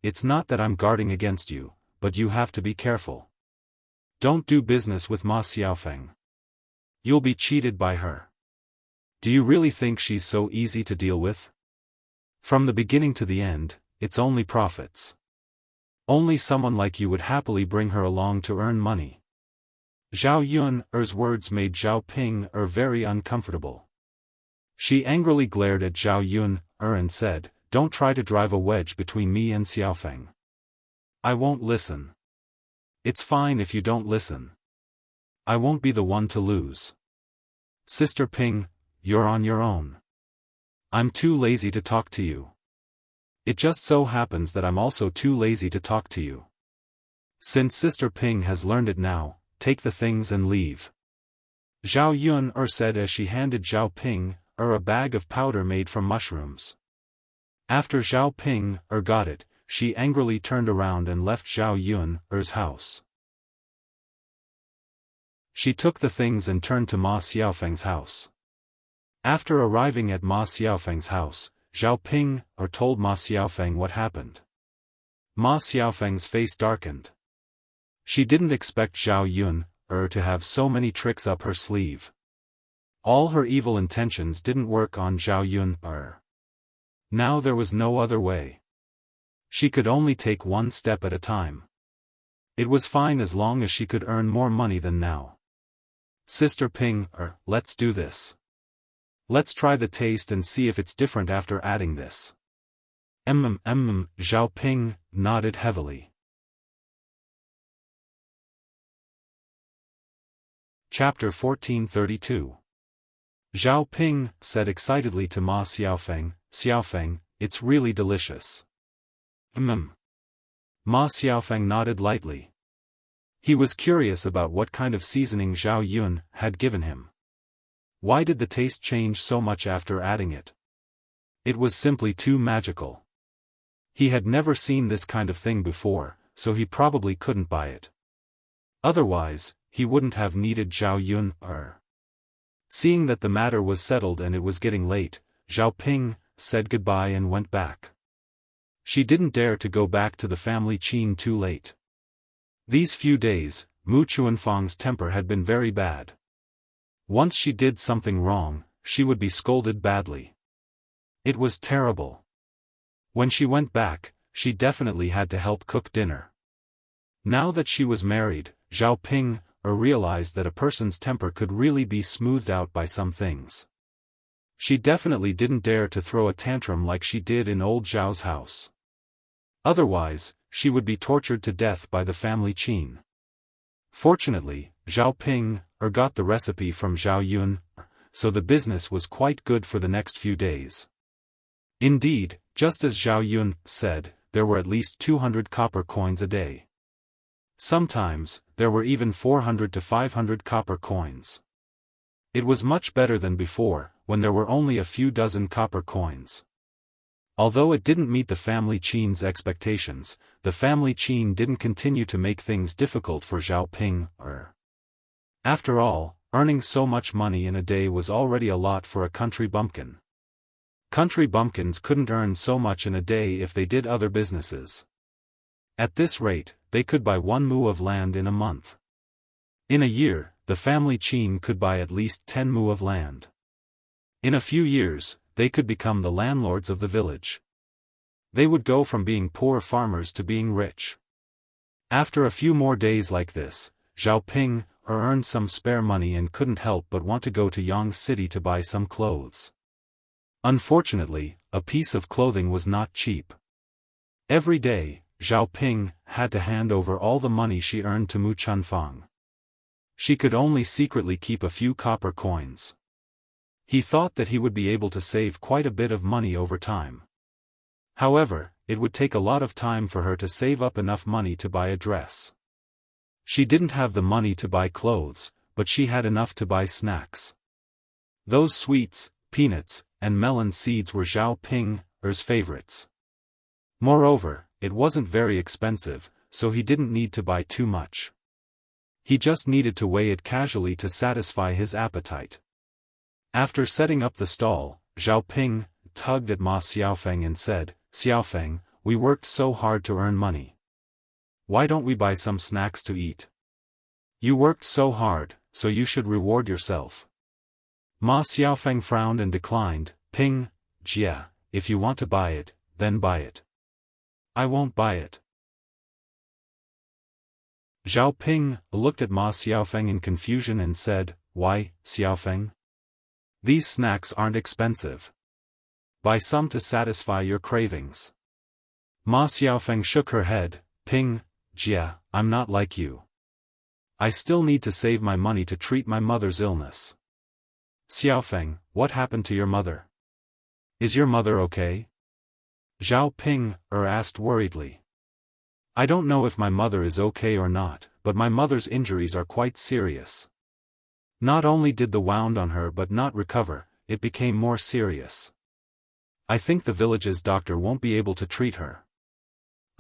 it's not that I'm guarding against you, but you have to be careful. Don't do business with Ma Xiaofeng. You'll be cheated by her. Do you really think she's so easy to deal with? From the beginning to the end, it's only profits. Only someone like you would happily bring her along to earn money. Zhao Yun's words made Zhao Ping very uncomfortable. She angrily glared at Zhao Yun, and said, Don't try to drive a wedge between me and Xiaofeng. I won't listen. It's fine if you don't listen. I won't be the one to lose. Sister Ping, you're on your own. I'm too lazy to talk to you. It just so happens that I'm also too lazy to talk to you. Since Sister Ping has learned it now, take the things and leave. Zhao Yun said as she handed Zhao Ping a bag of powder made from mushrooms. After Zhao Ping got it, she angrily turned around and left Zhao Yun's house. She took the things and turned to Ma Xiaofeng's house. After arriving at Ma Xiaofeng's house, Zhao Ping told Ma Xiaofeng what happened. Ma Xiaofeng's face darkened. She didn't expect Zhao Yun to have so many tricks up her sleeve. All her evil intentions didn't work on Zhao Yun. Now there was no other way. She could only take one step at a time. It was fine as long as she could earn more money than now. Sister Ping, let's do this. Let's try the taste and see if it's different after adding this. Zhao Ping nodded heavily. Chapter 1432. Zhao Ping said excitedly to Ma Xiaofeng, Xiaofeng, it's really delicious. Ma Xiaofeng nodded lightly. He was curious about what kind of seasoning Zhao Yun had given him. Why did the taste change so much after adding it? It was simply too magical. He had never seen this kind of thing before, so he probably couldn't buy it. Otherwise, he wouldn't have needed Zhao Yun. Seeing that the matter was settled and it was getting late, Zhao Ping said goodbye and went back. She didn't dare to go back to the family Qin too late. These few days, Mu Chuanfang's temper had been very bad. Once she did something wrong, she would be scolded badly. It was terrible. When she went back, she definitely had to help cook dinner. Now that she was married, Zhao Ping realized that a person's temper could really be smoothed out by some things. She definitely didn't dare to throw a tantrum like she did in old Zhao's house. Otherwise, she would be tortured to death by the family Qin. Fortunately, Zhao Ping got the recipe from Zhao Yun, so the business was quite good for the next few days. Indeed, just as Zhao Yun said, there were at least 200 copper coins a day. Sometimes, there were even 400 to 500 copper coins. It was much better than before, when there were only a few dozen copper coins. Although it didn't meet the family Qin's expectations, the family Qin didn't continue to make things difficult for Zhao Ping. After all, earning so much money in a day was already a lot for a country bumpkin. Country bumpkins couldn't earn so much in a day if they did other businesses. At this rate, they could buy 1 mu of land in a month. In a year, the family Qin could buy at least 10 mu of land. In a few years, they could become the landlords of the village. They would go from being poor farmers to being rich. After a few more days like this, Xiaoping earned some spare money and couldn't help but want to go to Yang City to buy some clothes. Unfortunately, a piece of clothing was not cheap. Every day, Xiaoping had to hand over all the money she earned to Mu Chunfang. She could only secretly keep a few copper coins. He thought that he would be able to save quite a bit of money over time. However, it would take a lot of time for her to save up enough money to buy a dress. She didn't have the money to buy clothes, but she had enough to buy snacks. Those sweets, peanuts, and melon seeds were Xiaoping's favorites. Moreover, it wasn't very expensive, so he didn't need to buy too much. He just needed to weigh it casually to satisfy his appetite. After setting up the stall, Xiaoping tugged at Ma Xiaofan and said, "Xiaofan, we worked so hard to earn money. Why don't we buy some snacks to eat? You worked so hard, so you should reward yourself." Ma Xiaofan frowned and declined. "Ping, Jia, if you want to buy it, then buy it. I won't buy it." Xiaoping looked at Ma Xiaofan in confusion and said, "Why, Xiaofan? These snacks aren't expensive. Buy some to satisfy your cravings." Ma Xiaofan shook her head. "Ping, Jia, I'm not like you. I still need to save my money to treat my mother's illness." "Xiaofan, what happened to your mother? Is your mother okay?" Xiaoping asked worriedly. "I don't know if my mother is okay or not, but my mother's injuries are quite serious. Not only did the wound on her but not recover, it became more serious. I think the village's doctor won't be able to treat her.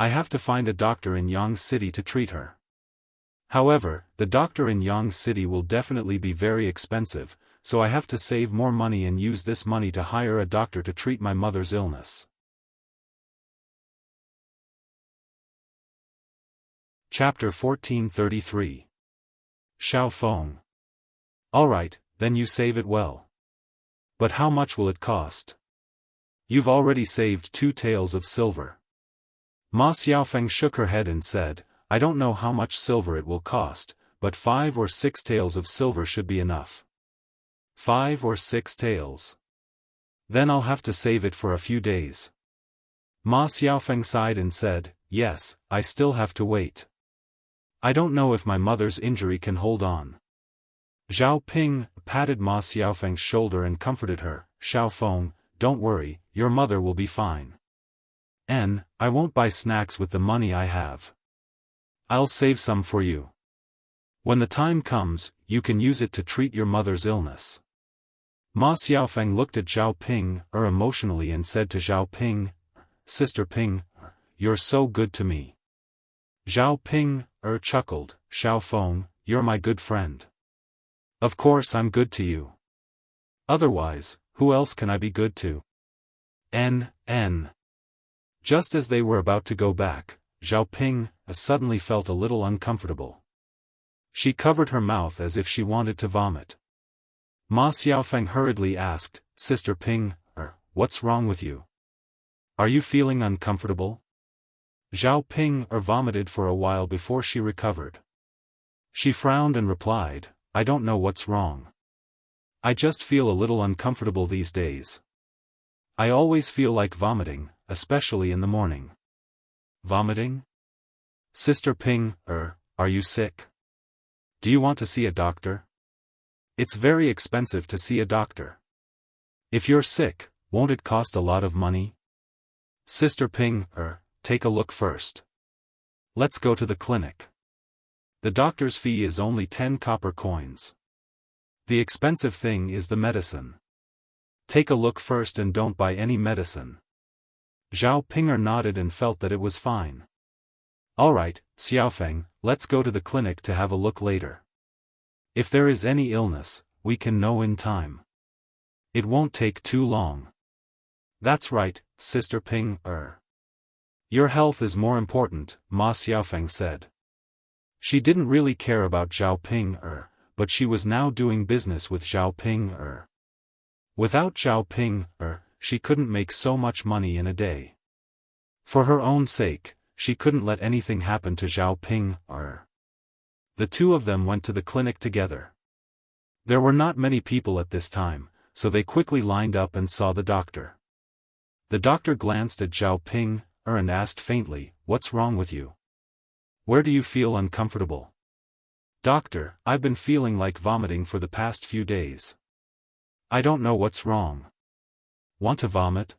I have to find a doctor in Yang City to treat her. However, the doctor in Yang City will definitely be very expensive, so I have to save more money and use this money to hire a doctor to treat my mother's illness." Chapter 1433. Xiaofan. "Alright, then you save it well. But how much will it cost?" "You've already saved 2 taels of silver." Ma Xiaofan shook her head and said, "I don't know how much silver it will cost, but 5 or 6 taels of silver should be enough." 5 or 6 taels. Then I'll have to save it for a few days. Ma Xiaofan sighed and said, "Yes, I still have to wait. I don't know if my mother's injury can hold on." Xiaoping patted Ma Xiaofang's shoulder and comforted her. "Xiaofan, don't worry, your mother will be fine. And I won't buy snacks with the money I have. I'll save some for you. When the time comes, you can use it to treat your mother's illness." Ma Xiaofan looked at Xiaoping emotionally and said to Xiaoping, "Sister Ping, you're so good to me." Xiaoping chuckled. "Xiaofan, you're my good friend. Of course I'm good to you. Otherwise, who else can I be good to?" N. Just as they were about to go back, Xiaoping suddenly felt a little uncomfortable. She covered her mouth as if she wanted to vomit. Ma Xiaofan hurriedly asked, "Sister Ping, what's wrong with you? Are you feeling uncomfortable?" Xiaoping vomited for a while before she recovered. She frowned and replied, "I don't know what's wrong. I just feel a little uncomfortable these days. I always feel like vomiting, especially in the morning." "Vomiting? Sister Ping, are you sick? Do you want to see a doctor? It's very expensive to see a doctor. If you're sick, won't it cost a lot of money? Sister Ping, take a look first. Let's go to the clinic. The doctor's fee is only 10 copper coins. The expensive thing is the medicine. Take a look first and don't buy any medicine." Xiaoping nodded and felt that it was fine. "Alright, Xiaofan, let's go to the clinic to have a look later. If there is any illness, we can know in time. It won't take too long. That's right, Sister Ping. Your health is more important, Ma Xiaofan said. She didn't really care about Zhao Ping, but she was now doing business with Zhao Ping. Without Zhao Ping, she couldn't make so much money in a day. For her own sake, she couldn't let anything happen to Zhao Ping. The two of them went to the clinic together. There were not many people at this time, so they quickly lined up and saw the doctor. The doctor glanced at Zhao Ping, and asked faintly, "What's wrong with you? Where do you feel uncomfortable?" "Doctor, I've been feeling like vomiting for the past few days. I don't know what's wrong." "Want to vomit?"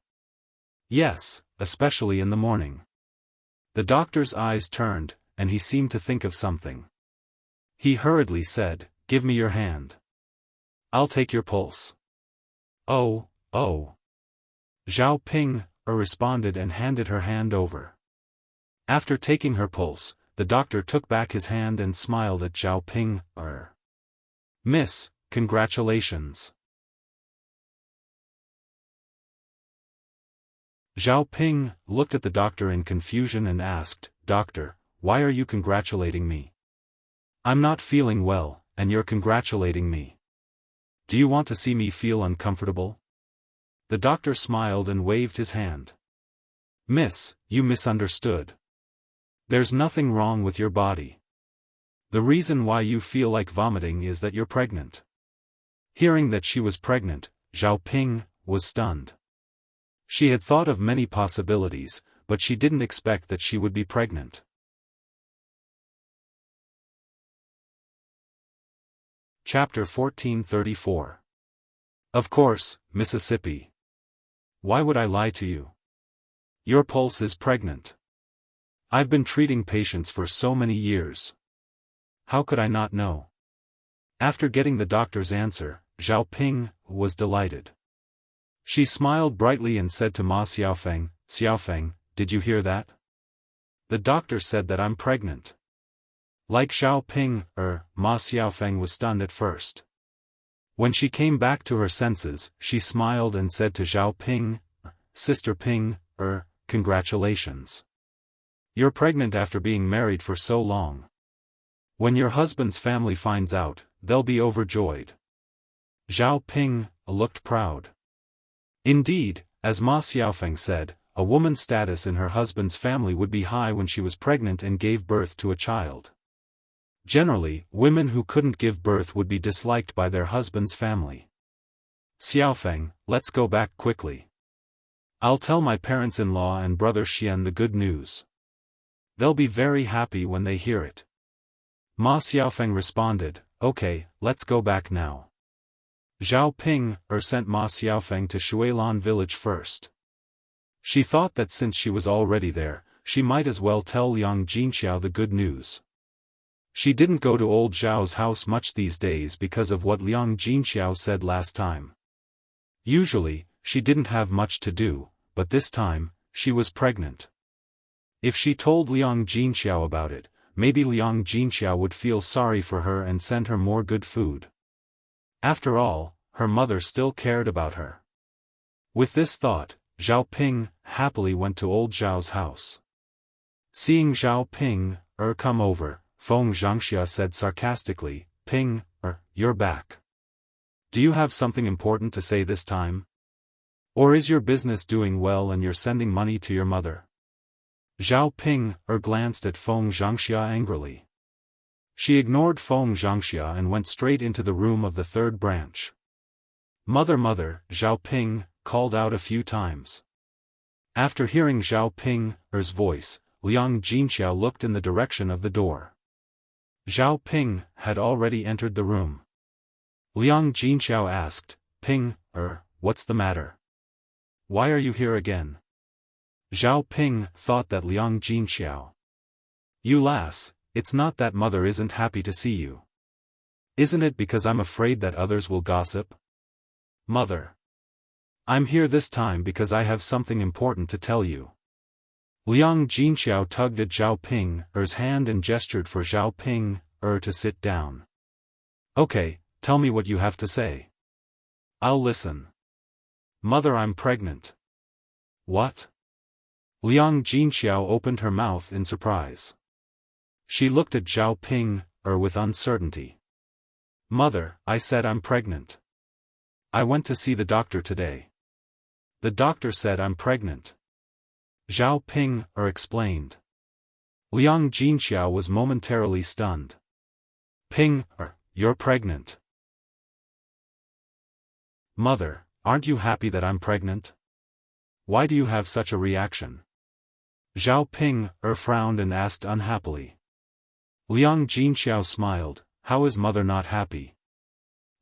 "Yes, especially in the morning." The doctor's eyes turned, and he seemed to think of something. He hurriedly said, "Give me your hand. I'll take your pulse." Oh. Zhao Ping, responded and handed her hand over. After taking her pulse, the doctor took back his hand and smiled at Zhao Ping. "Miss, congratulations." Zhao Ping looked at the doctor in confusion and asked, "Doctor, why are you congratulating me? I'm not feeling well, and you're congratulating me. Do you want to see me feel uncomfortable?" The doctor smiled and waved his hand. "Miss, you misunderstood. There's nothing wrong with your body. The reason why you feel like vomiting is that you're pregnant." Hearing that she was pregnant, Zhao Ping was stunned. She had thought of many possibilities, but she didn't expect that she would be pregnant. Chapter 1434. Of course, Mississippi. Why would I lie to you? Your pulse is pregnant. I've been treating patients for so many years. How could I not know? After getting the doctor's answer, Zhao Ping was delighted. She smiled brightly and said to Ma Xiaofan, "Xiaofan, did you hear that? The doctor said that I'm pregnant." Like Zhao Ping, Ma Xiaofan was stunned at first. When she came back to her senses, she smiled and said to Zhao Ping, "Sister Ping, congratulations. You're pregnant after being married for so long. When your husband's family finds out, they'll be overjoyed." Zhao Ping looked proud. Indeed, as Ma Xiaofan said, a woman's status in her husband's family would be high when she was pregnant and gave birth to a child. Generally, women who couldn't give birth would be disliked by their husband's family. "Xiaofan, let's go back quickly. I'll tell my parents-in-law and brother Xian the good news. They'll be very happy when they hear it." Ma Xiaofan responded, "Okay, let's go back now." Zhao Ping sent Ma Xiaofan to Shuilan village first. She thought that since she was already there, she might as well tell Liang Jinxiao the good news. She didn't go to old Zhao's house much these days because of what Liang Jinxiao said last time. Usually, she didn't have much to do, but this time, she was pregnant. If she told Liang Jinxiao about it, maybe Liang Jinxiao would feel sorry for her and send her more good food. After all, her mother still cared about her. With this thought, Zhao Ping happily went to old Zhao's house. Seeing Zhao Ping come over, Feng Zhangxia said sarcastically, "Ping, you're back. Do you have something important to say this time? Or is your business doing well and you're sending money to your mother?" Zhao Ping glanced at Feng Zhangxia angrily. She ignored Feng Zhangxia and went straight into the room of the third branch. "Mother, mother," Zhao Ping called out a few times. After hearing Zhao Ping's voice, Liang Jinxiao looked in the direction of the door. Zhao Ping had already entered the room. Liang Jinxiao asked, "Ping, what's the matter? Why are you here again?" Zhao Ping thought that Liang Jinxiao. "You lass, it's not that mother isn't happy to see you. Isn't it because I'm afraid that others will gossip? Mother. I'm here this time because I have something important to tell you." Liang Jinxiao tugged at Zhao Ping's hand and gestured for Zhao Ping to sit down. Okay, tell me what you have to say. I'll listen. Mother, I'm pregnant. What? Liang Jinxiao opened her mouth in surprise. She looked at Zhao Ping, with uncertainty. Mother, I said I'm pregnant. I went to see the doctor today. The doctor said I'm pregnant. Zhao Ping, explained. Liang Jinxiao was momentarily stunned. Ping, you're pregnant. Mother, aren't you happy that I'm pregnant? Why do you have such a reaction? Zhao Ping, frowned and asked unhappily. Liang Jinxiao smiled. How is mother not happy?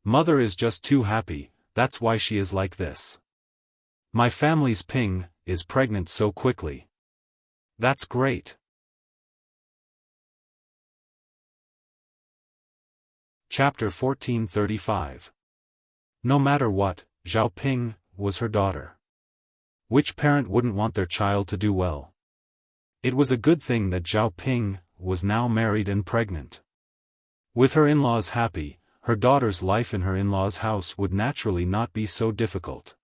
Mother is just too happy, that's why she is like this. My family's Ping is pregnant so quickly. That's great. Chapter 1435. No matter what, Zhao Ping was her daughter. Which parent wouldn't want their child to do well? It was a good thing that Zhao Ping was now married and pregnant. With her in-laws happy, her daughter's life in her in-laws' house would naturally not be so difficult.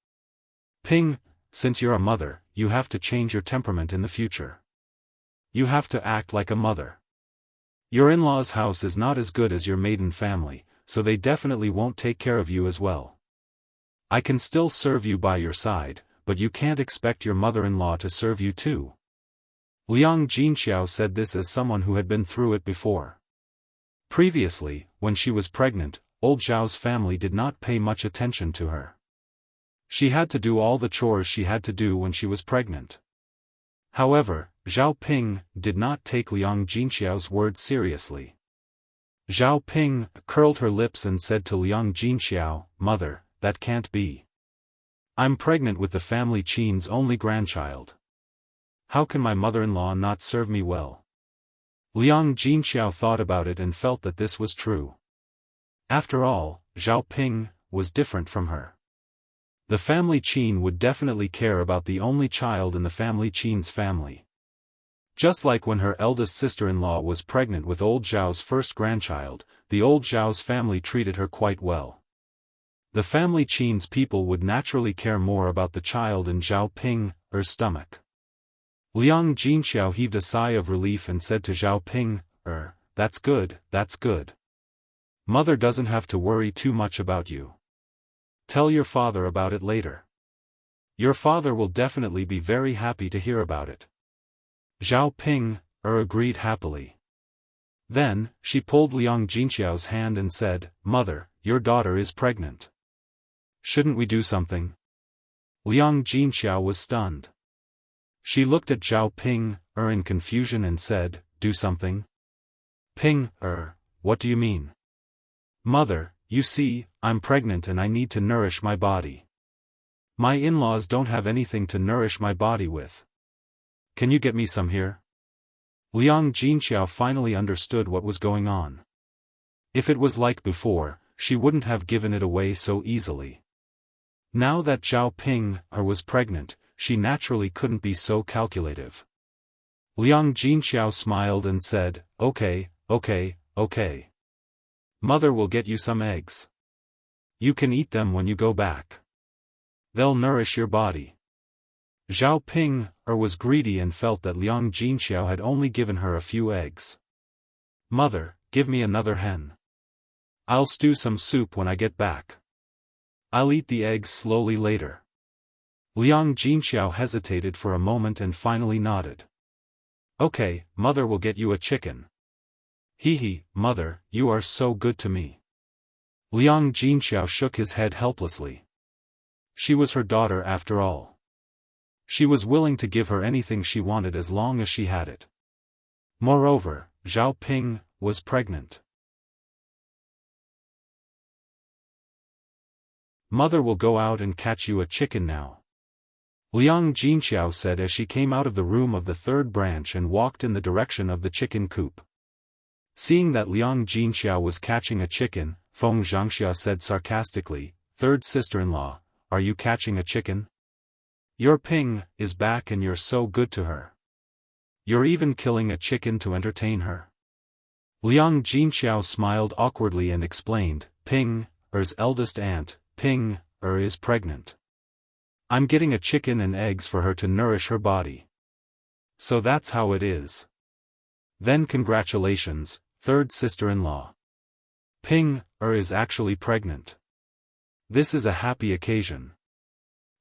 Ping, since you're a mother, you have to change your temperament in the future. You have to act like a mother. Your in-laws' house is not as good as your maiden family, so they definitely won't take care of you as well. I can still serve you by your side, but you can't expect your mother-in-law to serve you too. Liang Jinxiao said this as someone who had been through it before. Previously, when she was pregnant, old Zhao's family did not pay much attention to her. She had to do all the chores she had to do when she was pregnant. However, Zhao Ping did not take Liang Jinxiao's words seriously. Zhao Ping curled her lips and said to Liang Jinxiao, Mother, that can't be. I'm pregnant with the family Qin's only grandchild. How can my mother-in-law not serve me well? Liang Jinxiao thought about it and felt that this was true. After all, Zhao Ping was different from her. The family Qin would definitely care about the only child in the family Qin's family. Just like when her eldest sister-in-law was pregnant with old Zhao's first grandchild, the old Zhao's family treated her quite well. The family Qin's people would naturally care more about the child in Zhao Ping's stomach. Liang Jinxiao heaved a sigh of relief and said to Zhao Ping, that's good, that's good. Mother doesn't have to worry too much about you. Tell your father about it later. Your father will definitely be very happy to hear about it. Zhao Ping, agreed happily. Then, she pulled Liang Jinxiao's hand and said, Mother, your daughter is pregnant. Shouldn't we do something? Liang Jinxiao was stunned. She looked at Zhao Ping, in confusion and said, do something? Ping, what do you mean? Mother, you see, I'm pregnant and I need to nourish my body. My in-laws don't have anything to nourish my body with. Can you get me some here? Liang Jinxiao finally understood what was going on. If it was like before, she wouldn't have given it away so easily. Now that Zhao Ping was pregnant, she naturally couldn't be so calculative. Liang Jinxiao smiled and said, okay. Mother will get you some eggs. You can eat them when you go back. They'll nourish your body. Zhao Ping was greedy and felt that Liang Jinxiao had only given her a few eggs. Mother, give me another hen. I'll stew some soup when I get back. I'll eat the eggs slowly later. Liang Jinxiao hesitated for a moment and finally nodded. Okay, Mother will get you a chicken. Hee, Mother, you are so good to me. Liang Jinxiao shook his head helplessly. She was her daughter after all. She was willing to give her anything she wanted as long as she had it. Moreover, Zhao Ping was pregnant. Mother will go out and catch you a chicken now. Liang Jinxiao said as she came out of the room of the third branch and walked in the direction of the chicken coop. Seeing that Liang Jinxiao was catching a chicken, Feng Zhangxia said sarcastically, Third sister-in-law, are you catching a chicken? Your Ping is back and you're so good to her. You're even killing a chicken to entertain her. Liang Jinxiao smiled awkwardly and explained, Ping Er's eldest aunt, Ping Er is pregnant. I'm getting a chicken and eggs for her to nourish her body. So that's how it is. Then congratulations, third sister-in-law. Ping Er is actually pregnant. This is a happy occasion.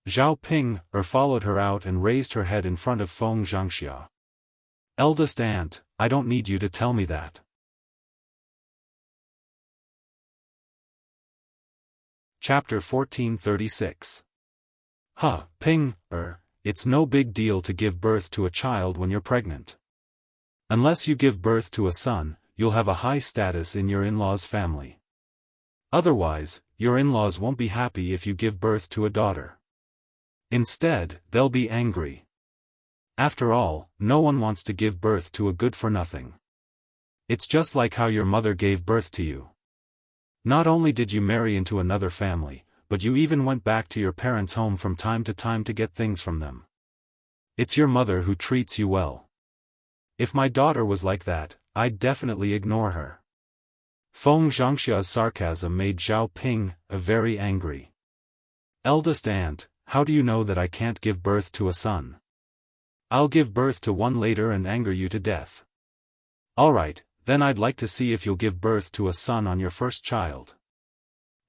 Zhao Ping Er followed her out and raised her head in front of Feng Zhangxia. Eldest aunt, I don't need you to tell me that. Chapter 1436. Ping Er, it's no big deal to give birth to a child when you're pregnant. Unless you give birth to a son, you'll have a high status in your in-laws' family. Otherwise, your in-laws won't be happy if you give birth to a daughter. Instead, they'll be angry. After all, no one wants to give birth to a good-for-nothing. It's just like how your mother gave birth to you. Not only did you marry into another family, but you even went back to your parents' home from time to time to get things from them. It's your mother who treats you well. If my daughter was like that, I'd definitely ignore her. Feng Zhangxia's sarcasm made Zhao Ping very angry. Eldest aunt, how do you know that I can't give birth to a son? I'll give birth to one later and anger you to death. Alright, then I'd like to see if you'll give birth to a son on your first child.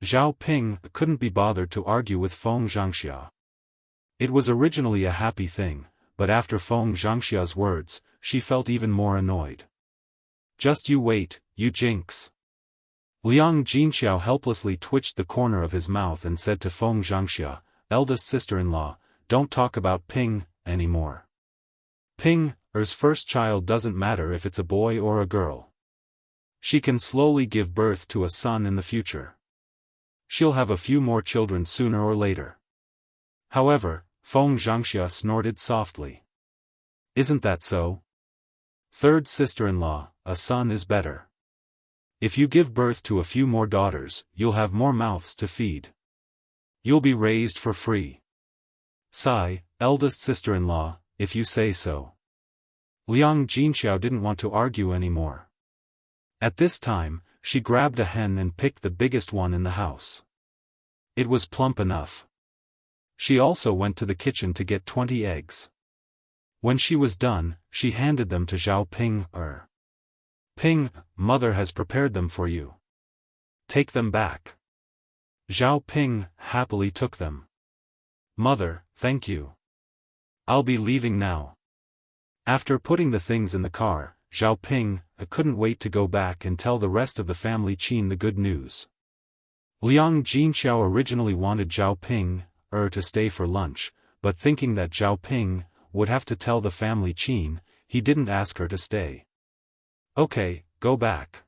Zhao Ping couldn't be bothered to argue with Feng Zhangxia. It was originally a happy thing, but after Feng Zhangxia's words, she felt even more annoyed. Just you wait, you jinx. Liang Jinxiao helplessly twitched the corner of his mouth and said to Feng Zhangxia, eldest sister-in-law, don't talk about Ping anymore. Ping Er's first child doesn't matter if it's a boy or a girl. She can slowly give birth to a son in the future. She'll have a few more children sooner or later. However, Feng Zhangxia snorted softly. Isn't that so? Third sister-in-law, a son is better. If you give birth to a few more daughters, you'll have more mouths to feed. You'll be raised for free. Sigh, eldest sister-in-law, if you say so. Liang Jinxiao didn't want to argue anymore. At this time, she grabbed a hen and picked the biggest one in the house. It was plump enough. She also went to the kitchen to get 20 eggs. When she was done, she handed them to Zhao Ping Er. Ping, mother has prepared them for you. Take them back. Zhao Ping happily took them. Mother, thank you. I'll be leaving now. After putting the things in the car, Zhao Ping couldn't wait to go back and tell the rest of the family Qin the good news. Liang Jinxiao originally wanted Zhao Ping to stay for lunch, but thinking that Zhao Ping would have to tell the family Qin, he didn't ask her to stay. Okay, go back.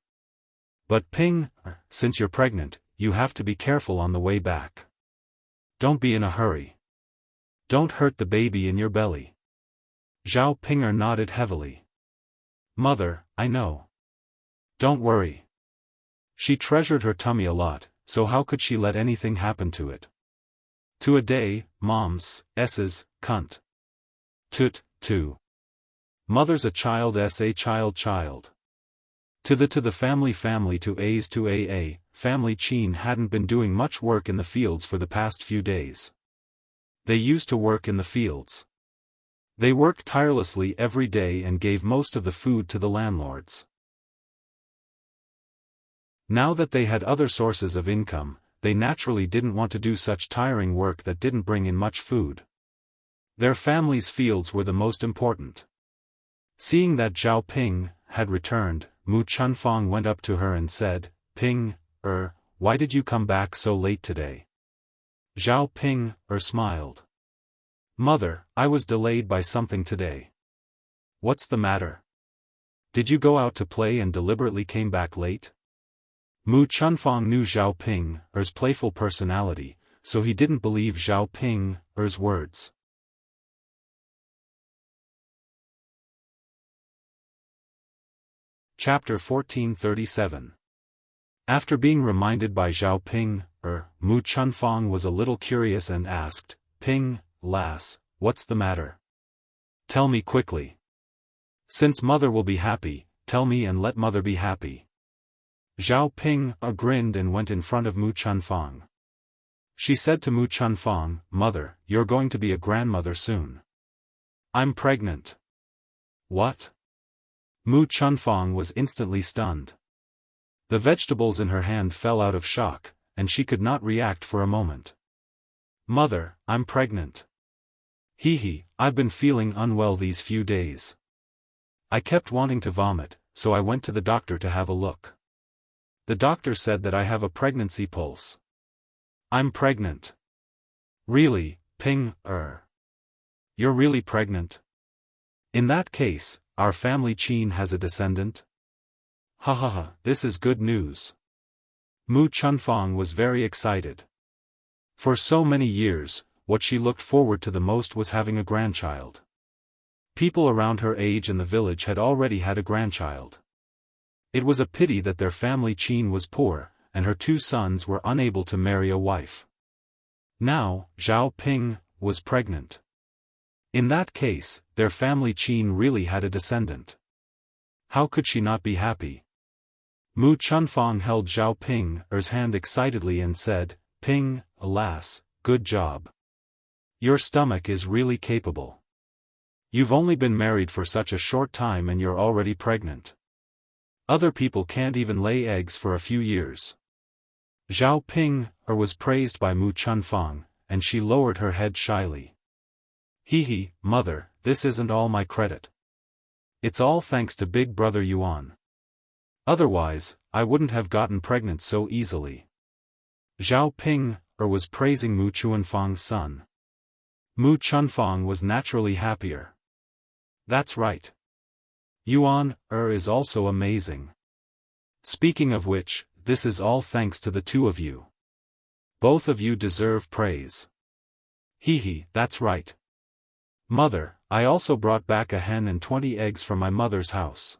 But Ping, since you're pregnant, you have to be careful on the way back. Don't be in a hurry. Don't hurt the baby in your belly. Zhao Pinger nodded heavily. Mother, I know. Don't worry. She treasured her tummy a lot, so how could she let anything happen to it? To a day, moms, s's, cunt. Tut, too. Mother's a child s a child child. To the family to a's to a, family Qin hadn't been doing much work in the fields for the past few days. They used to work in the fields. They worked tirelessly every day and gave most of the food to the landlords. Now that they had other sources of income, they naturally didn't want to do such tiring work that didn't bring in much food. Their family's fields were the most important. Seeing that Zhao Ping had returned, Mu Chunfang went up to her and said, Ping, why did you come back so late today? Zhao Ping, smiled. Mother, I was delayed by something today. What's the matter? Did you go out to play and deliberately came back late? Mu Chunfang knew Zhao Ping's playful personality, so he didn't believe Zhao Ping's words. Chapter 1437. After being reminded by Zhao Ping, Mu Chunfang was a little curious and asked, Ping, lass, what's the matter? Tell me quickly. Since mother will be happy, tell me and let mother be happy. Zhao Ping grinned and went in front of Mu Chunfang. She said to Mu Chunfang, "Mother, you're going to be a grandmother soon." "I'm pregnant." "What?" Mu Chunfang was instantly stunned. The vegetables in her hand fell out of shock, and she could not react for a moment. "Mother, I'm pregnant. Hee, I've been feeling unwell these few days. I kept wanting to vomit, so I went to the doctor to have a look. The doctor said that I have a pregnancy pulse. I'm pregnant." "Really, Ping, You're really pregnant? In that case, our family Qin has a descendant?" Ha, this is good news." Mu Chunfang was very excited. For so many years, what she looked forward to the most was having a grandchild. People around her age in the village had already had a grandchild. It was a pity that their family Qin was poor, and her two sons were unable to marry a wife. Now, Zhao Ping was pregnant. In that case, their family Qin really had a descendant. How could she not be happy? Mu Chunfang held Zhao Ping's hand excitedly and said, "Ping, alas, good job. Your stomach is really capable. You've only been married for such a short time and you're already pregnant. Other people can't even lay eggs for a few years." Zhao Ping was praised by Mu Chunfang, and she lowered her head shyly. Hee, mother, this isn't all my credit. It's all thanks to big brother Yuan. Otherwise, I wouldn't have gotten pregnant so easily. Zhao Ping was praising Mu Chunfang's son. Mu Chunfang was naturally happier. That's right. Yuan is also amazing. Speaking of which, this is all thanks to the two of you. Both of you deserve praise. Hee, that's right. Mother, I also brought back a hen and 20 eggs from my mother's house.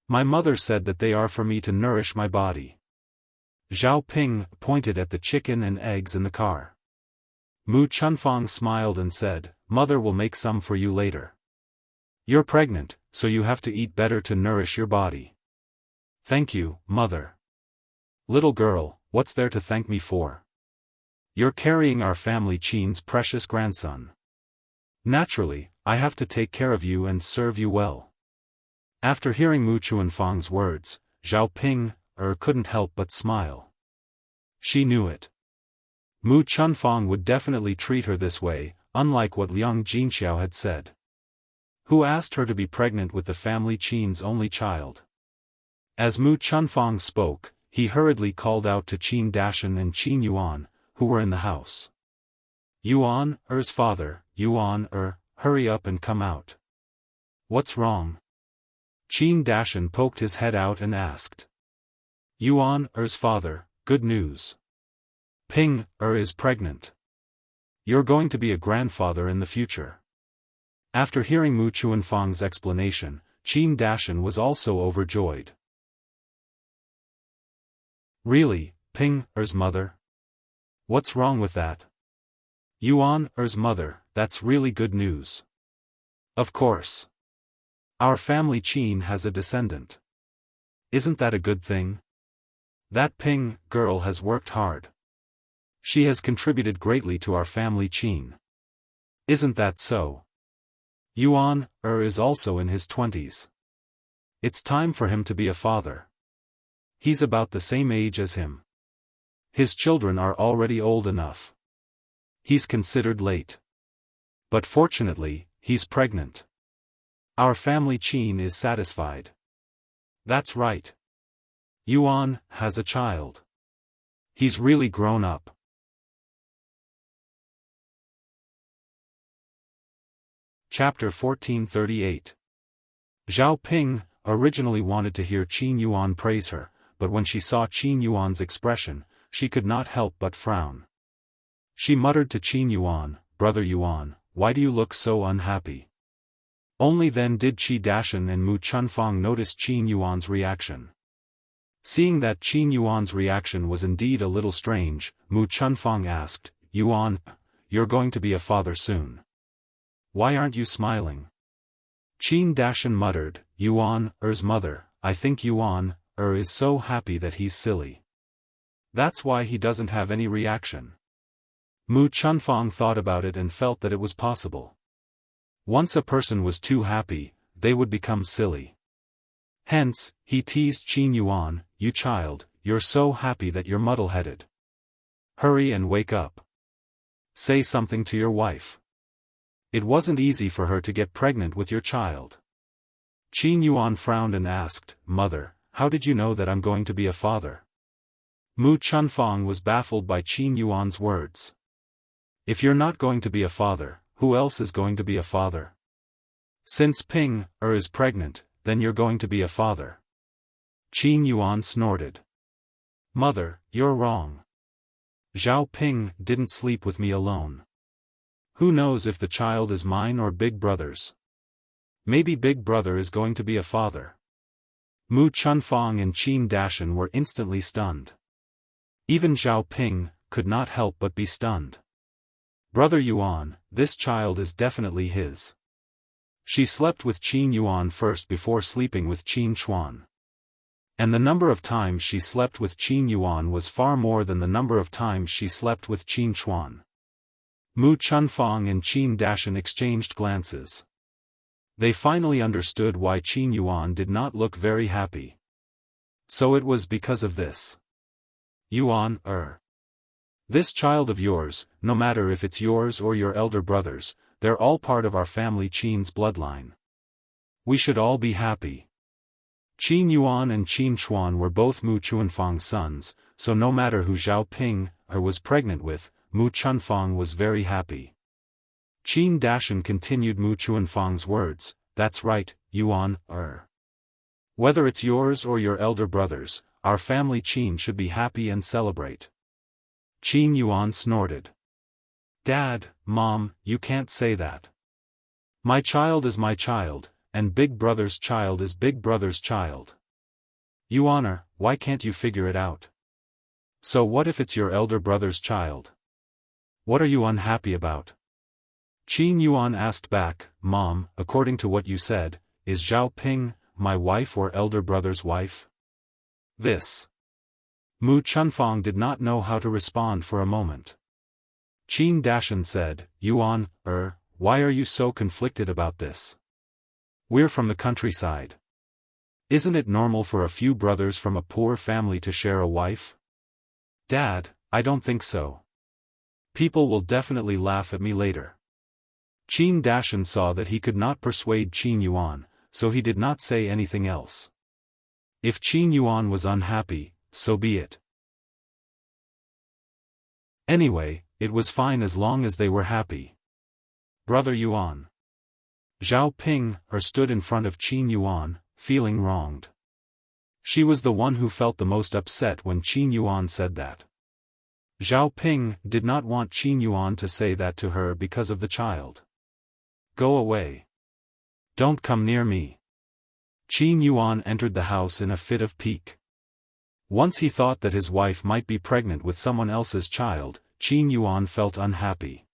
My mother said that they are for me to nourish my body. Zhao Ping pointed at the chicken and eggs in the car. Mu Chunfang smiled and said, "Mother will make some for you later. You're pregnant, so you have to eat better to nourish your body." "Thank you, mother." "Little girl, what's there to thank me for? You're carrying our family Qin's precious grandson. Naturally, I have to take care of you and serve you well." After hearing Mu Chunfang's words, Zhao Ping couldn't help but smile. She knew it. Mu Chunfang would definitely treat her this way, unlike what Liang Jinxiao had said. Who asked her to be pregnant with the family Qin's only child? As Mu Chunfang spoke, he hurriedly called out to Qin Dashan and Qin Yuan, who were in the house. "Yuan-er's father, Yuan-er, hurry up and come out." "What's wrong?" Qin Dashan poked his head out and asked. "Yuan-er's father, good news. Ping-er is pregnant. You're going to be a grandfather in the future." After hearing Mu Chunfang's explanation, Qin Dashan was also overjoyed. "Really, Ping-er's mother? What's wrong with that? Yuan-er's mother, that's really good news. Of course. Our family Qin has a descendant. Isn't that a good thing? That Ping girl has worked hard. She has contributed greatly to our family Qin. Isn't that so? Yuan-er is also in his 20s. It's time for him to be a father. He's about the same age as him. His children are already old enough. He's considered late. But fortunately, he's pregnant. Our family Qin is satisfied. That's right. Yuan has a child. He's really grown up." Chapter 1438. Zhao Ping originally wanted to hear Qin Yuan praise her, but when she saw Qin Yuan's expression, she could not help but frown. She muttered to Qin Yuan, "Brother Yuan, why do you look so unhappy?" Only then did Qin Dashan and Mu Chunfang notice Qin Yuan's reaction. Seeing that Qin Yuan's reaction was indeed a little strange, Mu Chunfang asked, "Yuan, you're going to be a father soon. Why aren't you smiling?" Qin Dashan muttered, Yuan-er's mother, I think Yuan-er is so happy that he's silly. That's why he doesn't have any reaction. Mu Chunfang thought about it and felt that it was possible. Once a person was too happy, they would become silly. Hence, he teased Qin Yuan, "You child, you're so happy that you're muddle-headed. Hurry and wake up. Say something to your wife." It wasn't easy for her to get pregnant with your child. Qin Yuan frowned and asked, "Mother, how did you know that I'm going to be a father?" Mu Chunfang was baffled by Qin Yuan's words. If you're not going to be a father, who else is going to be a father? Since Ping-er is pregnant, then you're going to be a father. Qin Yuan snorted. "Mother, you're wrong. Zhao Ping didn't sleep with me alone. Who knows if the child is mine or Big Brother's? Maybe Big Brother is going to be a father." Mu Chunfang and Qin Dashan were instantly stunned. Even Zhao Ping could not help but be stunned. "Brother Yuan, this child is definitely his." She slept with Qin Yuan first before sleeping with Qin Chuan. And the number of times she slept with Qin Yuan was far more than the number of times she slept with Qin Chuan. Mu Chunfang and Qin Dashan exchanged glances. They finally understood why Qin Yuan did not look very happy. So it was because of this. "Yuan-er. This child of yours, no matter if it's yours or your elder brother's, they're all part of our family Qin's bloodline. We should all be happy." Qin Yuan and Qin Chuan were both Mu Chunfang's sons, so no matter who Zhao Ping-er was pregnant with, Mu Chunfang was very happy. Qin Dashan continued Mu Chunfang's words, "That's right, Yuan-er. Whether it's yours or your elder brother's, our family Qin should be happy and celebrate." Qin Yuan snorted. "Dad, Mom, you can't say that. My child is my child, and Big Brother's child is Big Brother's child. Yuan-er, why can't you figure it out? So what if it's your elder brother's child? What are you unhappy about?" Qin Yuan asked back, "Mom, according to what you said, is Zhao Ping my wife or elder brother's wife?" This. Mu Chunfang did not know how to respond for a moment. Qin Dashan said, "Yuan-er, why are you so conflicted about this? We're from the countryside. Isn't it normal for a few brothers from a poor family to share a wife?" "Dad, I don't think so. People will definitely laugh at me later." Qin Dashan saw that he could not persuade Qin Yuan, so he did not say anything else. If Qin Yuan was unhappy, so be it. Anyway, it was fine as long as they were happy. "Brother Yuan." Zhao Ping-er stood in front of Qin Yuan, feeling wronged. She was the one who felt the most upset when Qin Yuan said that. Zhao Ping did not want Qin Yuan to say that to her because of the child. "Go away. Don't come near me." Qin Yuan entered the house in a fit of pique. Once he thought that his wife might be pregnant with someone else's child, Qin Yuan felt unhappy.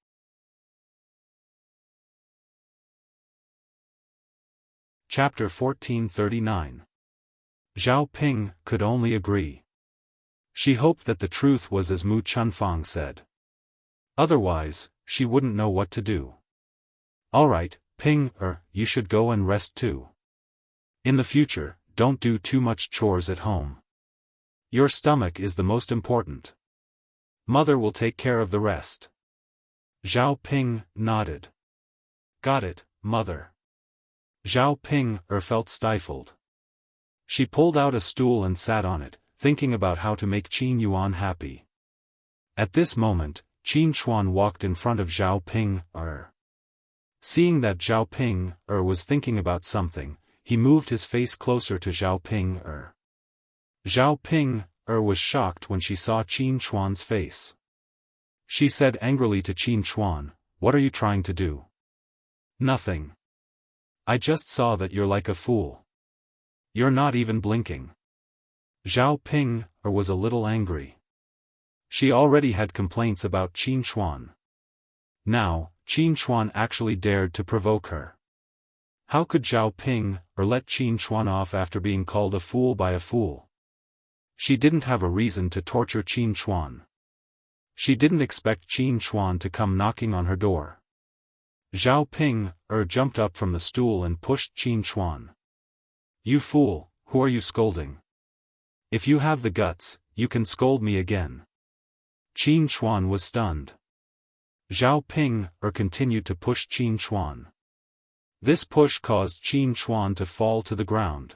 Chapter 1439. Zhao Ping could only agree. She hoped that the truth was as Mu Chunfang said. Otherwise, she wouldn't know what to do. "Alright, Ping-er, you should go and rest too. In the future, don't do too much chores at home. Your stomach is the most important. Mother will take care of the rest." Zhao Ping nodded. "Got it, Mother." Zhao Ping-er felt stifled. She pulled out a stool and sat on it, thinking about how to make Qin Yuan happy. At this moment, Qin Chuan walked in front of Zhao Ping-er. Seeing that Zhao Ping-er was thinking about something, he moved his face closer to Zhao Ping-er. Zhao Ping-er was shocked when she saw Qin Chuan's face. She said angrily to Qin Chuan, "What are you trying to do?" "Nothing. I just saw that you're like a fool. You're not even blinking." Zhao Ping-er was a little angry. She already had complaints about Qin Chuan. Now, Qin Chuan actually dared to provoke her. How could Zhao Ping let Qin Chuan off after being called a fool by a fool? She didn't have a reason to torture Qin Chuan. She didn't expect Qin Chuan to come knocking on her door. Zhao Ping jumped up from the stool and pushed Qin Chuan. You fool, who are you scolding? If you have the guts, you can scold me again. Qin Chuan was stunned. Zhao Ping continued to push Qin Chuan. This push caused Qin Chuan to fall to the ground.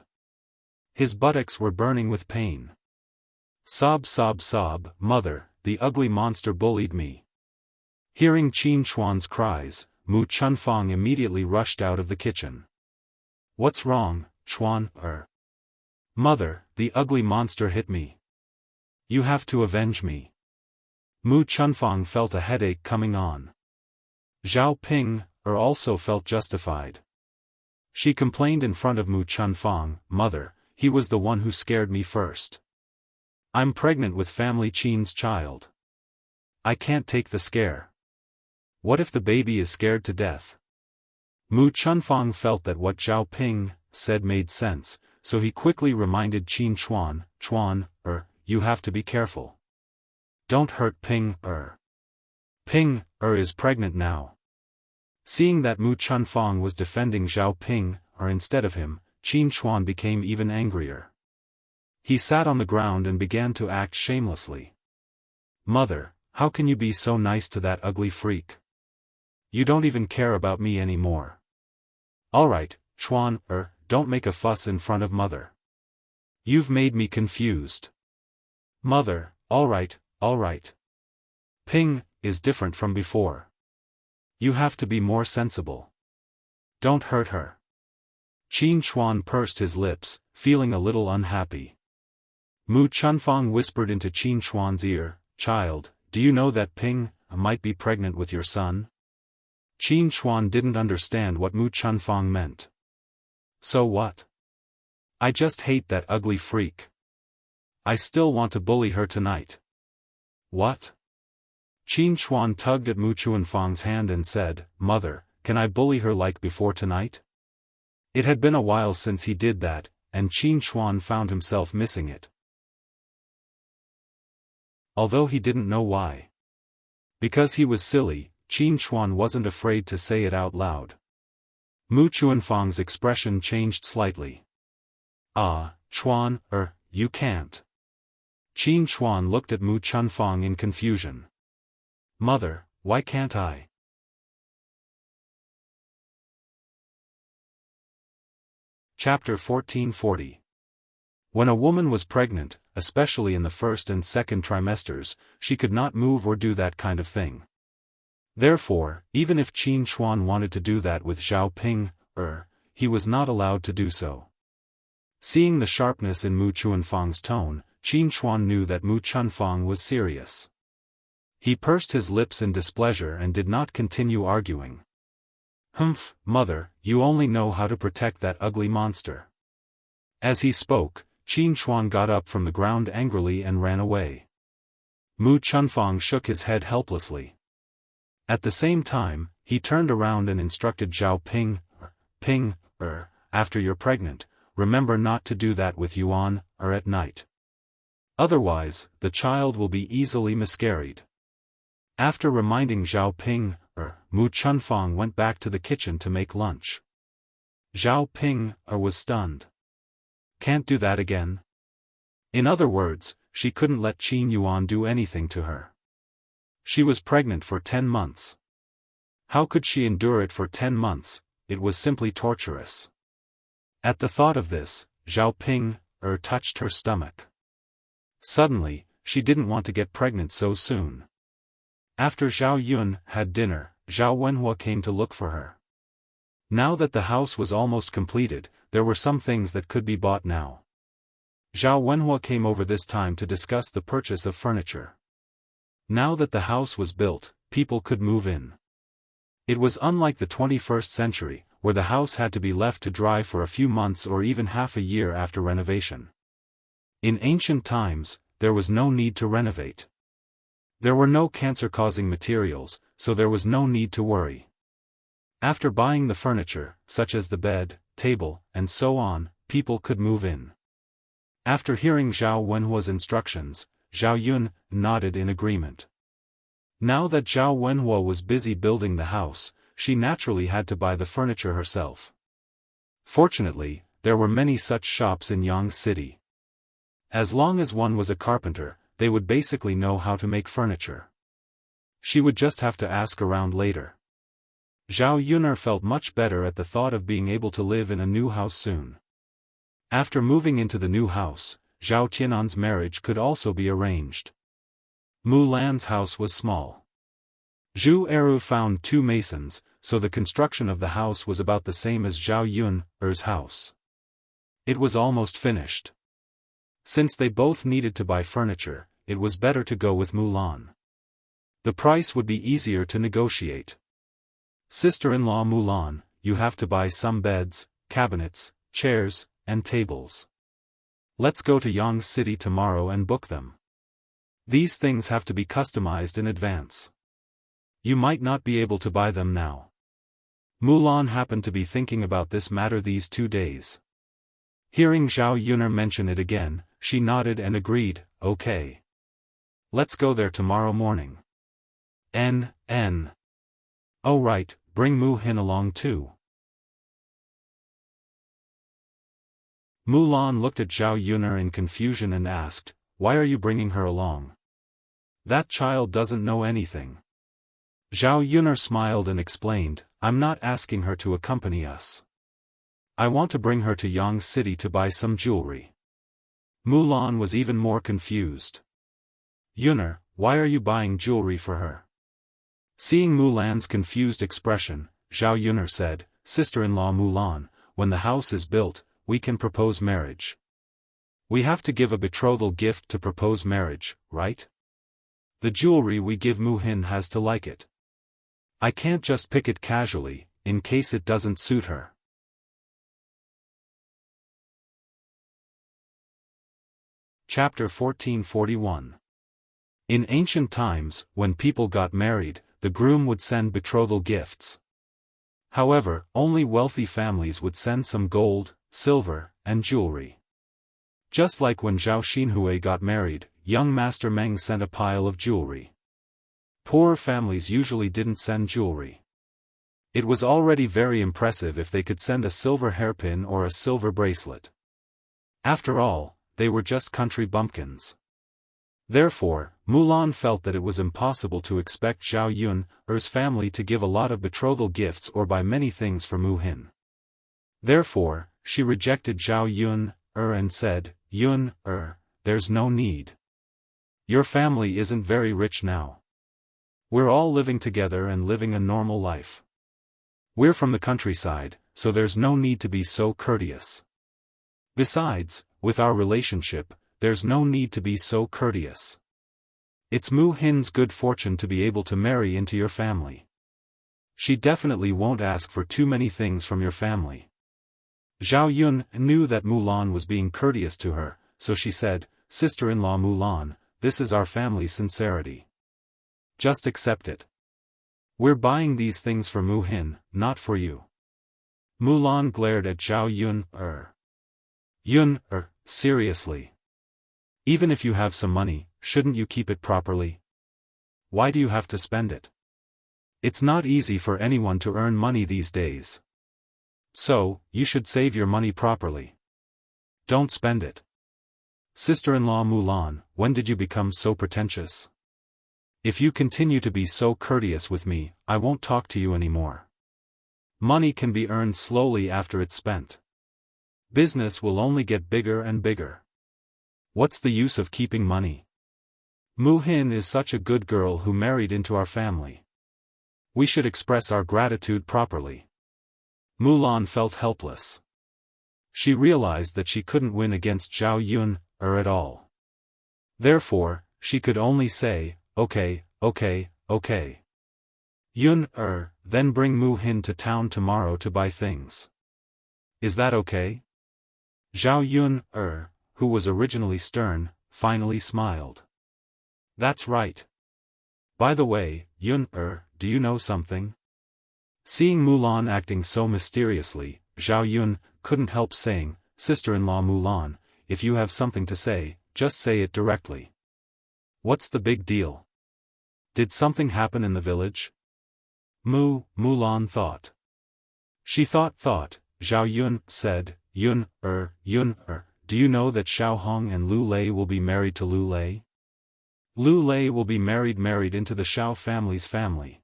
His buttocks were burning with pain. Sob, sob, sob, mother, the ugly monster bullied me. Hearing Qin Chuan's cries, Mu Chunfang immediately rushed out of the kitchen. What's wrong, Chuan? Mother, the ugly monster hit me. You have to avenge me. Mu Chunfang felt a headache coming on. Zhao Ping also felt justified. She complained in front of Mu Chunfang, Mother, he was the one who scared me first. I'm pregnant with family Qin's child. I can't take the scare. What if the baby is scared to death? Mu Chunfang felt that what Zhao Ping said made sense, so he quickly reminded Qin Chuan, Chuan, you have to be careful. Don't hurt Ping, Ping, is pregnant now. Seeing that Mu Chunfang was defending Zhao Ping, instead of him, Qin Chuan became even angrier. He sat on the ground and began to act shamelessly. Mother, how can you be so nice to that ugly freak? You don't even care about me anymore. Alright, Chuan, don't make a fuss in front of Mother. You've made me confused. Mother, alright. Ping is different from before. You have to be more sensible. Don't hurt her. Qin Chuan pursed his lips, feeling a little unhappy. Mu Chunfang whispered into Qin Chuan's ear, Child, do you know that Ping might be pregnant with your son? Qin Chuan didn't understand what Mu Chunfang meant. So what? I just hate that ugly freak. I still want to bully her tonight. What? Qin Chuan tugged at Mu Chunfang's hand and said, Mother, can I bully her like before tonight? It had been a while since he did that, and Qin Chuan found himself missing it. Although he didn't know why. Because he was silly, Qin Chuan wasn't afraid to say it out loud. Mu Chunfang's expression changed slightly. Chuan, you can't. Qin Chuan looked at Mu Chunfang in confusion. Mother, why can't I? Chapter 1440. When a woman was pregnant, especially in the first and second trimesters, she could not move or do that kind of thing. Therefore, even if Qin Chuan wanted to do that with Zhao Ping, he was not allowed to do so. Seeing the sharpness in Mu Chunfang's tone, Qin Chuan knew that Mu Chunfang was serious. He pursed his lips in displeasure and did not continue arguing. Humph, Mother, you only know how to protect that ugly monster. As he spoke, Qin Chuan got up from the ground angrily and ran away. Mu Chunfang shook his head helplessly. At the same time, he turned around and instructed Zhao Ping, Ping, after you're pregnant, remember not to do that with Yuan, at night. Otherwise, the child will be easily miscarried. After reminding Zhao Ping, Mu Chunfang went back to the kitchen to make lunch. Zhao Ping, was stunned. Can't do that again? In other words, she couldn't let Qin Yuan do anything to her. She was pregnant for 10 months. How could she endure it for 10 months? It was simply torturous. At the thought of this, Zhao Ping, touched her stomach. Suddenly, she didn't want to get pregnant so soon. After Zhao Yun had dinner, Zhao Wenhua came to look for her. Now that the house was almost completed, there were some things that could be bought now. Zhao Wenhua came over this time to discuss the purchase of furniture. Now that the house was built, people could move in. It was unlike the 21st century, where the house had to be left to dry for a few months or even half a year after renovation. In ancient times, there was no need to renovate. There were no cancer-causing materials, so there was no need to worry. After buying the furniture, such as the bed, table, and so on, people could move in. After hearing Zhao Wenhua's instructions, Zhao Yun nodded in agreement. Now that Zhao Wenhua was busy building the house, she naturally had to buy the furniture herself. Fortunately, there were many such shops in Yang City. As long as one was a carpenter, they would basically know how to make furniture. She would just have to ask around later. Zhao Yun'er felt much better at the thought of being able to live in a new house soon. After moving into the new house, Zhao Tianan's marriage could also be arranged. Mu Lan's house was small. Zhu Eru found 2 masons, so the construction of the house was about the same as Zhao Yun'er's house. It was almost finished. Since they both needed to buy furniture, it was better to go with Mu Lan. The price would be easier to negotiate. Sister-in-law Mu Lan, you have to buy some beds, cabinets, chairs, and tables. Let's go to Yang City tomorrow and book them. These things have to be customized in advance. You might not be able to buy them now. Mu Lan happened to be thinking about this matter these 2 days. Hearing Zhao Yun'er mention it again, she nodded and agreed, okay. Let's go there tomorrow morning. Oh right, bring Mu Hin along too. Mu Lan looked at Zhao Yun'er in confusion and asked, why are you bringing her along? That child doesn't know anything. Zhao Yun'er smiled and explained, I'm not asking her to accompany us. I want to bring her to Yang City to buy some jewelry. Mu Lan was even more confused. Yun'er, why are you buying jewelry for her? Seeing Mu Lan's confused expression, Zhao Yun'er said, Sister-in-law Mu Lan, when the house is built, we can propose marriage. We have to give a betrothal gift to propose marriage, right? The jewelry we give Mu Hin has to like it. I can't just pick it casually, in case it doesn't suit her. Chapter 1441. In ancient times, when people got married, the groom would send betrothal gifts. However, only wealthy families would send some gold, silver, and jewelry. Just like when Zhao Xinhui got married, young Master Meng sent a pile of jewelry. Poorer families usually didn't send jewelry. It was already very impressive if they could send a silver hairpin or a silver bracelet. After all, they were just country bumpkins. Therefore, Mu Lan felt that it was impossible to expect Zhao Yun'er's family to give a lot of betrothal gifts or buy many things for Mu Hin. Therefore, she rejected Zhao Yun'er and said, Yun'er, there's no need. Your family isn't very rich now. We're all living together and living a normal life. We're from the countryside, so there's no need to be so courteous. Besides, with our relationship, there's no need to be so courteous. It's Mu Hin's good fortune to be able to marry into your family. She definitely won't ask for too many things from your family. Zhao Yun knew that Mu Lan was being courteous to her, so she said, Sister-in-law Mu Lan, this is our family's sincerity. Just accept it. We're buying these things for Mu Hin, not for you. Mu Lan glared at Zhao Yun'er. Yun'er, seriously? Even if you have some money, shouldn't you keep it properly? Why do you have to spend it? It's not easy for anyone to earn money these days. So, you should save your money properly. Don't spend it. Sister-in-law Mu Lan, when did you become so pretentious? If you continue to be so courteous with me, I won't talk to you anymore. Money can be earned slowly after it's spent. Business will only get bigger and bigger. What's the use of keeping money? Mu Hin is such a good girl who married into our family. We should express our gratitude properly. Mu Lan felt helpless. She realized that she couldn't win against Zhao Yun'er at all. Therefore, she could only say, okay. Yun'er, then bring Mu Hin to town tomorrow to buy things. Is that okay? Zhao Yun'er, who was originally stern, finally smiled. That's right. By the way, Yun'er, do you know something? Seeing Mulan acting so mysteriously, Zhao Yun couldn't help saying, "Sister-in-law Mulan, if you have something to say, just say it directly. What's the big deal? Did something happen in the village?" Mulan thought. She thought. Zhao Yun said, Yun, do you know that Xiao Hong and Lu Lei will be married to Lu Lei? Lu Lei will be married into the Xiao family's family.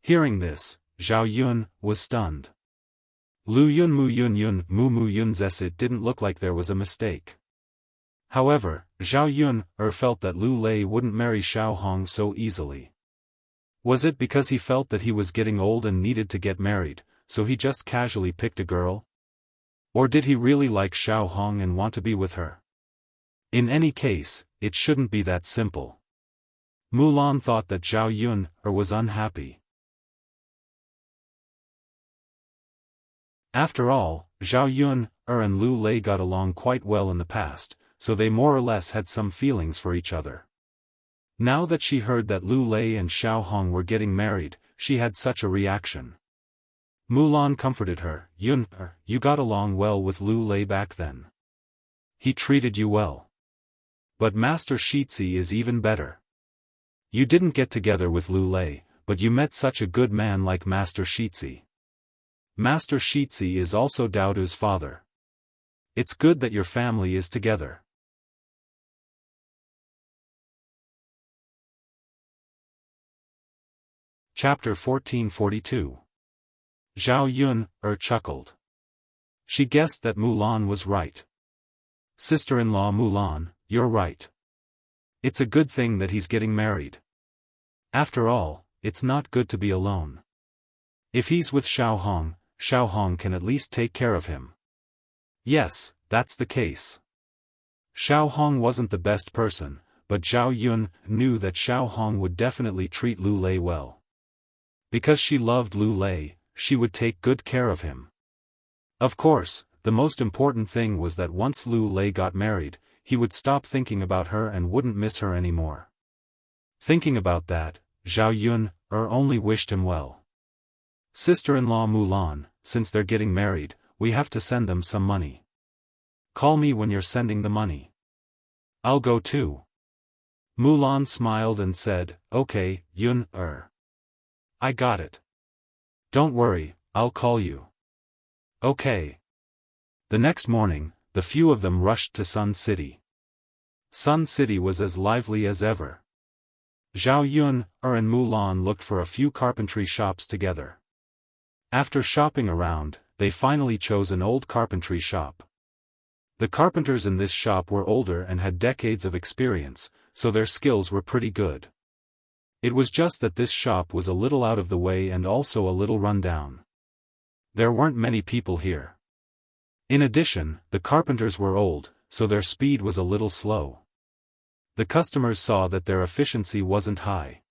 Hearing this, Zhao Yun was stunned. Lu Yun Mu Yun Zes. It didn't look like there was a mistake. However, Zhao Yun felt that Lu Lei wouldn't marry Xiao Hong so easily. Was it because he felt that he was getting old and needed to get married, so he just casually picked a girl? Or did he really like Xiao Hong and want to be with her? In any case, it shouldn't be that simple. Mulan thought that Zhao Yun was unhappy. After all, Zhao Yun and Lu Lei got along quite well in the past, so they more or less had some feelings for each other. Now that she heard that Lu Lei and Xiao Hong were getting married, she had such a reaction. Mulan comforted her, Yun, you got along well with Lu Lei back then. He treated you well. But Master Shitzi is even better. You didn't get together with Lu Lei, but you met such a good man like Master Shitzi. Master Shitzi is also Daodu's father. It's good that your family is together. Chapter 1442. Zhao Yun chuckled. She guessed that Mulan was right. Sister-in-law Mulan, you're right. It's a good thing that he's getting married. After all, it's not good to be alone. If he's with Xiao Hong can at least take care of him. Yes, that's the case. Xiao Hong wasn't the best person, but Zhao Yun knew that Xiao Hong would definitely treat Lu Lei well. Because she loved Lu Lei, she would take good care of him. Of course, the most important thing was that once Lu Lei got married, he would stop thinking about her and wouldn't miss her anymore. Thinking about that, Zhao Yun only wished him well. Sister-in-law Mulan, since they're getting married, we have to send them some money. Call me when you're sending the money. I'll go too. Mulan smiled and said, Okay, Yun, I got it. Don't worry, I'll call you. Okay. The next morning, the few of them rushed to Sun City. Sun City was as lively as ever. Zhao Yun and Mulan looked for a few carpentry shops together. After shopping around, they finally chose an old carpentry shop. The carpenters in this shop were older and had decades of experience, so their skills were pretty good. It was just that this shop was a little out of the way and also a little run down. There weren't many people here. In addition, the carpenters were old, so their speed was a little slow. The customers saw that their efficiency wasn't high.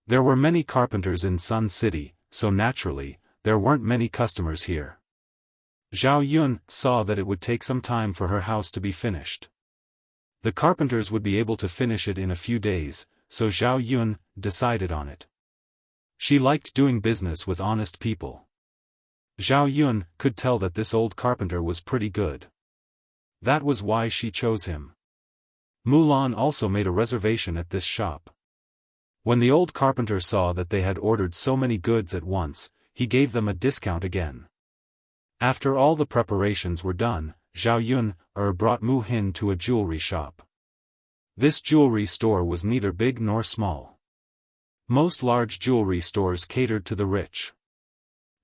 There were many carpenters in Sun City, so naturally, there weren't many customers here. Zhao Yun saw that it would take some time for her house to be finished. The carpenters would be able to finish it in a few days, so Zhao Yun decided on it. She liked doing business with honest people. Zhao Yun could tell that this old carpenter was pretty good. That was why she chose him. Mulan also made a reservation at this shop. When the old carpenter saw that they had ordered so many goods at once, he gave them a discount again. After all the preparations were done, Zhao Yun brought Mu Hin to a jewelry shop. This jewelry store was neither big nor small. Most large jewelry stores catered to the rich.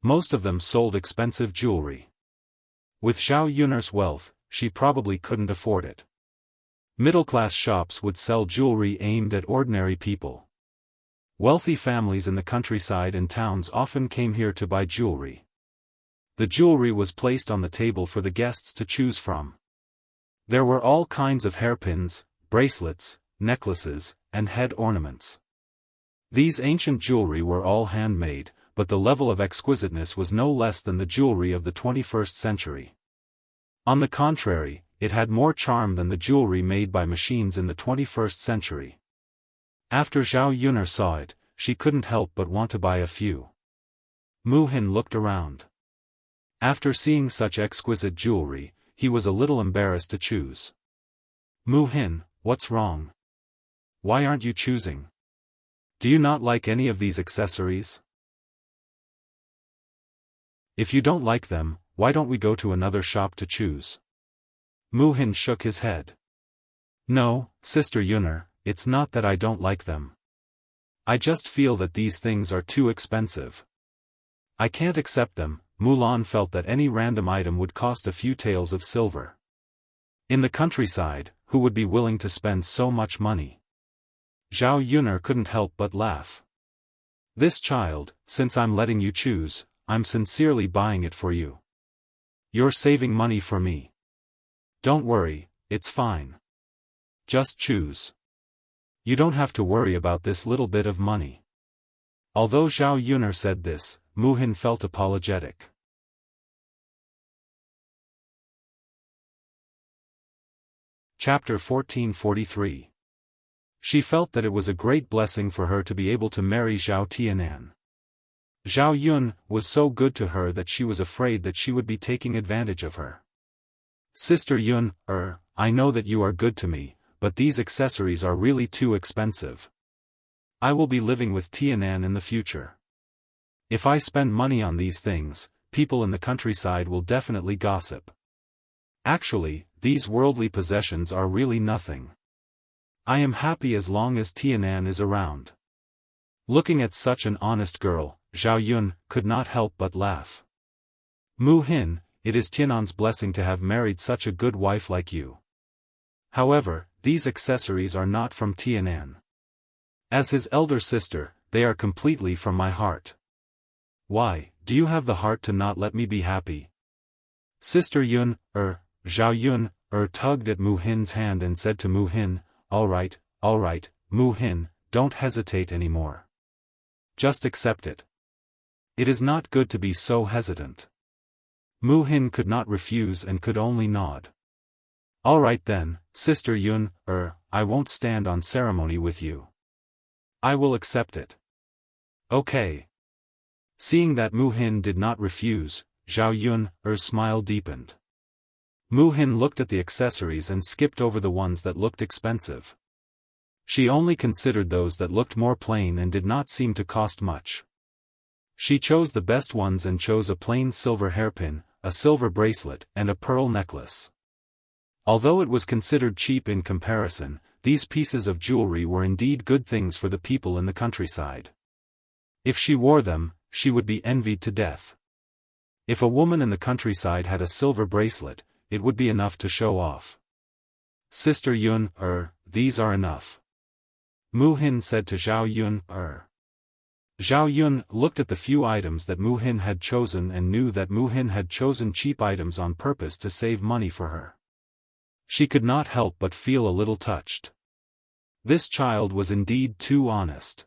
Most of them sold expensive jewelry. With Zhao Yun's wealth, she probably couldn't afford it. Middle-class shops would sell jewelry aimed at ordinary people. Wealthy families in the countryside and towns often came here to buy jewelry. The jewelry was placed on the table for the guests to choose from. There were all kinds of hairpins, bracelets, necklaces, and head ornaments. These ancient jewelry were all handmade, but the level of exquisiteness was no less than the jewelry of the 21st century. On the contrary, it had more charm than the jewelry made by machines in the 21st century. After Zhao Yun saw it, she couldn't help but want to buy a few. Mu Hin looked around. After seeing such exquisite jewelry, he was a little embarrassed to choose. Mu Hin, what's wrong? Why aren't you choosing? Do you not like any of these accessories? If you don't like them, why don't we go to another shop to choose? Mu Hin shook his head. No, Sister Yunar, it's not that I don't like them. I just feel that these things are too expensive. I can't accept them. Mulan felt that any random item would cost a few taels of silver. In the countryside, who would be willing to spend so much money? Zhao Yunar couldn't help but laugh. This child, since I'm letting you choose, I'm sincerely buying it for you. You're saving money for me. Don't worry, it's fine. Just choose. You don't have to worry about this little bit of money. Although Zhao Yunar said this, Mu Hin felt apologetic. Chapter 1443. She felt that it was a great blessing for her to be able to marry Zhao Tianan. Zhao Yun was so good to her that she was afraid that she would be taking advantage of her. Sister Yun, I know that you are good to me, but these accessories are really too expensive. I will be living with Tianan in the future. If I spend money on these things, people in the countryside will definitely gossip. Actually, these worldly possessions are really nothing. I am happy as long as Tianan is around. Looking at such an honest girl, Zhao Yun could not help but laugh. Mu Hin, it is Tianan's blessing to have married such a good wife like you. However, these accessories are not from Tianan. As his elder sister, they are completely from my heart. Why, do you have the heart to not let me be happy? Sister Yun, Zhao Yun, tugged at Mu Hin's hand and said to Mu Hin, all right, Mu Hin, don't hesitate anymore. Just accept it. It is not good to be so hesitant. Mu Hin could not refuse and could only nod. All right then, Sister Yun, I won't stand on ceremony with you. I will accept it. Okay. Seeing that Mu Hin did not refuse, Zhao Yun's smile deepened. Mu Hin looked at the accessories and skipped over the ones that looked expensive. She only considered those that looked more plain and did not seem to cost much. She chose the best ones and chose a plain silver hairpin, a silver bracelet, and a pearl necklace. Although it was considered cheap in comparison, these pieces of jewelry were indeed good things for the people in the countryside. If she wore them, she would be envied to death. If a woman in the countryside had a silver bracelet, it would be enough to show off. Sister Yun, these are enough. Mu Hin said to Zhao Yun, Zhao Yun looked at the few items that Mu Hin had chosen and knew that Mu Hin had chosen cheap items on purpose to save money for her. She could not help but feel a little touched. This child was indeed too honest.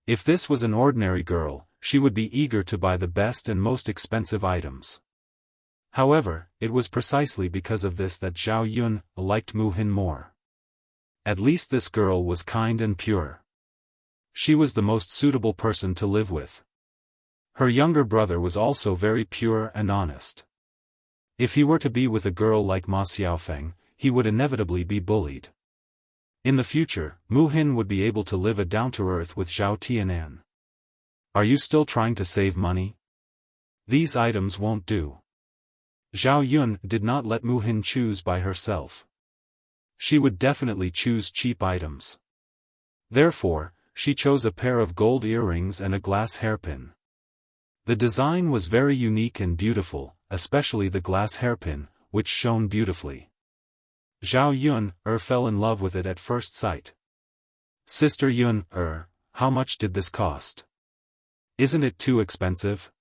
If this was an ordinary girl, she would be eager to buy the best and most expensive items. However, it was precisely because of this that Zhao Yun liked Mu Hin more. At least this girl was kind and pure. She was the most suitable person to live with. Her younger brother was also very pure and honest. If he were to be with a girl like Ma Xiaofan, he would inevitably be bullied. In the future, Mu Hin would be able to live a down-to-earth with Zhao Tianan. Are you still trying to save money? These items won't do. Zhao Yun did not let Mu Hin choose by herself. She would definitely choose cheap items. Therefore, she chose a pair of gold earrings and a glass hairpin. The design was very unique and beautiful, especially the glass hairpin, which shone beautifully. Zhao Yun fell in love with it at first sight. Sister Yun, how much did this cost? Isn't it too expensive?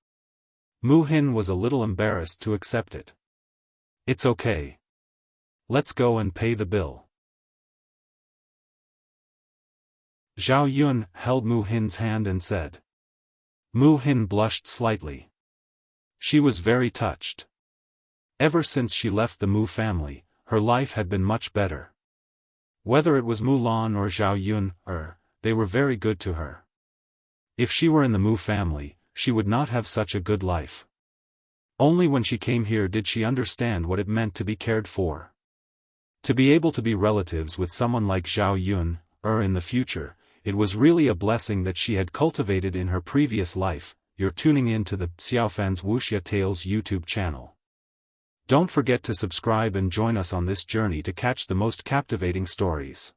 Mu Hin was a little embarrassed to accept it. It's okay. Let's go and pay the bill. Zhao Yun held Mu Hin's hand and said. Mu Hin blushed slightly. She was very touched. Ever since she left the Mu family, her life had been much better. Whether it was Mulan or Zhao Yun, they were very good to her. If she were in the Mu family, she would not have such a good life. Only when she came here did she understand what it meant to be cared for. To be able to be relatives with someone like Zhao Yun, in the future, it was really a blessing that she had cultivated in her previous life. You're tuning in to the Xiaofan's Wuxia Tales YouTube channel. Don't forget to subscribe and join us on this journey to catch the most captivating stories.